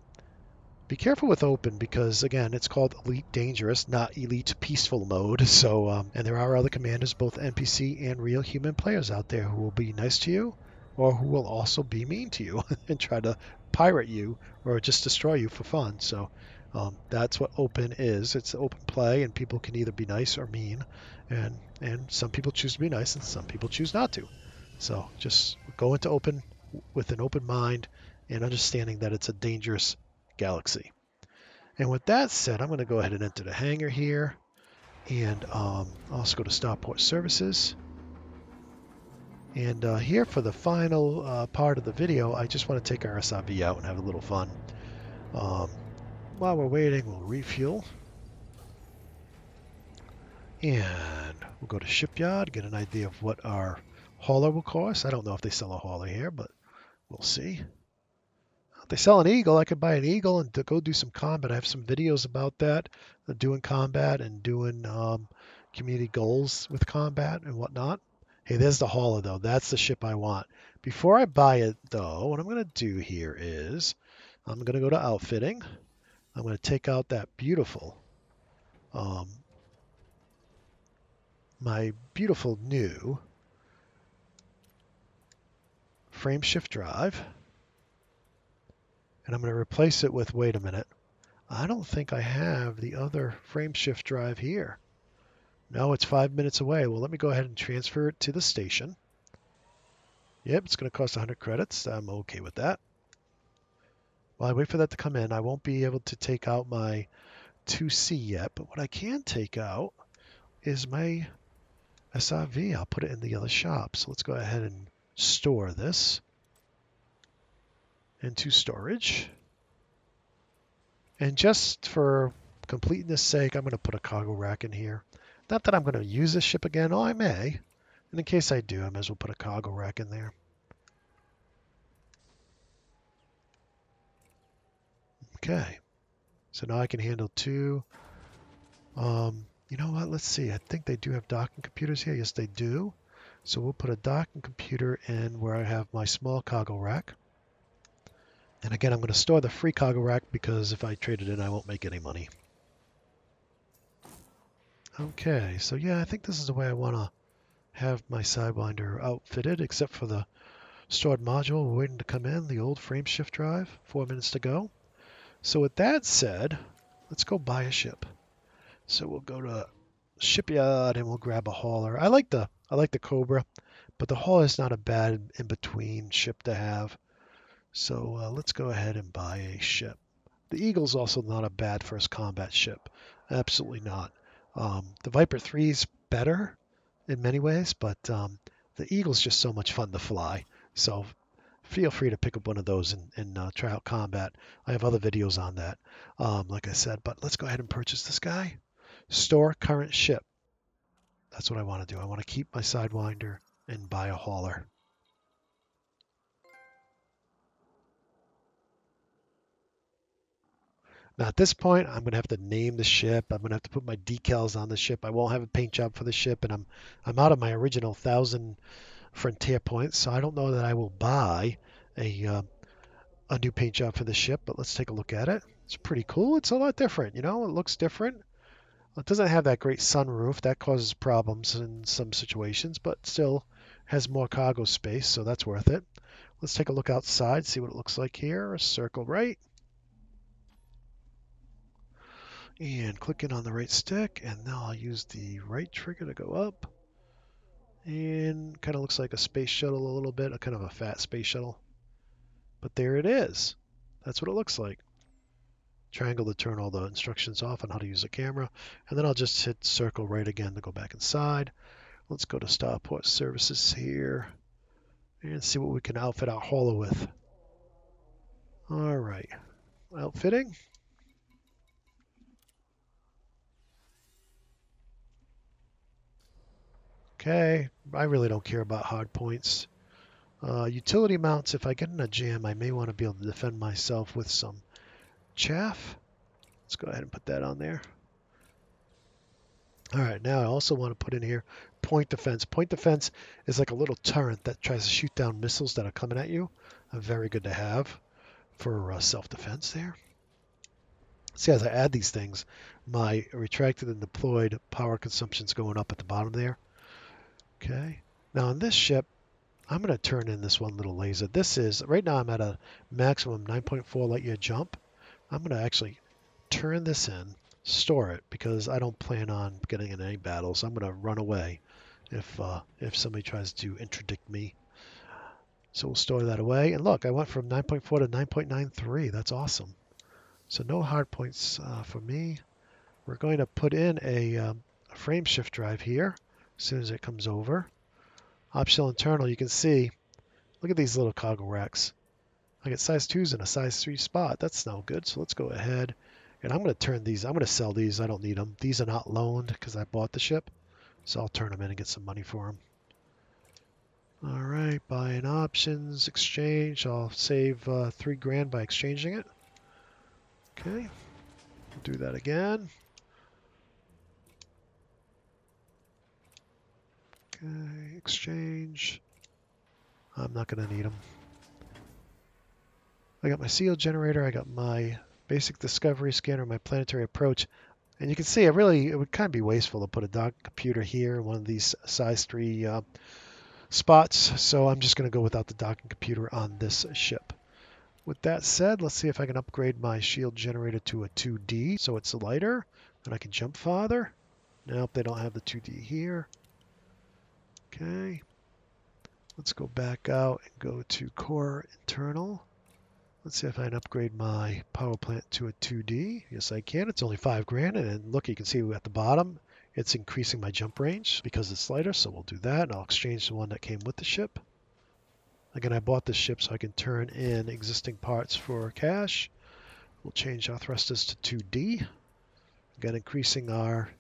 Be careful with open because, again, it's called Elite Dangerous, not Elite Peaceful mode. So, and there are other commanders, both NPC and real human players out there who will be nice to you or who will also be mean to you and try to pirate you or just destroy you for fun. So that's what open is. It's open play, and people can either be nice or mean. And some people choose to be nice and some people choose not to. So just go into open with an open mind and understanding that it's a dangerous galaxy. And with that said, I'm going to go ahead and enter the hangar here and also go to Starport Services. And here for the final part of the video, I just want to take our SRV out and have a little fun. While we're waiting, we'll refuel. And we'll go to Shipyard, get an idea of what our hauler will cost. I don't know if they sell a hauler here, but we'll see. If they sell an Eagle, I could buy an Eagle and to go do some combat. I have some videos about that, doing combat and doing community goals with combat and whatnot. Hey, there's the hauler, though. That's the ship I want. Before I buy it, though, what I'm going to do here is I'm going to go to outfitting. I'm going to take out that beautiful, my beautiful new frame shift drive. And I'm going to replace it with, wait a minute, I don't think I have the other frame shift drive here. No, it's 5 minutes away. Well, let me go ahead and transfer it to the station. Yep, it's going to cost 100 credits. I'm okay with that. While I wait for that to come in, I won't be able to take out my 2C yet, but what I can take out is my SRV. I'll put it in the other shop. So let's go ahead and store this into storage. And just for completeness sake, I'm going to put a cargo rack in here. Not that I'm going to use this ship again. Oh, I may. And in case I do, I might as well put a cargo rack in there. Okay. So now I can handle 2. You know what? Let's see. I think they do have docking computers here. Yes, they do. So we'll put a docking computer in where I have my small cargo rack. And again, I'm going to store the free cargo rack because if I trade it in, I won't make any money. Okay, so yeah, I think this is the way I want to have my Sidewinder outfitted, except for the stored module. We're waiting to come in, the old frame shift drive. 4 minutes to go. So with that said, let's go buy a ship. So we'll go to Shipyard and we'll grab a hauler. I like the Cobra, but the hauler is not a bad in-between ship to have. So let's go ahead and buy a ship. The Eagle's also not a bad first combat ship. Absolutely not. The Viper 3 is better in many ways, but the Eagle's just so much fun to fly. So feel free to pick up one of those and try out combat. I have other videos on that, like I said. But let's go ahead and purchase this guy. Store current ship. That's what I want to do. I want to keep my Sidewinder and buy a hauler. Now at this point, I'm going to have to name the ship. I'm going to have to put my decals on the ship. I won't have a paint job for the ship, and I'm out of my original 1,000 Frontier points, so I don't know that I will buy a new paint job for the ship, but let's take a look at it. It's pretty cool. It's a lot different, you know. It looks different. It doesn't have that great sunroof. That causes problems in some situations, but still has more cargo space, so that's worth it. Let's take a look outside, see what it looks like here. Circle right. And click in on the right stick, and now I'll use the right trigger to go up. And kind of looks like a space shuttle a little bit, a kind of a fat space shuttle. But there it is. That's what it looks like. Triangle to turn all the instructions off on how to use the camera. And then I'll just hit circle right again to go back inside. Let's go to Starport Services here and see what we can outfit our hauler with. All right, outfitting. Okay, I really don't care about hard points. Utility mounts, if I get in a jam, I may want to be able to defend myself with some chaff. Let's go ahead and put that on there. All right, now I also want to put in here point defense. Point defense is like a little turret that tries to shoot down missiles that are coming at you. Very good to have for self-defense there. See, as I add these things, my retracted and deployed power consumption is going up at the bottom there. Okay. Now on this ship, I'm going to turn in this one little laser. This is, right now I'm at a maximum 9.4 light year jump. I'm going to actually turn this in, store it, because I don't plan on getting in any battles. I'm going to run away if somebody tries to interdict me. So we'll store that away. And look, I went from 9.4 to 9.93. That's awesome. So no hard points for me. We're going to put in a frame shift drive here as soon as it comes over. Optional internal, you can see, look at these little cargo racks. I get size 2s in a size 3 spot. That's no good. So let's go ahead. And I'm going to turn these. I'm going to sell these. I don't need them. These are not loaned because I bought the ship. So I'll turn them in and get some money for them. All right. Buying options. Exchange. I'll save $3,000 by exchanging it. Okay. Do that again. Okay. Exchange. I'm not going to need them. I got my seal generator. I got my basic discovery scanner, my planetary approach. And you can see it would kind of be wasteful to put a dock computer here in one of these size 3 spots. So I'm just going to go without the docking computer on this ship. With that said, let's see if I can upgrade my shield generator to a 2D so it's lighter and I can jump farther. Nope, they don't have the 2D here. Okay. Let's go back out and go to core internal. Let's see if I can upgrade my power plant to a 2D. Yes, I can. It's only $5,000. And look, you can see at the bottom, it's increasing my jump range because it's lighter. So we'll do that. And I'll exchange the one that came with the ship. Again, I bought this ship so I can turn in existing parts for cash. We'll change our thrusters to 2D. Again, increasing our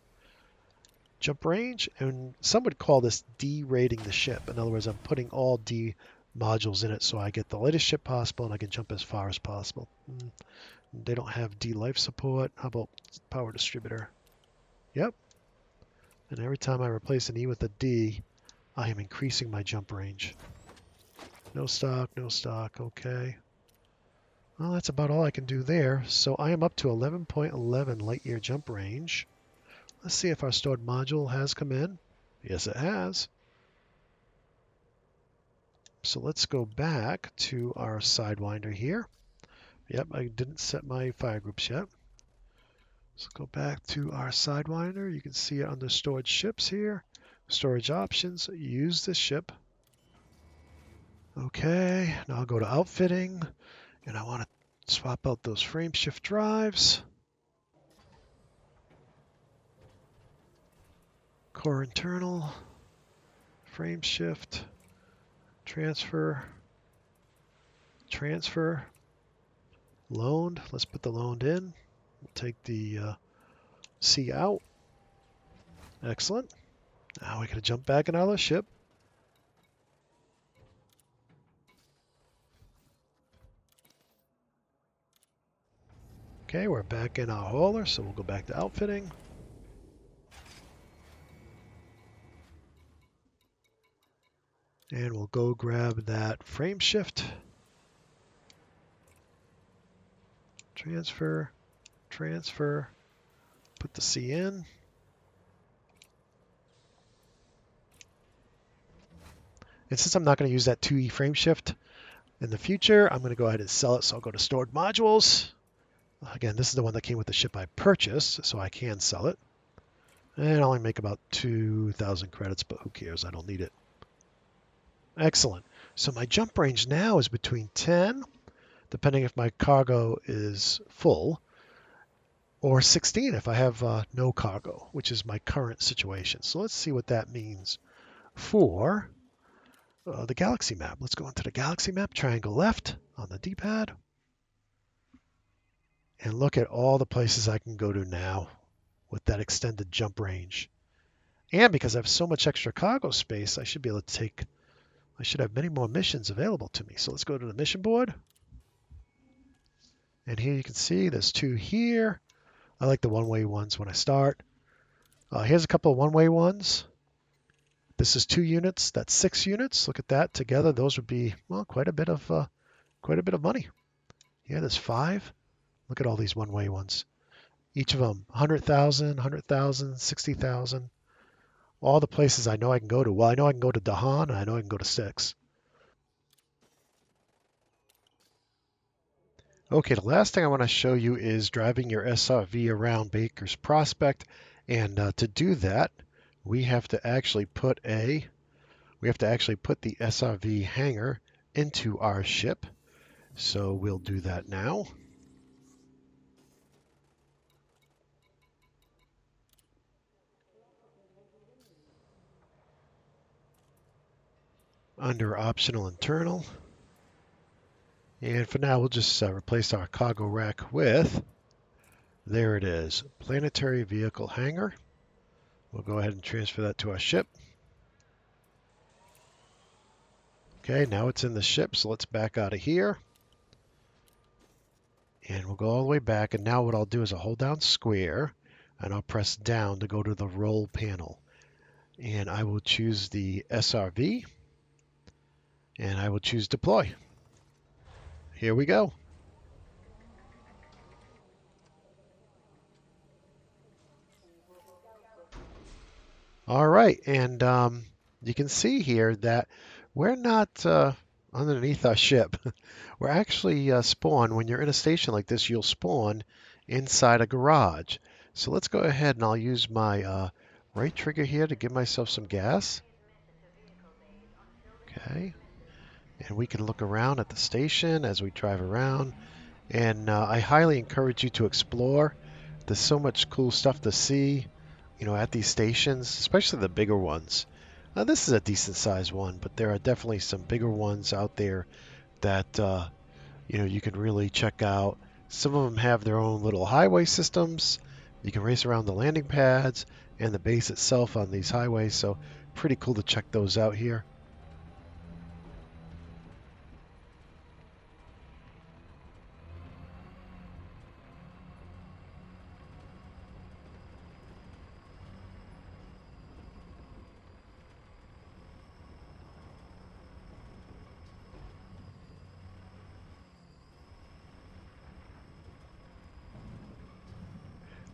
jump range. And some would call this derating the ship. In other words, I'm putting all D modules in it so I get the lightest ship possible and I can jump as far as possible. They don't have D life support. How about power distributor? Yep. And every time I replace an E with a D, I am increasing my jump range. No stock, no stock. Okay. Well, that's about all I can do there. So I am up to 11.11 light year jump range. Let's see if our stored module has come in. Yes, it has. So let's go back to our Sidewinder here. Yep, I didn't set my fire groups yet. So go back to our Sidewinder. You can see it under storage ships here. Storage options, use this ship. Okay, now I'll go to outfitting and I want to swap out those frame shift drives. Core internal, frame shift, transfer, loaned. Let's put the loaned in. We'll take the C out. Excellent. Now we gotta jump back in our ship. Okay, we're back in our hauler, so we'll go back to outfitting. And we'll go grab that frame shift. Transfer, transfer, put the C in. And since I'm not going to use that 2E frame shift in the future, I'm going to go ahead and sell it. So I'll go to stored modules. Again, this is the one that came with the ship I purchased, so I can sell it. And I only make about 2,000 credits, but who cares? I don't need it. Excellent. So my jump range now is between 10, depending if my cargo is full, or 16 if I have no cargo, which is my current situation. So let's see what that means for the galaxy map. Let's go into the galaxy map, triangle left on the D-pad, and look at all the places I can go to now with that extended jump range. And because I have so much extra cargo space, I should be able to I should have many more missions available to me. So let's go to the mission board. And here you can see there's 2 here. I like the one-way ones when I start. Here's a couple of one-way ones. This is 2 units. That's 6 units. Look at that together. Those would be, well, quite a bit of money. Yeah, there's 5. Look at all these one-way ones. Each of them 100,000, 100,000, 60,000. All the places I know I can go to. Well, I know I can go to Dahan, and I know I can go to 6. Okay, the last thing I want to show you is driving your SRV around Baker's Prospect. And to do that, we have to actually put the SRV hangar into our ship. So we'll do that now. Under optional internal. And for now, we'll just replace our cargo rack with, there it is, planetary vehicle hangar. We'll go ahead and transfer that to our ship. Okay, now it's in the ship, so let's back out of here. And we'll go all the way back, and now what I'll do is I'll hold down square, and I'll press down to go to the roll panel. And I will choose the SRV, and I will choose deploy. Here we go. All right, and you can see here that we're not underneath our ship. We're actually spawn. When you're in a station like this, you'll spawn inside a garage. So let's go ahead and I'll use my right trigger here to give myself some gas. Okay, and we can look around at the station as we drive around. And I highly encourage you to explore. There's so much cool stuff to see, at these stations, especially the bigger ones. This is a decent sized one, but there are definitely some bigger ones out there that you can really check out. Some of them have their own little highway systems. You can race around the landing pads and the base itself on these highways, so pretty cool to check those out here.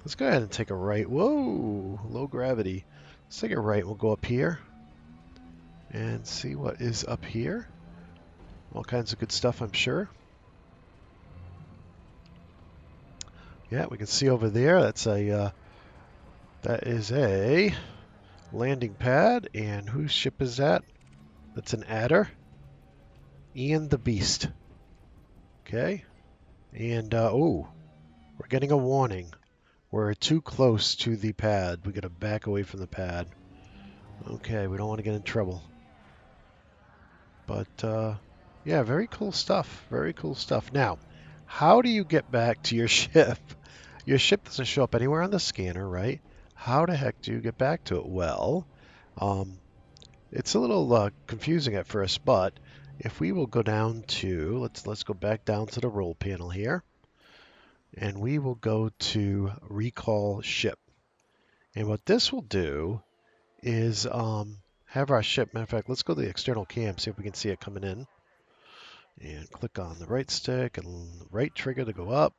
Let's go ahead and take a right. Whoa, low gravity. Let's take a right. We'll go up here and see what is up here. All kinds of good stuff, I'm sure. Yeah, we can see over there. That is a landing pad. And whose ship is that? That's an adder. Ian the Beast. Okay. And oh, we're getting a warning. We're too close to the pad. We got to back away from the pad. Okay, we don't want to get in trouble. But yeah, very cool stuff. Very cool stuff. Now, how do you get back to your ship? Your ship doesn't show up anywhere on the scanner, right? How the heck do you get back to it? Well, it's a little confusing at first, but if we will go down to, let's go back down to the roll panel here. And we will go to recall ship. And what this will do is have our ship. Matter of fact, let's go to the external cam, see if we can see it coming in. And click on the right stick and right trigger to go up.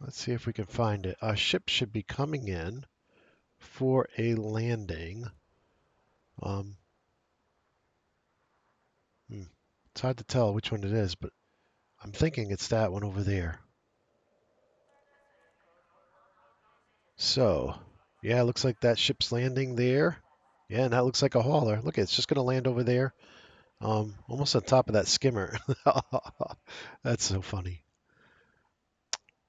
Let's see if we can find it. Our ship should be coming in for a landing. Um, it's hard to tell which one it is, but I'm thinking it's that one over there. So, yeah, it looks like that ship's landing there. Yeah, and that looks like a hauler. Look, it's just going to land over there, almost on top of that skimmer. That's so funny.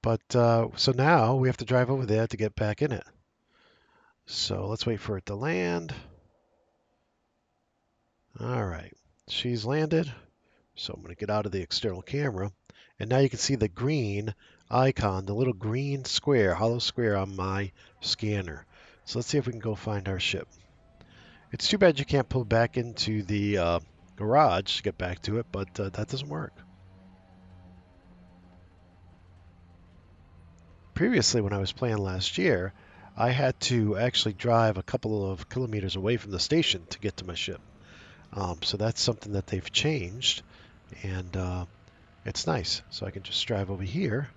But so now we have to drive over there to get back in it. So let's wait for it to land. All right, she's landed. So I'm going to get out of the external camera. And now you can see the green icon, the little green square, hollow square on my scanner. So let's see if we can go find our ship. It's too bad you can't pull back into the garage to get back to it, but that doesn't work. Previously, when I was playing last year, I had to actually drive a couple of kilometers away from the station to get to my ship. So that's something that they've changed, and it's nice. So I can just drive over here.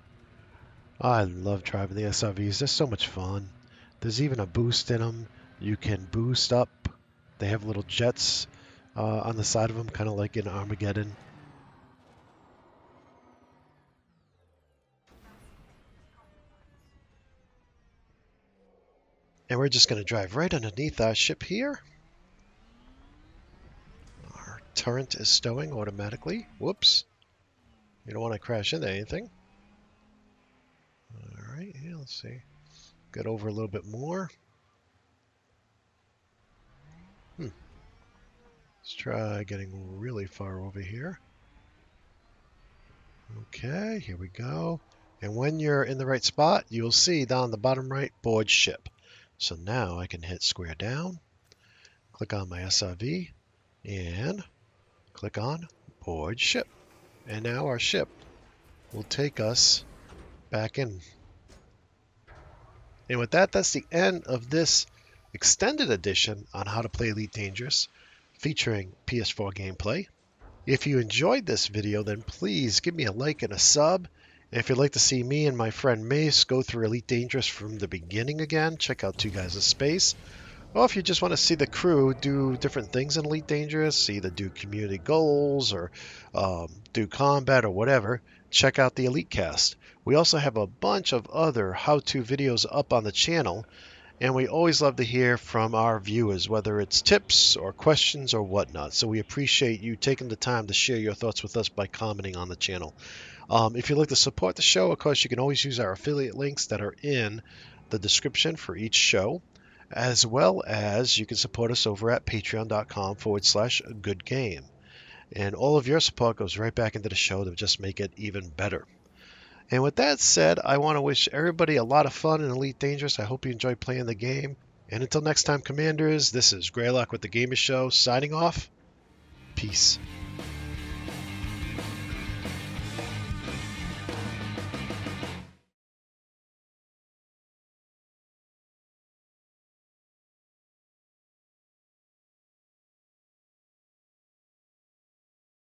I love driving the SRVs. They're so much fun. There's even a boost in them. You can boost up. They have little jets on the side of them, kind of like in Armageddon. And we're just going to drive right underneath our ship here. Our turret is stowing automatically. Whoops. You don't want to crash into anything. All right, yeah, let's see. Get over a little bit more. Let's try getting really far over here. Okay, here we go. And when you're in the right spot, you'll see down the bottom right, board ship. So now I can hit square down, click on my SRV, and click on board ship. And now our ship will take us back in. And with that, that's the end of this extended edition on how to play Elite Dangerous, featuring PS4 gameplay. If you enjoyed this video, then please give me a like and a sub. And if you'd like to see me and my friend Mace go through Elite Dangerous from the beginning again, check out Two Guys in Space. Or if you just want to see the crew do different things in Elite Dangerous, either do community goals or do combat or whatever, check out the Elite Cast. We also have a bunch of other how-to videos up on the channel, and we always love to hear from our viewers, whether it's tips or questions or whatnot. So we appreciate you taking the time to share your thoughts with us by commenting on the channel. If you'd like to support the show, of course, you can always use our affiliate links that are in the description for each show, as well as you can support us over at patreon.com/goodgame. And all of your support goes right back into the show to just make it even better. And with that said, I want to wish everybody a lot of fun in Elite Dangerous. I hope you enjoy playing the game. And until next time, Commanders, this is Greylock with the Gamer Show, signing off. Peace.